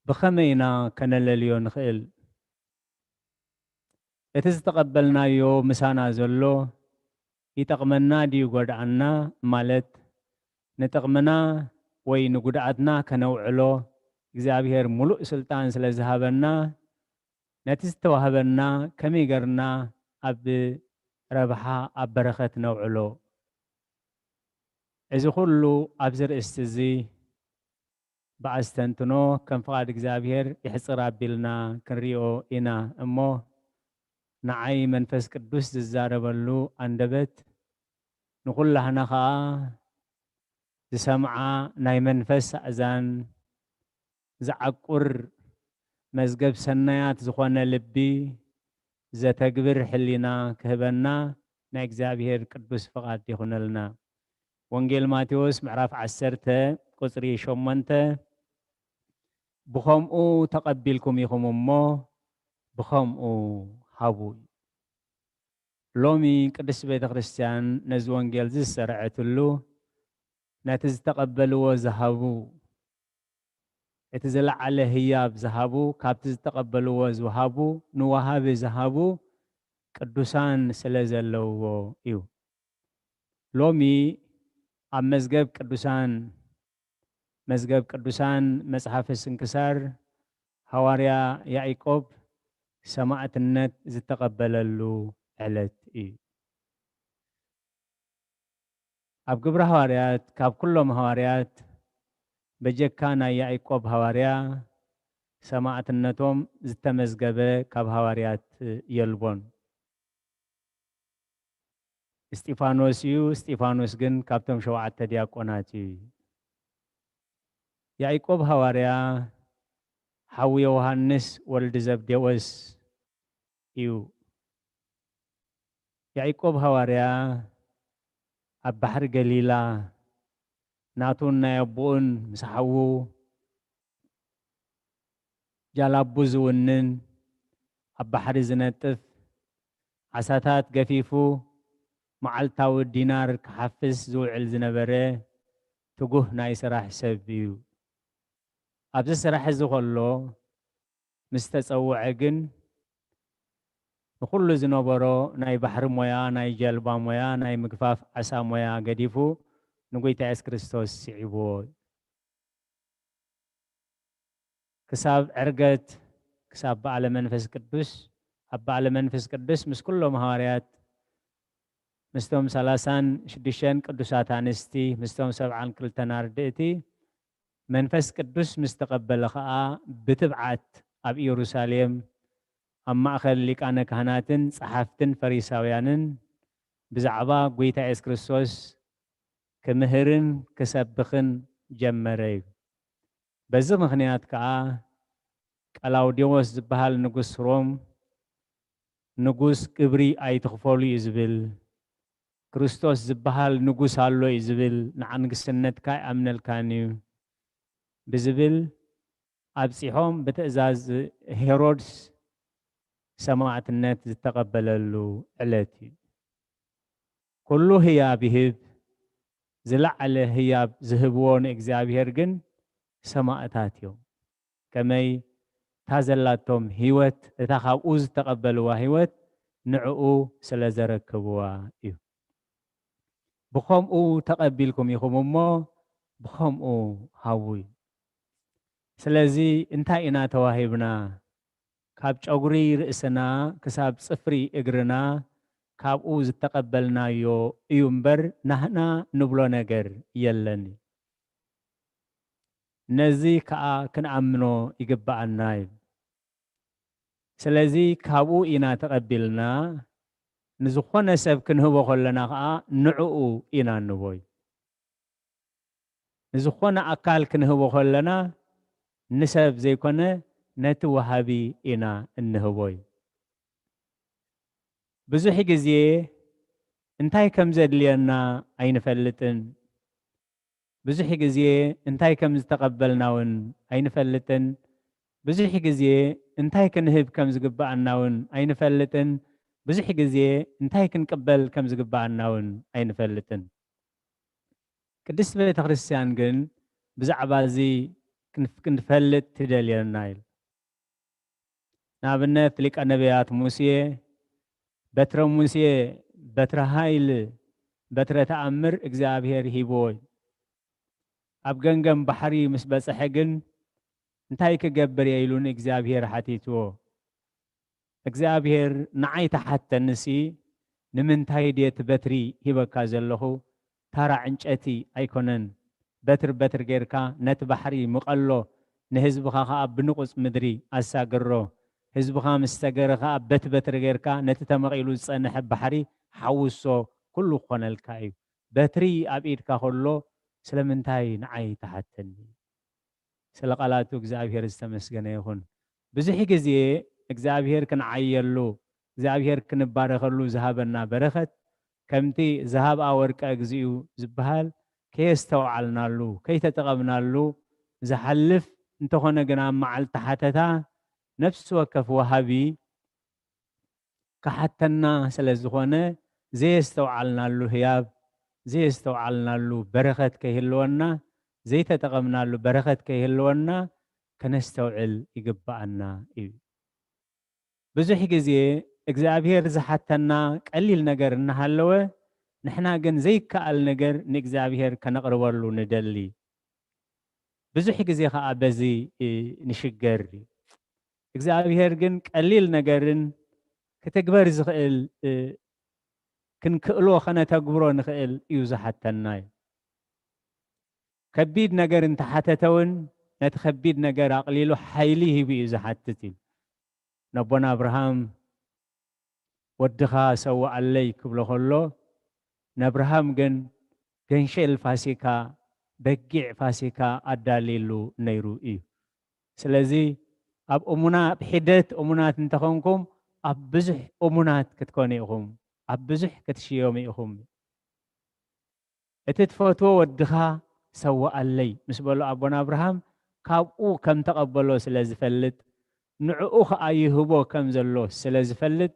ብኸመይ ኢና ከነለልዮ ንኽእል? እቲ ዝተቐበልናዮ ምሳና ዘሎ ይጠቕመና ድዩ ጎድኣና? ማለት ንጥቕምና ወይ ንጉድኣትና ከነውዕሎ እግዚአብሔር ሙሉእ ስልጣን ስለ ዝሃበና ነቲ ዝተዋህበና ከመይ ገርና ኣብ ረብሓ ኣብ በረኸት ነውዕሎ? እዚ ኩሉ ኣብዚ ርእስቲ እዚ ብኣስተንትኖ ከም ፍቓድ እግዚአብሔር ይሕፅር ኣቢልና ክንሪኦ ኢና እሞ ንዓይ መንፈስ ቅዱስ ዝዛረበሉ አንደበት ንኹላህና ኸዓ ዝሰምዓ ናይ መንፈስ ኣእዛን ዝዓቁር መዝገብ ሰናያት ዝኾነ ልቢ ዘተግብር ሕሊና ክህበና ናይ እግዚአብሔር ቅዱስ ፍቓድ ይኹነልና። ወንጌል ማቴዎስ ምዕራፍ 10 ቁጽሪ 8 ብኸምኡ ተቐቢልኩም ኢኹም እሞ ብኸምኡ ሃቡ እዩ። ሎሚ ቅድስት ቤተ ክርስቲያን ነዚ ወንጌል ዝሰርዐትሉ ነቲ ዝተቐበልዎ ዝሃቡ እቲ ዝለዓለ ህያብ ዝሃቡ ካብቲ ዝተቐበልዎ ዝሃቡ ንወሃቢ ዝሃቡ ቅዱሳን ስለ ዘለውዎ እዩ። ሎሚ ኣብ መዝገብ ቅዱሳን መጽሓፈ ስንክሳር ሐዋርያ ያዕቆብ ሰማዕትነት ዝተቐበለሉ ዕለት እዩ። ኣብ ግብረ ሐዋርያት ካብ ኩሎም ሐዋርያት بجكانا يعقوب هواريا سماعتنتهم زتمزغبه كاب هواريات يلبون استيفانوس جن كابتم شوعت دياقوناتي يعقوب هواريا حوي يوحنس ولد زبديوس يو يعقوب هواريا اب بحر جليلا ناتون يبون مسحو جالابو زونن اب بحر زنطف عساتات قفيفو معلتاو الدينار كحفز زوعل زنبره تقوه ناي سراح سبيو ابز سراح زغلو مستتصوع جن كل زنبرو ناي بحر مويا ناي جلبا مويا ناي مقفاف عسا مويا قديفو نقوي تايس كريستوس سعيبو كساب عرقت كساب على منفس قدس أبا على منفس قدس مس كلهم هواريات مستهم سلاسان شدشان قدسات انستي مستهم سبعان كلتن اردئتي منفس قدس مستقبل خاء بتبعت اب يروساليم اما اخل ليقانا كهناتن صحافتن فريساويانن بزعبا قويتا عيس كريستوس كمهرن كسبخن جمري بزي مخنيات كا كلاوديوس زبهال نقص روم نقص كبري اي تخفولي يزبل كريستوس زبهال نقص هالو يزبل نعنق السنة كاي امن الكانيو بزبل ابسيحوم بتأزاز هيرودس سماعة النت تقبل له علتي كله هي بهب زلع على هي زهبون اكزابير جن سماعتاتيو كمي تازلاتهم هيوت تخاوز تقبلوا هيوت نعو سلازركبوا ايو بخوم تقبلكم يخوم مو بخوم هاوي سلازي انتا انا تواهبنا كاب چاغري رئسنا كساب صفري اجرنا كابو زتقبلنا يو ايومبر نحنا نبلو نجر يلني نزي كنعمنو يقبعنا سلازي كابو إنا تقبلنا نزخونا سب كنهو خلنا نعو إنا نبوي نزخونا أكال كنهو خلنا نسب زي كنا نتوهبي إنا النهبوي بزوح جزيه انتاي كم زد لينا أين فلتن بزوح جزيه انتاي كم تقبلناون أين فلتن بزوح جزيه انتاي كنهب كم زقبعناون أين فلتن بزح جزيه انتاي كنقبل كم زقبعناون أين فلتن قدس بيت كريستيان جن بزعبا زي كنفلت تدليل نايل نابنت لك النبيات موسى بتر موسى بتر هايل بتر تأمر اجزابير هيبوي أبغنغم بحري مسبس حقن انتاي كجبر يلون اجزابير حتيتو اجزابير نعيت حتى النسي نمنتاي ديت بتري هيبكا زلهو ترى عنچتي ايكونن بتر غيركا نت بحري مقلو نهزبخا خا بنقص مدري اساغرو هزبخا مستغرخا بتر غيركا نت تمقيلو صنح بحري حوسو كله خنلكاي بتري ابيدكا كله سلمنتاي نعي تحتني سلقالاتو እግዚአብሔር استمسገነ ይሁን ብዙሕ ግዜ እግዚአብሔር ክንዓየሉ እግዚአብሔር ክንባረኸሉ ዝሃበና በረኸት ከምቲ ዝሃብ ወርቀ እግዚኡ ዝበሃል ከየስተውዓልናሉ ከይተጠቐምናሉ ዝሓልፍ እንተኾነ ግና መዓልቲ ሓተታ ነፍሲ ወከፍ ወሃቢ ክሓተና ስለ ዝኾነ ዘየስተውዓልናሉ ህያብ ዘየስተውዓልናሉ በረኸት ከይህልወና ዘይተጠቐምናሉ በረኸት ከይህልወና ከነስተውዕል ይግባአና እዩ ብዙሕ ግዜ እግዚአብሔር ዝሓተና ቀሊል ነገር እናሃለወ ንሕና ግን ዘይከኣል ነገር ንእግዚአብሔር ከነቕርበሉ ንደሊ ብዙሕ ግዜ ከዓ በዚ ንሽገር እግዚአብሔር ግን ቀሊል ነገርን ክትግበር ዝኽእል ክንክእሎ ኸነተግብሮ ንኽእል እዩ ዝሓተና كبيد نجر انت حتتون نتخبيد نجر أقليلو حيليه بإذا حتتين نبونا أبراهام ودخا سوى عليك بلغلو نبراهام جن شيل فاسيكا بقيع فاسيكا أداليلو نيرو إيو سلازي أب أمونات بحدت أمونات انتخونكم أب بزح أمونات كتكونيهم أب بزح كتشيوميهم اتتفوتو ودخا سوى علي مسبلو أبونا أبراهام كابو كم تقبلو سلازي فلت نعوخ أيهبو كم زلو سلازي فلت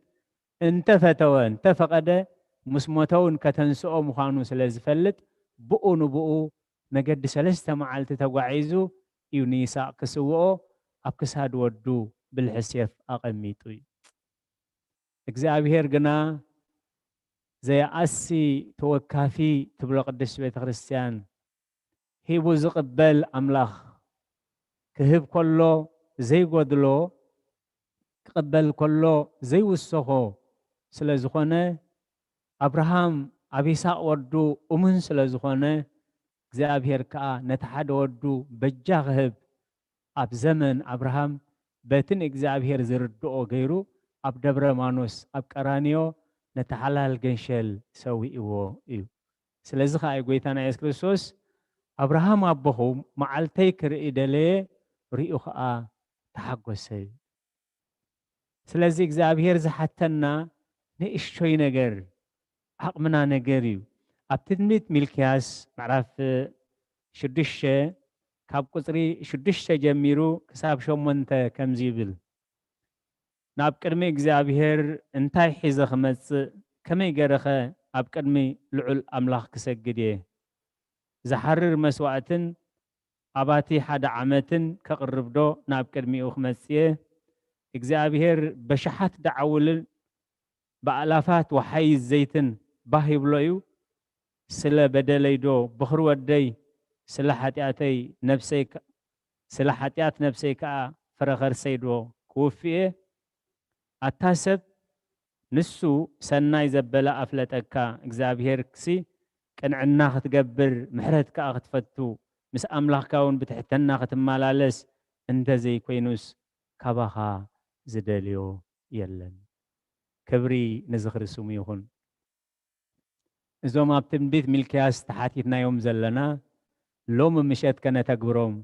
انت فتوان تفقده مسموتون كتنسؤو مخانو سلازي فلت بؤو نبؤو نقد سلسة معالت تقوعيزو يونيسا كسوؤو أبكساد ودو بالحسيف أقميتوي እግዚአብሔር ግና ዘየአሲ ተወካፊ ትብሎ ቅዱስ ቤተ ክርስቲያን ሂቡ ዝቕበል ኣምላኽ ክህብ ከሎ ዘይጎድሎ ክቕበል ከሎ ዘይውስኾ ስለ ዝኾነ አብርሃም ኣብ ይስሐቅ ወዱ እሙን ስለ ዝኾነ እግዚአብሔር ከዓ ነቲ ሓደ ወዱ በጃ ክህብ ኣብ ዘመን አብርሃም በትን እግዚአብሔር ዝርድኦ ገይሩ ኣብ ደብረ ማኖስ ኣብ ቀራንዮ ነቲ ሓላል ገንሸል ሰዊእዎ እዩ ስለዚ ከዓ ጎይታና ኢየሱስ ክርስቶስ አብርሃም ኣቦኹም መዓልተይ ክርኢ ደለየ ርኡ ከዓ ተሓጎሰ ስለዚ እግዚአብሔር ዝሓተና ንእሽቶይ ነገር ዓቕምና ነገር እዩ ኣብ ትንቢት ሚልክያስ ምዕራፍ 6 ካብ ቁፅሪ 6 ጀሚሩ ክሳብ 8 ከምዚ ይብል ናብ ቅድሚ እግዚአብሔር እንታይ ሒዘ ክመጽእ ከመይ ገረኸ ኣብ ቅድሚ ልዑል ኣምላኽ ክሰግድ እየ ዝሓርር መስዋዕትን ኣባቲ ሓደ ዓመትን ከቕርብ ዶ ናብ ቅድሚኡ ክመጽእ እየ እግዚአብሔር በሽሓት ደዓውልን በኣላፋት ወሓይ ዘይትን ባህ ይብሎ እዩ ስለ በደለይ ዶ ብኽሪ ወደይ ስለ ሓጢአተይ ነፍሰይ ስለ ሓጢአት ነፍሰይ ከዓ ፍረኸርሰይ ዶ ክውፍእ እየ ኣታሰብ ንሱ ሰናይ ዘበለ ኣፍለጠካ እግዚአብሔር ክሲ ቅንዕና ክትገብር ምሕረት ከዓ ክትፈቱ ምስ ኣምላኽካ እውን ብትሕተና ክትመላለስ እንደዘይ ኮይኑስ ካባኻ ዝደልዮ የለን ክብሪ ንዝኽርስሙ ይኹን እዞም ኣብ ትንቢት ሚልክያስ ተሓቲትናዮም ዘለና ሎሚ ምሸት ከነተግብሮም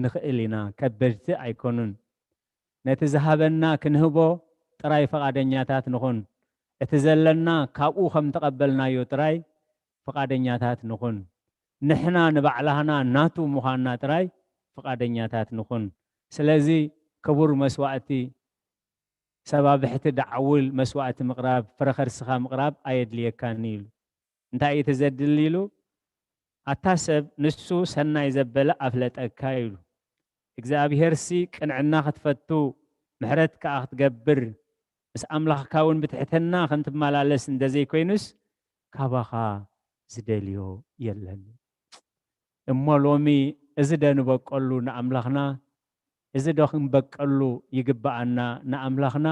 ንኽእል ኢና ከበድቲ ኣይኮኑን ነቲ ዝሃበና ክንህቦ ጥራይ ፈቃደኛታት ንኹን እቲ ዘለና ካብኡ ከም ተቀበልናዮ ጥራይ ፈቃደኛታት ንኹን ንሕና ንባዕላህና ናቱ ምዃንና ጥራይ ፈቃደኛታት ንኹን ስለዚ ክቡር መስዋዕቲ ሰባብሕቲ ደዓውል መስዋዕቲ ምቕራብ ፍረኸርስኻ ምቕራብ ኣየድልየካኒ ኢሉ እንታይ እቲ ዘድሊ ኢሉ ኣታሰብ ንሱ ሰናይ ዘበለ ኣፍለጠካ ኢሉ እግዚአብሔርሲ ቅንዕና ክትፈቱ ምሕረት ከዓ ክትገብር ምስ ኣምላኽካ እውን ብትሕትና ከም ትመላለስ እንደዘይ ኮይኑስ ካባኻ ዝደልዮ የለን እሞ ሎሚ እዚ ደንበቀሉ ንኣምላኽና እዚ ዶ ክንበቀሉ ይግባአና ንኣምላኽና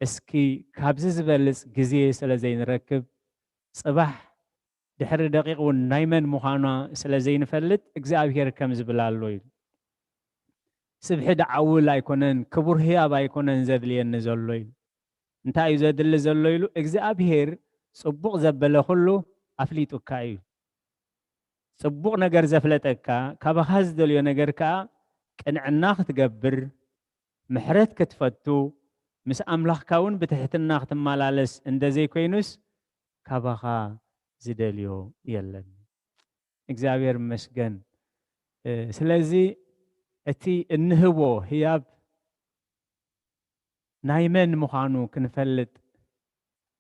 እስኪ ካብዚ ዝበልፅ ግዜ ስለ ዘይንረክብ ጽባሕ ድሕሪ ደቂቕ እውን ናይ መን ምዃኗ ስለ ዘይንፈልጥ እግዚአብሔር ከም ዝብል ኣሎ ኢሉ ስብሒ ደዓውል ኣይኮነን ክቡር ህያብ ኣይኮነን ዘድልየኒ ዘሎ ኢሉ እንታይ እዩ ዘድሊ ዘሎ ኢሉ እግዚአብሔር ጽቡቕ ዘበለ ኩሉ ኣፍሊጡካ እዩ ጽቡቕ ነገር ዘፍለጠካ ካባኻ ዝደልዮ ነገር ከዓ ቅንዕና ክትገብር ምሕረት ክትፈቱ ምስ ኣምላኽካ እውን ብትሕትና ክትመላለስ እንደዘይ ኮይኑስ ካባኻ ዝደልዮ የለን እግዚአብሔር መስገን ስለዚ እቲ እንህቦ ህያብ ናይ መን ምዃኑ ክንፈልጥ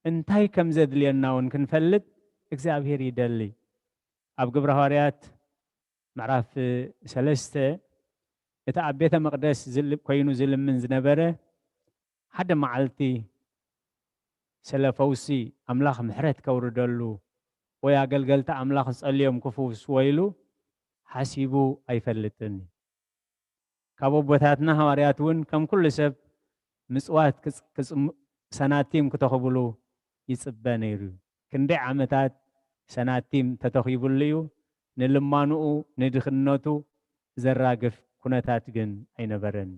እንታይ ከም ዘድልየና እውን ክንፈልጥ እግዚአብሔር ይደሊ ኣብ ግብረ ሐዋርያት ምዕራፍ 3 እቲ ኣብ ቤተ መቅደስ ኮይኑ ዝልምን ዝነበረ ሓደ መዓልቲ ስለ ፈውሲ ኣምላኽ ምሕረት ከውርደሉ ወይ ኣገልገልቲ ኣምላኽ ዝጸልዮም ክፍውስዎ ኢሉ ሓሲቡ ኣይፈልጥን ካብ ኣቦታትና ሐዋርያት እውን ከም ኩሉ ሰብ ምጽዋት ሰናቲም ክተኽብሉ ይጽበ ነይሩ ክንደይ ዓመታት ሰናቲም ተተኺቡሉ እዩ ንልማኑኡ ንድኽነቱ ዘራግፍ ኩነታት ግን ኣይነበረን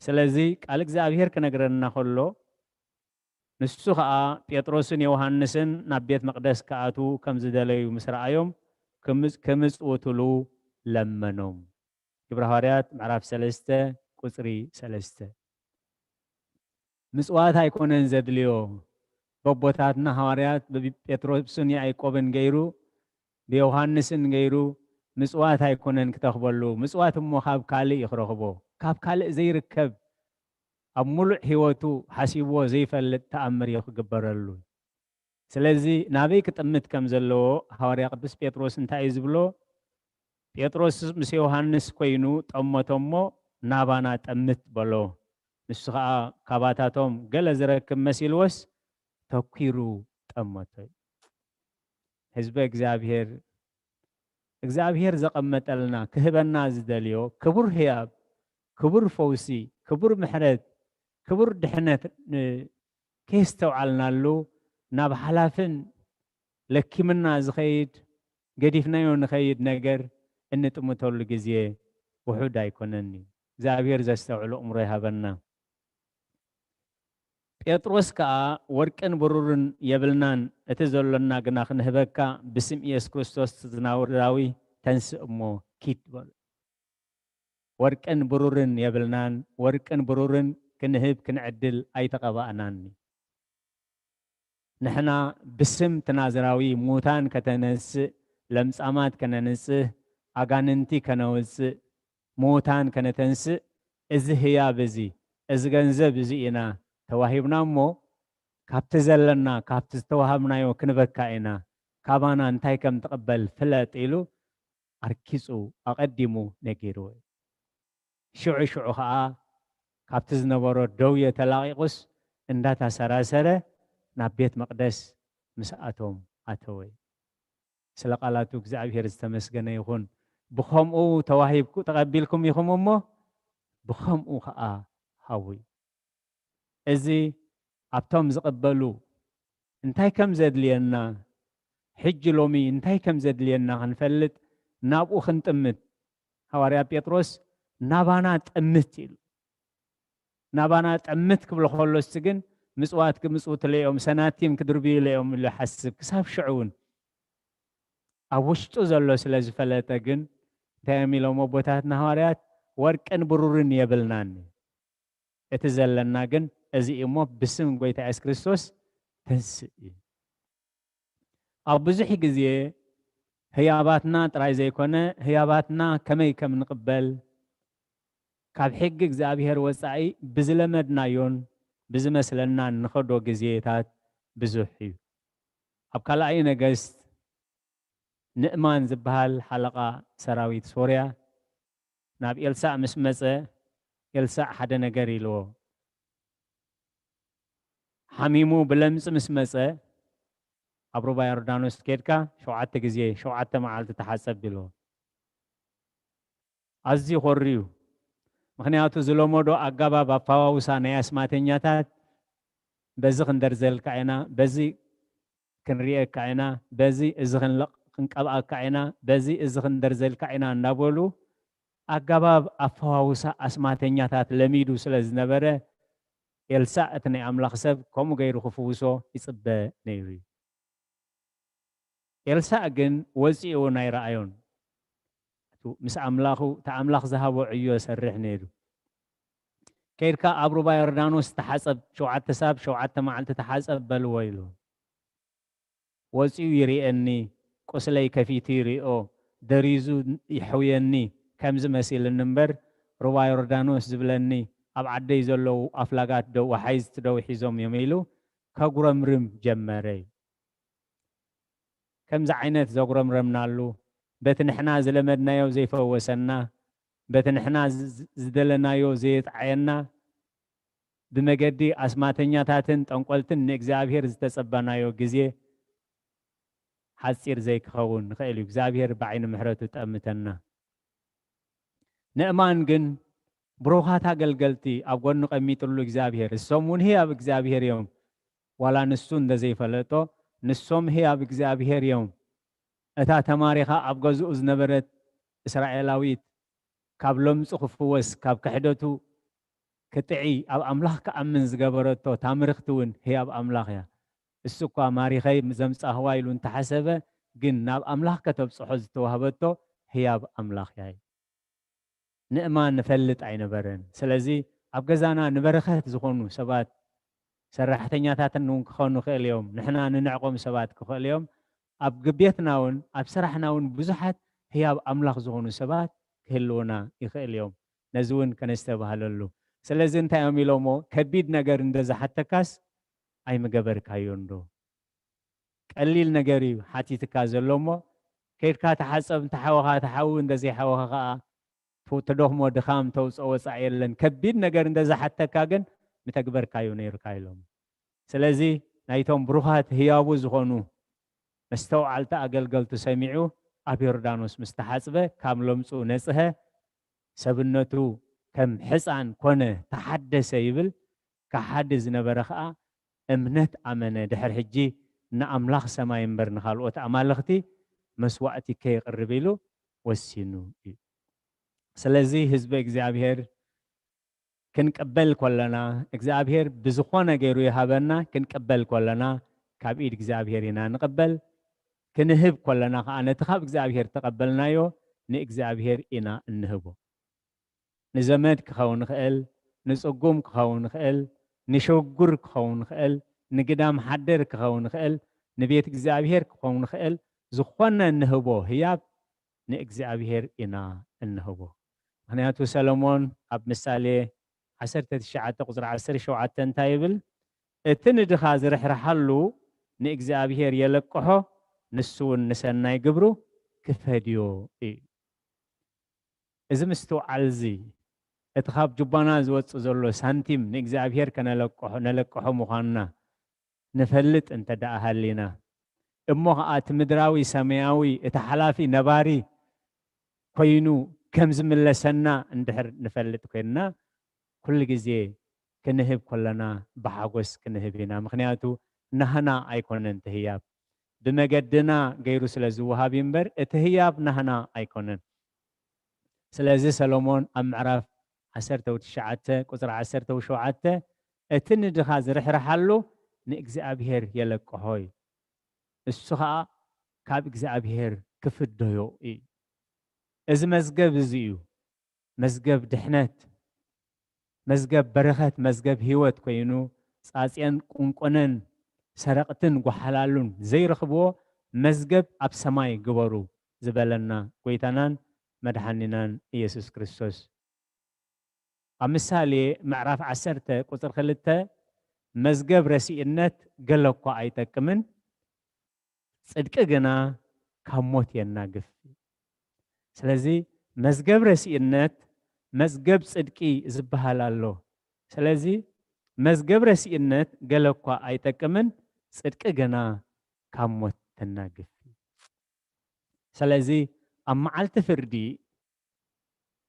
ስለዚ ቃል እግዚአብሔር ክነግረና ከሎ ንሱ ከዓ ጴጥሮስን ዮሐንስን ናብ ቤት መቅደስ ከኣቱ ከም ዝደለዩ ምስ ረኣዮም ከምፅውትሉ ለመኖም ግብረ ሐዋርያት ምዕራፍ 3 ቁፅሪ 3 ምጽዋት ኣይኮነን ዘድልዮ በቦታትና ሐዋርያት በጴጥሮስን ያዕቆብን ገይሩ በዮሐንስን ገይሩ ምጽዋት ኣይኮነን ክተኽበሉ ምጽዋት እሞ ካብ ካልእ ይኽረኽቦ ካብ ካልእ ዘይርከብ ኣብ ሙሉእ ህይወቱ ሓሲብዎ ዘይፈልጥ ተኣምር ይኽግበረሉ ስለዚ ናበይ ክጥምት ከም ዘለዎ ሐዋርያ ቅዱስ ጴጥሮስ እንታይ ዝብሎ ጴጥሮስ ምስ ዮሐንስ ኮይኑ ጠመቶሞ ናባና ጠምት በሎ ንሱ ከዓ ካባታቶም ገለ ዝረክብ መሲልወስ ተኪሩ ጠመቶ ህዝበ እግዚአብሔር ዘቐመጠልና ክህበና ዝደልዮ ክቡር ህያብ ክቡር ፈውሲ ክቡር ምሕረት ክቡር ድሕነት ከስተውዓልናሉ ናብ ሓላፍን ለኪምና ዝኸይድ ገዲፍናዮ ንኸይድ ነገር እንጥምተሉ ግዜ ውሑድ ኣይኮነኒ እግዚአብሔር ዘስተውዕሎ እምሮ ይሃበና ጴጥሮስ ከዓ ወርቅን ብሩርን የብልናን እቲ ዘሎና ግና ክንህበካ ብስም ኢየሱስ ክርስቶስ ዝናውራዊ ተንስእ እሞ ኪድ በሉ ወርቅን ብሩርን የብልናን ወርቅን ብሩርን ክንህብ ክንዕድል ኣይተቐባእናኒ ንሕና ብስም ትናዝራዊ ሙታን ከተነስእ ለምጻማት ከነንጽህ ኣጋንንቲ ከነውፅእ ሙታን ከነተንስእ እዚ ህያብ እዚ ገንዘብ እዚ ኢና ተዋሂብና እሞ ካብቲ ዘለና ካብቲ ዝተዋሃብናዮ ክንበካ ኢና ካባና እንታይ ከም ትቕበል ፍለጥ ኢሉ ኣርኪፁ ኣቐዲሙ ነጊርዎ ሽዑ ከዓ ካብቲ ዝነበሮ ደውየ ተላቂቁስ እንዳታሰራሰረ ናብ ቤት መቅደስ ምስኣቶም ኣተወ ስለ ቃላቱ እግዚአብሔር ዝተመስገነ ይኹን ብኸምኡ ተዋሂብኩ ተቐቢልኩም ኢኹም እሞ ብኸምኡ ከዓ ሃዊ እዚ ኣብቶም ዝቕበሉ እንታይ ከም ዘድልየና ሕጂ ሎሚ እንታይ ከም ዘድልየና ክንፈልጥ ናብኡ ክንጥምት ሐዋርያ ጴጥሮስ ናባና ጥምት ኢሉ ናባና ጥምት ክብሎ ከሎስ ግን ምጽዋት ክምጽውት ለዮም ሰናቲም ክድርብዩ ለዮም ኢሉ ሓስብ ክሳብ ሽዑውን ኣብ ውሽጡ ዘሎ ስለ ዝፈለጠ ግን እንታይ ኢሎም ቦታትና ሐዋርያት ወርቅን ብሩርን የብልናን እቲ ዘለና ግን እዚ እሞ ብስም ጎይታ ኢየሱስ ክርስቶስ ተንስእ ኣብ ብዙሕ ግዜ ህያባትና ጥራይ ዘይኮነ ህያባትና ከመይ ከም ንቕበል ካብ ሕጊ እግዚአብሔር ወፃኢ ብዝለመድናዮን ብዝመስለና ንኸዶ ግዜታት ብዙሕ እዩ ኣብ ካልኣይ ነገስት ንእማን ዝበሃል ሓለቓ ሰራዊት ሶርያ ናብ ኤልሳዕ ምስ መፀ ኤልሳዕ ሓደ ነገር ኢልዎ ሓሚሙ ብለምፂ ምስ መፀ ኣብ ሩባ ዮርዳኖስ ከድካ 7 ግዜ 7 መዓልቲ ተሓፀብ ኢልዎ ኣዝዩ ኮርዩ ምክንያቱ ዝለመዶ ኣገባብ ኣፈዋውሳ ናይ ኣስማተኛታት በዚ ክንደርዘልካ ኢና በዚ ክንሪአካ ኢና በዚ እዚ ክንቀብኣካ ኢና በዚ እዚ ክንደርዘልካ ኢና እንዳበሉ ኣገባብ ኣፈዋውሳ ኣስማተኛታት ለሚዱ ስለ ዝነበረ ኤልሳዕ እቲ ናይ ኣምላኽ ሰብ ከምኡ ገይሩ ክፍውሶ ይፅበ ነይሩ ኤልሳዕ ግን ወፂኡ ናይ ረኣዮን ምስ ኣምላኹ ተኣምላኽ ዝሃቦ ዕዮ ሰርሕ ነይሩ ከይድካ ኣብ ሩባ ዮርዳኖስ ተሓፀብ 7 ሳብ 7 መዓልቲ ተሓፀብ በልዎ ኢሉ ወፂኡ ይርአኒ ቁስለይ ከፊቱ ይርኦ ደሪዙ ይሕውየኒ ከምዚ መሲልን እምበር ሩባ ዮርዳኖስ ዝብለኒ ኣብ ዓደይ ዘለዉ ኣፍላጋት ደው ወሓይዝቲ ደው ሒዞም እዮም ኢሉ ከጉረምርም ጀመረ ከምዚ ዓይነት ዘጉረምረምናሉ በቲ ንሕና ዝለመድናዮ ዘይፈወሰና በቲ ንሕና ዝደለናዮ ዘይጥዓየና ብመገዲ ኣስማተኛታትን ጠንቆልትን ንእግዚአብሔር ዝተጸባናዮ ግዜ ሓፂር ዘይክኸውን ንኽእል እዩ እግዚአብሔር ብዓይኒ ምሕረቱ ጠምተና ንእማን ግን ብሩኻት ኣገልገልቲ ኣብ ጎኑ ቀሚጡሉ እግዚአብሔር እሶም እውን ህያብ እግዚአብሔር እዮም ዋላ ንሱ እንደዘይፈለጦ ንሶም ህያብ እግዚአብሔር እዮም أتا تماريخا أبغزو أزنبرت إسرائيلاويت كاب لمس خفوس كاب كحدتو كتعي أب أملاخ كأمن زجبرتو تامرختون هي أب أملاخ يا السكوا ماريخي مزمس أهوايلو انت حسبه جن ناب أملاخ كتب صحز توهبتو هي أب أملاخ ياي نأمان نفلت عين برن سلازي أبغزانا نبرخت زخونو سبات سرحتنيا تاتنون كخونو خيل يوم نحنا ننعقم سبات كخيل يوم أب قبيتناون أب سرحناون بزحت هي أب أملاخ زخونو سبات كهلونا يخيل يوم نزون كنستبهللو سلازي انت يومي لومو كبيد نجر اندزا حتى كاس أي مجبر كايوندو قليل نجري حتى تكازلومو كيف كات حسب تحوها تحو اندزي حوها تدوهم دخام توس أو سعيلن كبير نجار اندزا حتى كاجن متكبر كايونير كايلوم سلازي نايتهم بروحات هيابو زخونو مستوعلت أقل تسمعوا أبيردانوس مستحسبه كاملهم سو نسها سبنتو كم حسن كونه تحدث يبل كحدث نبرخاء امنت أمنة دحر حجي نأملاخ سما ينبرن خالوت أمالختي مسوأتي كي قربيلو والسينو سلازي حزب እግዚአብሔር ክንቀበል ኮለና እግዚአብሔር ብዝኾነ ገይሩ ይሃበና ክንቀበል ኮለና ካብ ኢድ እግዚአብሔር ኢና ንቀበል ክንህብ ኮለና ከዓ ነቲ ካብ እግዚአብሔር ተቀበልናዮ ንእግዚአብሔር ኢና እንህቦ ንዘመድ ክኸውን ክእል ንፅጉም ክኸውን ክእል ንሸጉር ክኸውን ክእል ንግዳም ሓደር ክኸውን ክእል ንቤት እግዚአብሔር ክኸውን ክእል ዝኾነ እንህቦ ህያብ ንእግዚአብሔር ኢና እንህቦ ምክንያቱ ሰሎሞን ኣብ ምሳሌ 19 ቁፅሪ 17 እንታይ ይብል እቲ ንድኻ ዝርሕርሓሉ ንእግዚአብሔር የለቅሖ ንሱ እውን ንሰናይ ግብሩ ክፈድዮ እዩ እዚ ምስትውዓል እዚ እቲ ካብ ጅባና ዝወፅእ ዘሎ ሳንቲም ንእግዚአብሔር ከነለቅሖ ምዃንና ንፈልጥ እንተደኣ ሃሊና እሞ ከዓ እቲ ምድራዊ ሰማያዊ እቲ ሓላፊ ነባሪ ኮይኑ كم زملسنا اندحر نفلت كنا كل جزء كنهب كلنا بحاجس كنهبنا مخنياتو نهنا أيكون انتهياب بمجدنا غيرو سلزوها بيمبر اتهياب نهنا أيكونن سلازي سلومون أم عرف 19 كسر 17 اتن دخاز رحلو نإجزاء أبهر يلك هاي السخاء كاب إجزاء أبهر كفد ديو إذا مزجب زيو مزجب دحنات مزجب برخات مزجب هيوت كوينو ساسيان كونكونن سرقتن وحلالون زي رخبو مزجب أب سماي جبرو زبالنا كويتانان مدحننان يسوع كريستوس أمثالي معرف 10 كتر خلته مزجب رسينات قلقوا عيتك من صدق جنا كموت يناقف سلازي مزجب رسينات مزجب صدقي زبهالالو سلازي مزجب رسينات قلقوا عيتك من صدق جنا كموت تناقف سلازي أما علت فردي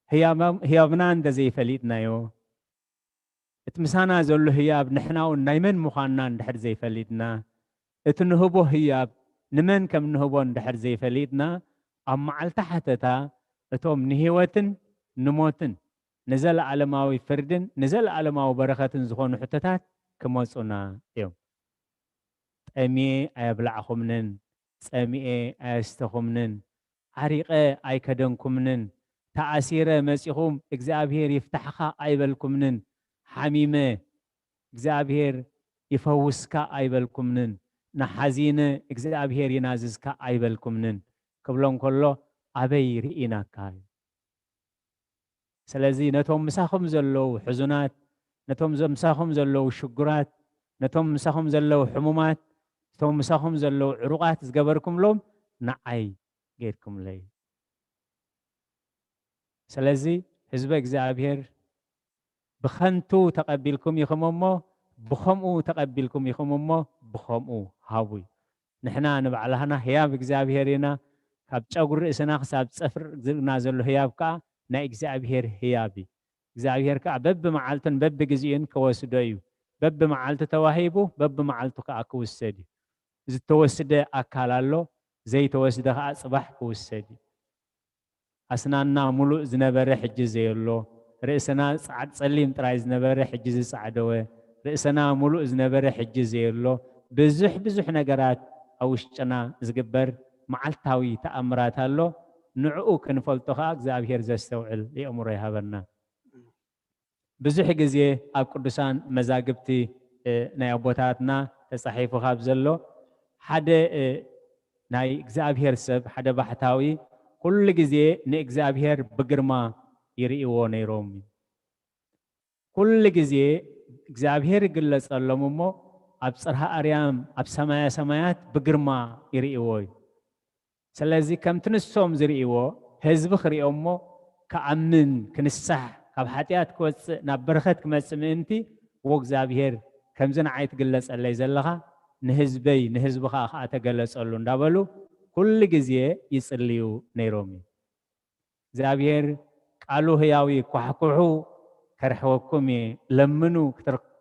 هي بنان ده زي فليتنا يو اتمسانا زولو هياب نحنا ونايمن مخانا ندحر زي فليتنا اتنهبو هياب نمن كم نهبو ندحر زي فليتنا أما علت حتتا اتوم نهيوتن نموتن نزل علماوي فردن نزل علماوي بركاتن زخون حتتات كموصونا يوم أمي أبلعخمنن أمي أستخمنن عريقة أي كدنكمنن تأثير مسيحهم إجزابير يفتحها أيبلكمنن حميمة إجزابير يفوسك أيبلكمنن نحزينة إجزابير يناززك أيبلكمنن قبلهم كله أبير إناكاي سلازي نتوم مساخم زلو حزنات نتوم مساخم زلو شجرات نتوم مساخم زلو حمومات نتوم مساخم زلو عروقات زجبركم لهم نعي غيركم لي سلازي حزب እግዚአብሔር بخنتو تقبلكم يخممو بخمو تقبلكم يخممو بخمو هاوي نحنا نبعلهنا هياب እግዚአብሔርና ካብ ጨጉር ርእስና ክሳብ ፀፍር ዝልና ዘሎ ህያብ ከዓ ናይ እግዚአብሔር ህያቢ እግዚአብሔር ከዓ በብ መዓልትን በብ ግዜን ከወስዶ እዩ በብ መዓልቲ ተዋሂቡ በብ መዓልቱ ከዓ ክውሰድ እዩ ዝተወስደ ኣካል ኣሎ زي توسدخ صباح كوسدي أسناننا ملو زنبرة حجز يلو رئيسنا صعد سليم تراي زنبرة حجز صعدوه رئيسنا ملو زنبرة حجز يلو بزح نجارات أوشتنا زجبر معلتاوي تأمرات هلو نعو كنفلتوها زابير زستوعل لأمره هبنا بزح جزية أب قدسان مزاجبتي نيابوتاتنا تصحيفو خابزلو حدا ناي زابير سب حدا بحتاوي كل جزية نإجزابير بجرما يريئو نيرومي كل جزية إجزابير قلص اللهم أبصرها أريام أبسمايا سمايات بجرما يريئوي سلازي كم تنسوم زريئو هزب خريئومو كأمن كنسح كبحاتيات كوس نبرخت كمسمنتي وإجزابير كم زن عيت قلص اللي زلها نهزبخا أخاتا قلص اللون دابلو كل جزية يصليو نيرومي زابير قالوا هياوي كحكوحو كرحوكمي لمنو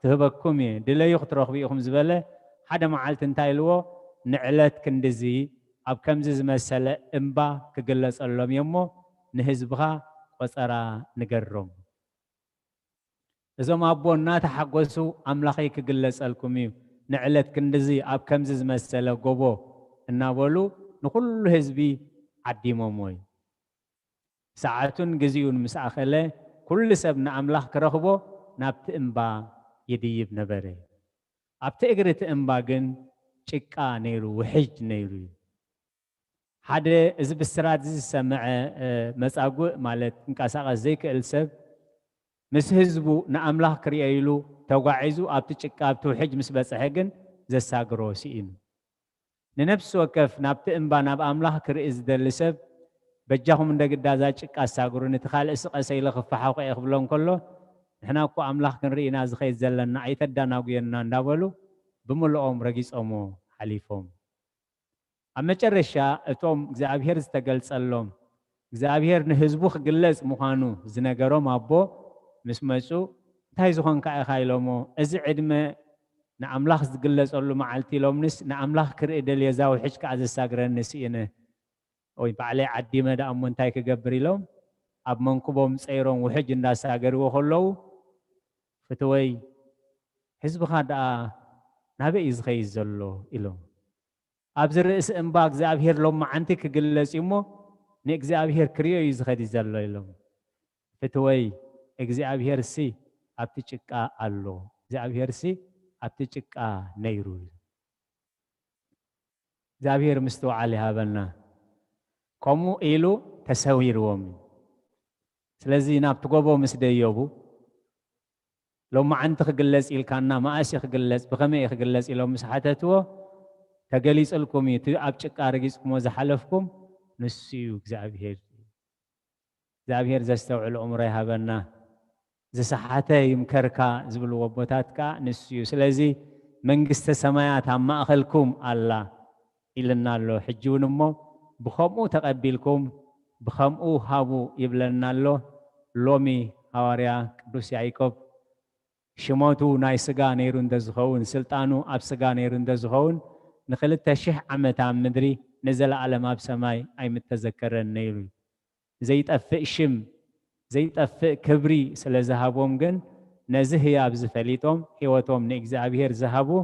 تهبكمي دليو ترخبيكم زبالة حدا معالت انتايلو نعلت كندزي أب كمزز مسألة إمبا كقلص اللهم يمو نهزبها وصرا نقرم إذا ما أبونا تحقوسو أملاخي كقلص الكميو نعلت كندزي أب كمزز مسألة قبو النابولو نقول هزبي عدي موموي ساعتون جزيون مساخله كل سبنا أملاخ كرهبو نبت إمبا يديب نبري أبت إجرت إمبا جن شكا نيرو وحج نيرو حدا إذا بالسرات زي سمع مساقو مالت نكاساق زيك السب مس هزبو نأملاخ كريايلو توقعيزو أبت شكا أبتو حج مسبس حقن زي ساقروسيين ننفس وكف نبت إمبا نب أملاخ كريز دلسب بجاهم من دقيقة زاج كاساقرو نتخال إسقى سيلا خفحا وقا يخبلون كله إحنا كو أملاخ كنري ناز خيز زلنا عيتدانا وقينا نداولو بملؤهم رقيس أمو حليفهم أما جرشا اتوم زابير استقلت سألهم زابير نهزبوخ قلز مخانو زنقرهم أبو مسمسو تايزو خان كاي خايلومو إزي عدمة نعملاخ زقلز أولو معالتي لومنس نعملاخ كرئي دل يزاو حجك عز الساقران نسينا وي بعلي عدي مدى أمون تايك قبري لهم أب منكبهم سيرون وحج الناس ساقروا خلو فتوي حزب خادا نابي إزخي الزلو إلو أبزر رئيس إمباك زابهير لهم معنتك قلس يمو نيك زابهير كريو إزخي الزلو إلو فتوي إك زابهير سي أبتشكا ألو زابهير سي أبتشكا نيرو زابهير مستوى عليها بلنا كمو إلو تسوير ومي سلازي نابتقوبو مسديوبو لو ما عنتك قلس إلكانا ما أشيخ قلس بخمي إخ قلس إلو مسحاتتو تقليس الكمي تأبشك أرقيسكم وزحلفكم نسيوك زابهير زستوعي العمري هابنا زسحاتي يمكركا زبلو وبوتاتكا نسيو سلازي منقست سمايات عما أخلكم الله إلنا اللو حجون مو بخمو تقبلكم بخمو هابو يبلنا له لومي هواريا قدوس يعقوب شموتو ناي سغا نيرون دزخون سلطانو اب سغا نيرون دزخون نخلت شح عمت عم مدري نزل على ما بسماي اي متذكرن نيرو زي طفئ شم زي طفئ كبري سلا ذهبهم جن نزه يا بزفليتهم هيوتهم نእግዚአብሔር ذهبو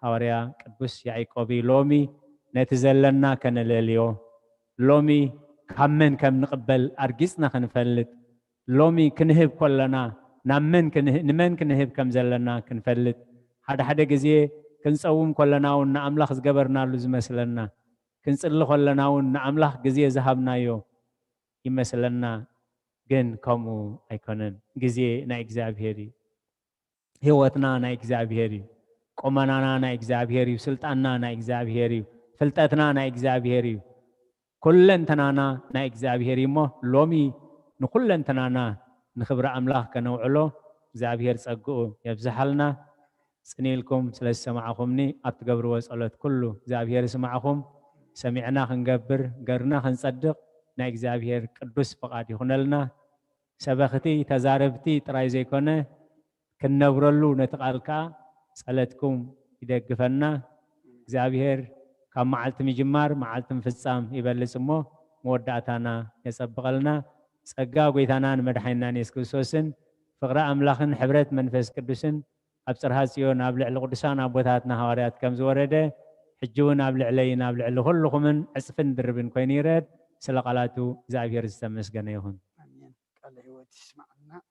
هواريا قدوس يعقوب لومي نتزلنا كنلليو لومي كمن كم نقبل أرجسنا خنفلت لومي كنهب كلنا نمن كنهب كم زلنا كنفلت حدا جزيه كنصوم كلنا ونأملاخ زجبرنا لزمسلنا كنصلي كلنا ونأملاخ جزيه ذهبنا يو يمسلنا جن كمو أيكونن جزيه نأجزابهري هوتنا نأجزابهري قمنا نأجزابهري سلطاننا نأجزابهري فلتتنا نأجزابهري كلن تنانا نا إجزابير يمو لومي نكلن تنانا نخبر أملاك كنوعلو إجزابير سأقو يبزحلنا سنيلكم سلس معكمني أبتقبر واسألت كله إجزابير سمعكم سمعنا خنقبر قرنا خنصدق نا إجزابير قدوس فقاد يخونلنا سبختي تزاربتي ترايزي كونه كنبرلو نتقالكا سألتكم إذا قفلنا إجزابير كم معلت مجمار معلت مفصام يبلس مو مودعتنا يسبقلنا سقا قويتانا مدحينا نيسكوسوسن فقراء أملاخن حبرت منفس قدسن أبصرها سيون أبلع القدسان أبوتاتنا هواريات كم زورده حجون أبلع علينا أبلع كلكم من أسفن دربن كوينيرد سلقالاتو زعفير السمس جنيهون آمين قال هو تسمعنا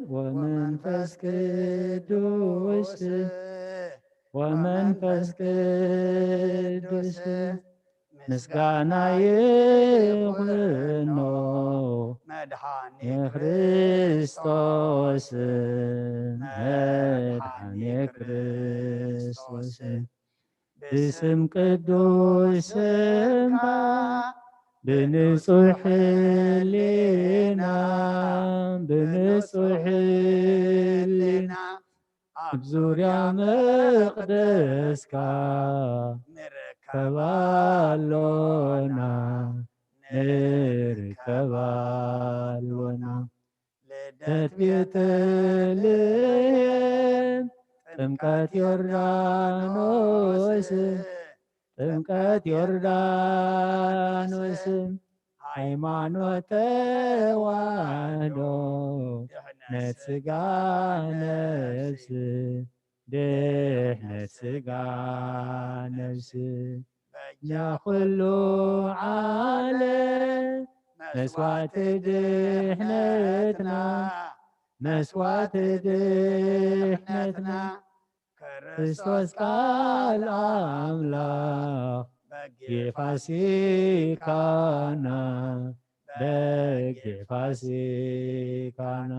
ومنفس قدوس ومنفس قدوس مسقانا يغنو مدحاني كريستوس مدحاني كريستوس باسم قدوسك بنصح لنا بنصح لنا بزوريا مقدسك نركبالونا نركبالونا لدت بيتلين ጥምቀት ዮርዳኖስ ጥምቀት ዮርዳኖስ ሃይማኖት ተዋህዶ ድኅነት ሥጋ ነፍስ ድኅነት ሥጋ ነፍስ በእኛ ኩሉ ዓለም መስዋዕት ድኅነትና መስዋዕት ድኅነትና ክርስቶስ ቃል አምላክ የፋሲካና በግ የፋሲካና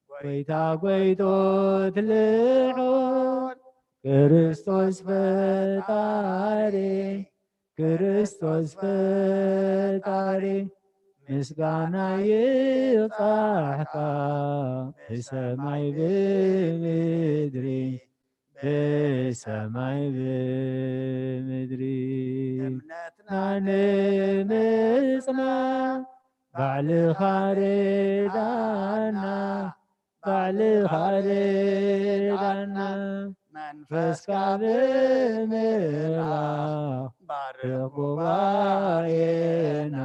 ጎይታ ጎይቶት ልዑል ክርስቶስ ፈጣሪ ክርስቶስ ፈጣሪ ምስጋና ይብጻሕካ ብሰማይ ብምድሪ ብሰማይ ብምድሪ እምነትና ንምጽናዕ ባዕልኻ ርዳና ባዕልኻ ርዳና መንፈስካ ብምልኣኽ ባርኽ ጉባኤና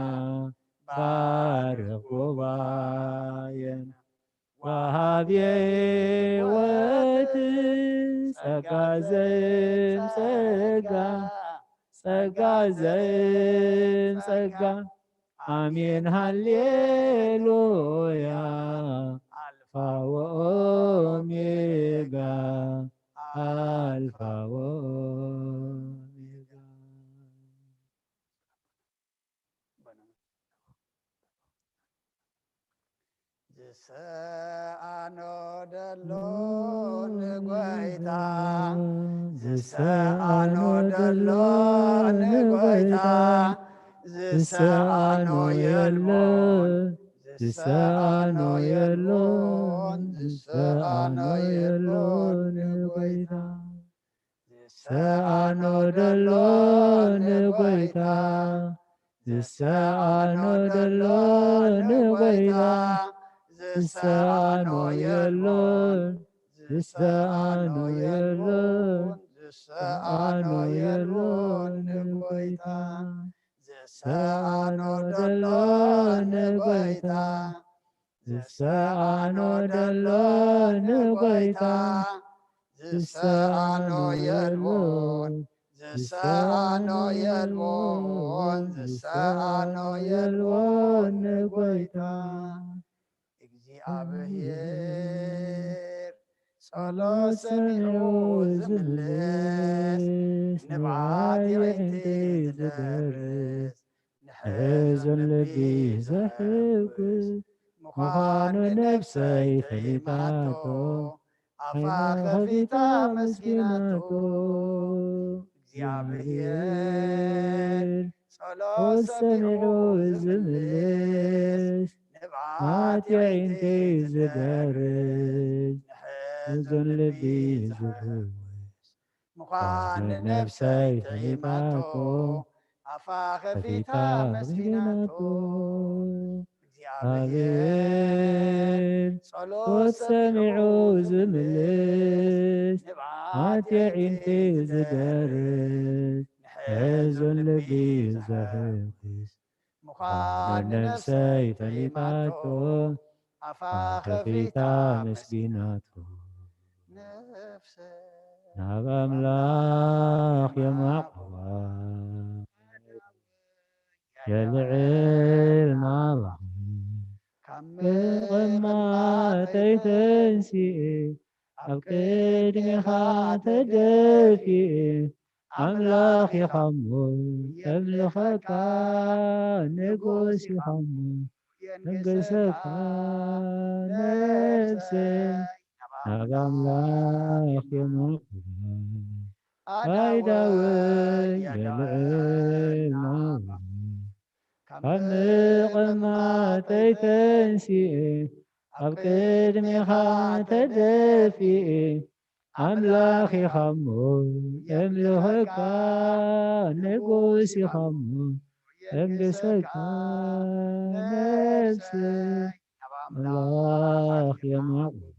ባርኽ ጉባኤና ወሃብ ሕይወት ጸጋ ዘእምጸጋ ጸጋ ዘእምጸጋ አሜን ሃሌሉያ አልፋ ወኦሜጋ አልፋ ወኦሜጋ ዝሰአኖ ደሎ ንጐይታ ዝሰአኖ ደሎ ንጐይታ ዝሰአኖ የሎን ዝሰአኖ የሎን ዝሰአኖ የሎን ንጐይታ ዝሰአኖ ደሎ ንጐይታ ዝሰአኖ ደሎ ንጐይታ ዝሰአኖ የሎን ዝሰአኖ የሎን ዝሰአኖ የሎን ንጐይታ ዝሰአኖ ደሎ ንጐይታ ዝሰአኖ ደሎ ንጐይታ ዝሰአኖ የሎን ዝሰአኖ የሎን ዝሰአኖ የሎን ንጐይታ እግዚአብሔር ጸሎት ሰሚዑ ዝምልስ ንብዓት የዕንቲ ዝደርስ ንሕዘን ልቢ ዘሕግዝ ምዃኑ ነፍሰይ ፈሊጣቶ አፋ ከፊታ መስኪናቶ እግዚአብሔር ጸሎት ሰሚዑ ዝምልስ ንብዓት የዕንቲ ዝደርስ ንሕዘን ልቢ ዝሕግዝ ምዃኑ ነፍሰይ ፈሊጣቶ አፋ ከፊታ መስኪናቶ እግዚአብሔር ጾት ሰሚዑ ዝምልስ ናት የዒንቲ ዝገርስ ሕዙን ልቢ ዘህግስ ምዃነ ነፍሰይ ፈሊጣቶ አፋ ከፊታ መስጊናቶ ናብ አምላኽ የማዕቅባ የልዕል ናባኽ ብቕማጠይ ተንሲእ ኣብ ቅድሜኻ ተደፊእ ኣምላኽ ኢኻ እሞ የምልኸካ ንጉስ ኢኻ እሞ ነገሰካ ነፍሰይ ናብ ኣምላኽ የማዕቅባ ኣይዳወይ የልዕል ናባኽ ካብ ምቕማጠይ ተንሲእ ኣብ ቅድሜኻ ተደፊእ ኣምላኽ ኢኻ እሞ የምልኸካ ንጉስ ኢኻ እሞ የንግሰካ ነፍሰይ ኣምላኽ የማዕቅባ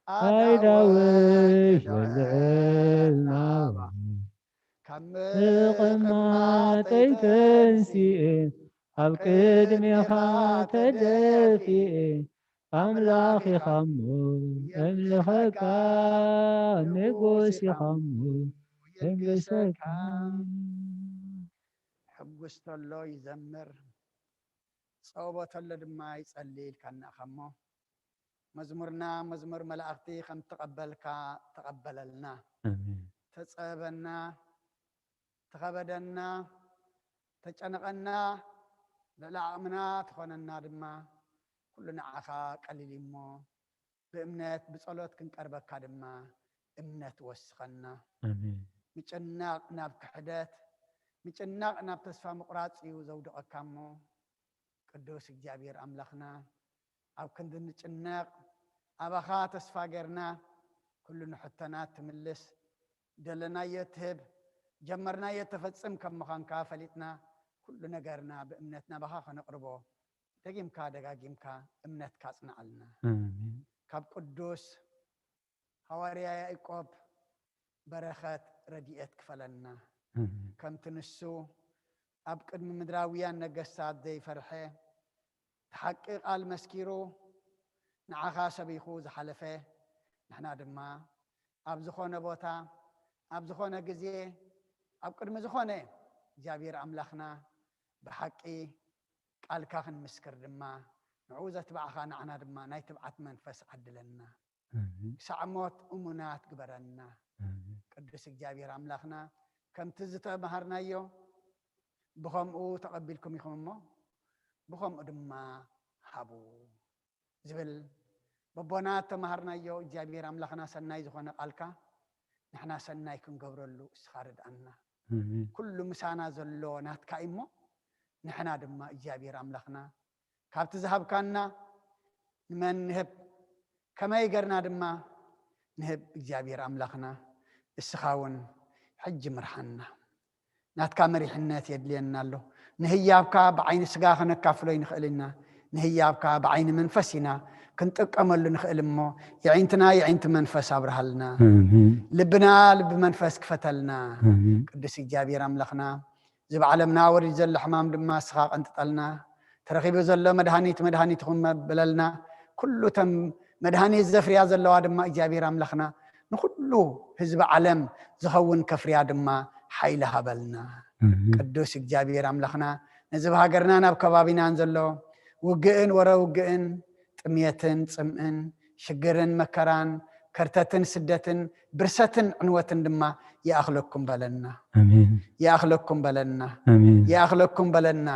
ኣይዳወይ የልዕል ናባኽ ምቕማጠይ ተንሲእ ኣብ ቅድሜኻ ተደፊእ ኣምላኽ ኢኻ እሞ የምልኸካ ንጉስ ኢኻ እሞ የንግሰካ ሕጉስ ተሎ ይዘምር ፀውቦ ተሎ ድማ ይጸሊ ኢልካ ንእኻ እሞ መዝሙርና መዝሙር መላእኽቲ ከም ተቐበልካ ተቐበለልና ተጸበና ተኸበደና ተጨነቐና ለዓቕምና ተኾነና ድማ ኩሉ ንዓኻ ቀሊል እሞ ብእምነት ብጸሎት ክንቀርበካ ድማ እምነት ወስኸና ምጭናቕ ናብ ክሕደት ምጭናቕ ናብ ተስፋ ምቁራጽ እዩ ዘውድቐካ እሞ ቅዱስ እግዚአብሔር ኣምላኽና ኣብ ክንዲ ንጭነቕ ኣባኻ ተስፋ ጌርና ኩሉ ንሕቶናት ትምልስ ደለናዮ ትህብ ጀመርናዮ ተፈጽም ከም ምዃንካ ፈሊጥና ኩሉ ነገርና ብእምነት ናባኻ ኸነቕርቦ ደጊምካ ደጋጊምካ እምነትካ ጽንዓልና ካብ ቅዱስ ሐዋርያ ያዕቆብ በረኸት ረድኤት ክፈለና ከምቲ ንሱ ኣብ ቅድሚ ምድራውያን ነገሥታት ዘይፈርሐ ተሓቂ ቃል መስኪሩ ንዓኻ ሰቢኹ ዝሓለፈ ንሕና ድማ ኣብ ዝኾነ ቦታ ኣብ ዝኾነ ግዜ ኣብ ቅድሚ ዝኾነ እግዚአብሔር ኣምላኽና ብሓቂ ቃልካ ክንምስክር ድማ ንዑ ዘትባዕኻ ንዓና ድማ ናይ ትብዓት መንፈስ ዓድለና ክሳዕ ሞት እሙናት ግበረና ቅዱስ እግዚአብሔር ኣምላኽና ከምቲ ዝተምሃርናዮ ብኸምኡ ተቐቢልኩም ኢኹም እሞ ብኸምኡ ድማ ሃቡ ዝብል በቦናት ተምሃርናዮ እግዚአብሔር ኣምላኽና ሰናይ ዝኾነ ቃልካ ንሕና ሰናይ ክንገብረሉ እስኻ ርድአና ኩሉ ምሳና ዘሎ ናትካ እሞ ንሕና ድማ እግዚአብሔር ኣምላኽና ካብቲ ዝሃብካና ንመን ንህብ ከመይ ገርና ድማ ንህብ እግዚአብሔር ኣምላኽና እስኻ እውን ሕጂ ምርሓና ናትካ መሪሕነት የድልየና ኣሎ ንህያብካ ብዓይኒ ስጋ ክነካፍሎ ይንኽእልና ንህያብካ ብዓይኒ መንፈስ ኢና ክንጥቀመሉ ንኽእል እሞ የዒንትና የዒንቲ መንፈስ አብርሃልና ልብና ልብ መንፈስ ክፈተልና ቅዱስ እግዚአብሔር ኣምላኽና ዝብዓለምና ወሪድ ዘሎ ሕማም ድማ እስኻ ቀንጥጠልና ተረኺቡ ዘሎ መድሃኒት መድሃኒትኩም በለልና ኩሉ ተም መድሃኒት ዘፍርያ ዘለዋ ድማ እግዚአብሔር ኣምላኽና ንኩሉ ህዝቢ ዓለም ዝኸውን ከፍርያ ድማ ሓይሊ ሃበልና ቅዱስ እግዚአብሔር ኣምላኽና ነዚ ሃገርና ናብ ከባቢናን ዘሎ ውግእን ወረ ውግእን ጥምየትን ጽምእን ሽግርን መከራን ከርተትን ስደትን ብርሰትን ዕንወትን ድማ ይኣኽለኩም በለና ይኣኽለኩም በለና ይኣኽለኩም በለና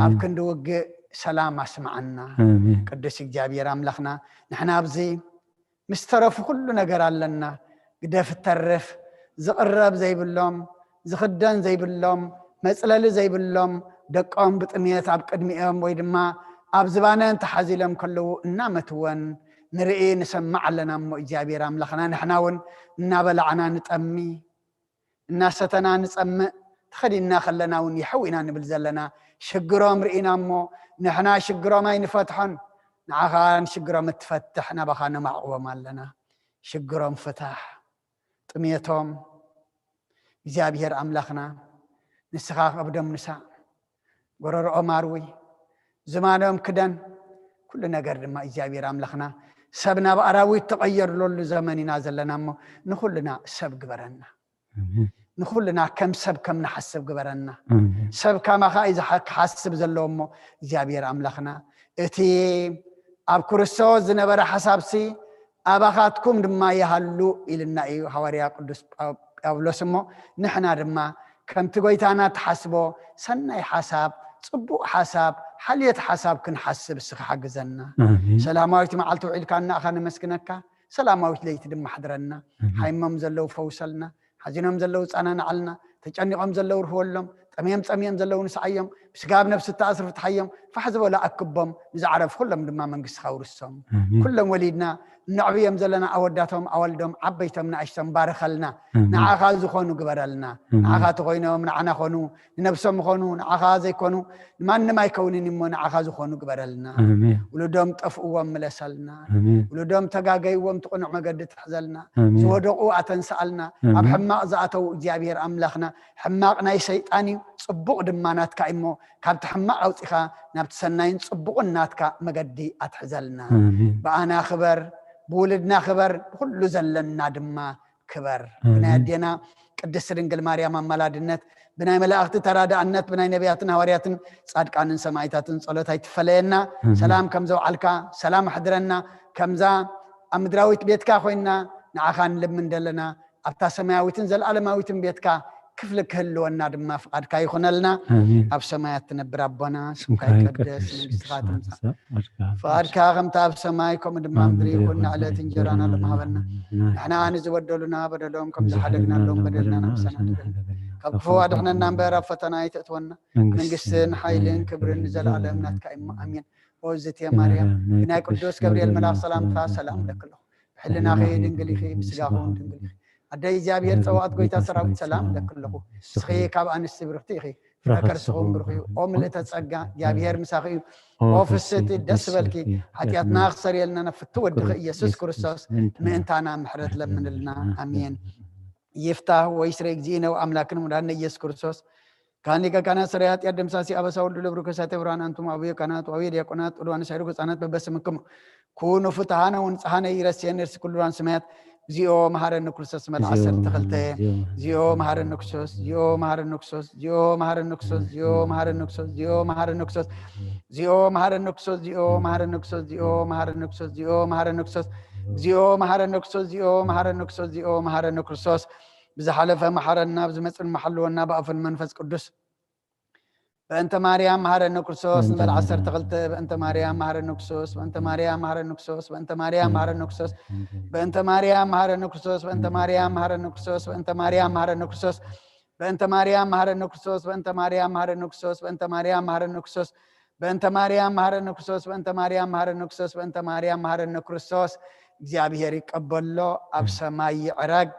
ኣብ ክንዲ ውግእ ሰላም ኣስማዓና ቅዱስ እግዚአብሔር ኣምላኽና ንሕና ኣብዚ ምስተረፉ ኩሉ ነገር ኣለና ግደፍ ተርፍ ዝቕረብ ዘይብሎም ዝኽደን ዘይብሎም መጽለሊ ዘይብሎም ደቆም ብጥምየት ኣብ ቅድሚኦም ወይ ድማ ኣብ ዝባነን ተሓዚሎም ከለዉ እናመትወን ንርኢ ንሰማዕ ኣለና እሞ እግዚአብሔር ኣምላኽና ንሕና እውን እናበላዕና ንጠሚ እናሰተና ንጸምእ ተኸዲና ከለና እውን ይሐዊና ንብል ዘለና ሽግሮም ርኢና እሞ نحنا شجرة ما ينفتحن نعخان شجرة متفتحنا بخانا معقوم لنا شجرة مفتاح طميتهم እግዚአብሔር አምላኽና ንስኻ ከብዶም ንሳዕ ጎረርኦም አርዊ ዝማኖም ክደን ኩሉ ነገር ድማ እግዚአብሔር አምላኽና ሰብና በአራዊት ተቀየርሎሉ ዘመን ኢና ዘለና እሞ ንኹልና ሰብ ግበረና ንኹልና ከም ሰብ ከም ንሓስብ ግበረና ሰብ ከማኻ ይዝሓስብ ዘለዎ እሞ እግዚአብሔር አምላኽና እቲ ኣብ ክርስቶስ ዝነበረ ሓሳብሲ አባኻትኩም ድማ ይሃሉ ኢልና እዩ ሐዋርያ ቅዱስ ጳውሎስ እሞ ንሕና ድማ ከምቲ ጎይታና ተሓስቦ ሰናይ ሓሳብ ጽቡቕ ሓሳብ ሓልየት ሓሳብ ክንሓስብ እስኻ ሓግዘና ሰላማዊት መዓልቲ ውዒልካ እናእኻ ንመስግነካ ሰላማዊት ለይቲ ድማ ሓድረና ሃይሞም ዘለው ፈውሰልና ሓዚኖም ዘለው ጻናንዓልና ተጨኒቆም ዘለው ርህወሎም ጠምየም ዘለው ንስዓዮም ብስጋብ ነፍሲ ተኣስር ፍትሓዮም ፋሕዝበላ ኣክቦም ንዝዓረፍ ኩሎም ድማ መንግስቲ ካውርሶም ኩሎም ወሊድና نعبيهم زلنا أوداتهم أولدهم عبيتهم نعشتهم بارخلنا نعاخا زخونو قبرلنا نعاخا تغينو من عنا خونو نفسهم خونو نعاخا زي خونو ما يكونين مو نعاخا زخونو قبرلنا ولدهم تفقوا ملسلنا ولدهم تقاقيوهم تقنع مقد تحزلنا سودقوا أتنسألنا أب حماق زعتو جابير أملخنا حماقنا شيطاني صبق دمانات كايمو كابت حماق أوتيخا نابت سنين صبق الناتكا مقدي أتحزلنا بأنا خبر بولدنا خبر كل زلنا دما كبر بنا يدينا قدس دنگل مريم ملادنت بنا ملائكه ترادعنت بنا نبياتنا حوارياتن صادقانن سمايتاتن صلوت يتفلينا سلام كمزو علكا سلام حضرنا كمزا امدراويت بيتكا خوينا نعخان لمن دلنا ابتا سماويتن زلالماويتن بيتكا كفلك هلونا دما فقادكا يخونلنا اب سمايات تنبر ربنا سمكا يقدس نستغاتم فقادكا غمتا اب سمايكم دما مدري كنا على تنجرانا لمهبنا احنا نزودلنا بدلهم كم زحدقنا لهم بدلنا نفسنا كفوا دحنا نمبر فتنا يتتونا منقسن حيلين كبرن زلالم ناتكا امين وزت يا مريم بنا قدوس جبريل ملاك سلام لك له حلنا خي دنقلي خي بسغاهم دنقلي أدي جابير توات قويتا سراوت سلام لكله سخي كاب أنس برختيخي فكر سخون برخي أم لتسقى جابير مساخي وفستي دسبلكي حتياتنا أخسر يلنا نفتو الدخي يسوس كريستوس من أنتنا محرت لمن لنا أمين يفتح ويسرق زينه وأملاكنا من يسوس كريستوس كان لك كان سريات يدم ساسي أبا سول دلبرك ساتبران أنتم أبوي كانت وأبي ديكونات ولوان سيرك سانات بس منكم كونوا فتحانا ونصحانا يرسين يرس كلوان سمات زيو مهار النكسوس من عصر تخلته زيو مهار النكسوس زيو مهار النكسوس زيو مهار النكسوس زيو مهار النكسوس زيو مهار النكسوس زيو مهار النكسوس زيو مهار النكسوس زيو مهار النكسوس زيو مهار النكسوس زيو مهار النكسوس زيو مهار النكسوس زيو مهار النكسوس بزحلفه محرنا بزمص المحل ونا بقف المنفس قدس بأنت مريم مهار النكسوس نبل عصر تغلت بأنت مريم مهار النكسوس بأنت مريم مهار النكسوس بأنت مريم مهار النكسوس بأنت مريم مهار النكسوس بأنت مريم مهار النكسوس بأنت مريم مهار النكسوس بأنت مريم مهار النكسوس بأنت مريم مهار النكسوس بأنت مريم مهار النكسوس بأنت مريم مهار النكسوس بأنت مريم مهار النكسوس بأنت مريم مهار النكسوس እግዚአብሔር ይቀበሎ ኣብ ሰማይ ይዕረግ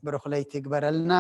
ብሩኽ ለይቲ ይግበረልና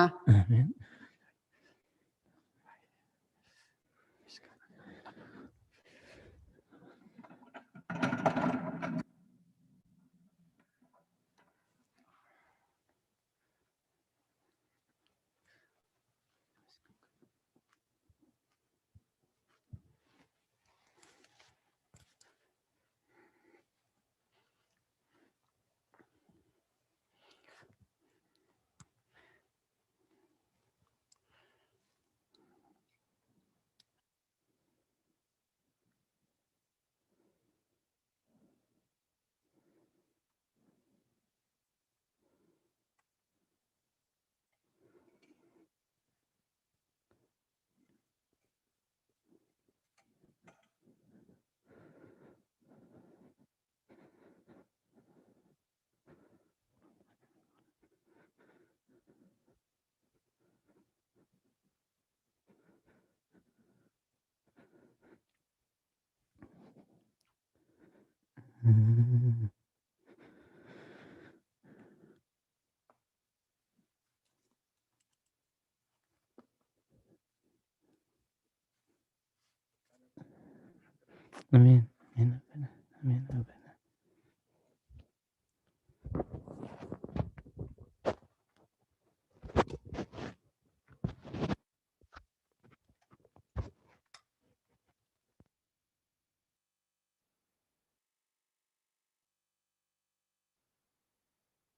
امين امين ربنا امين ربنا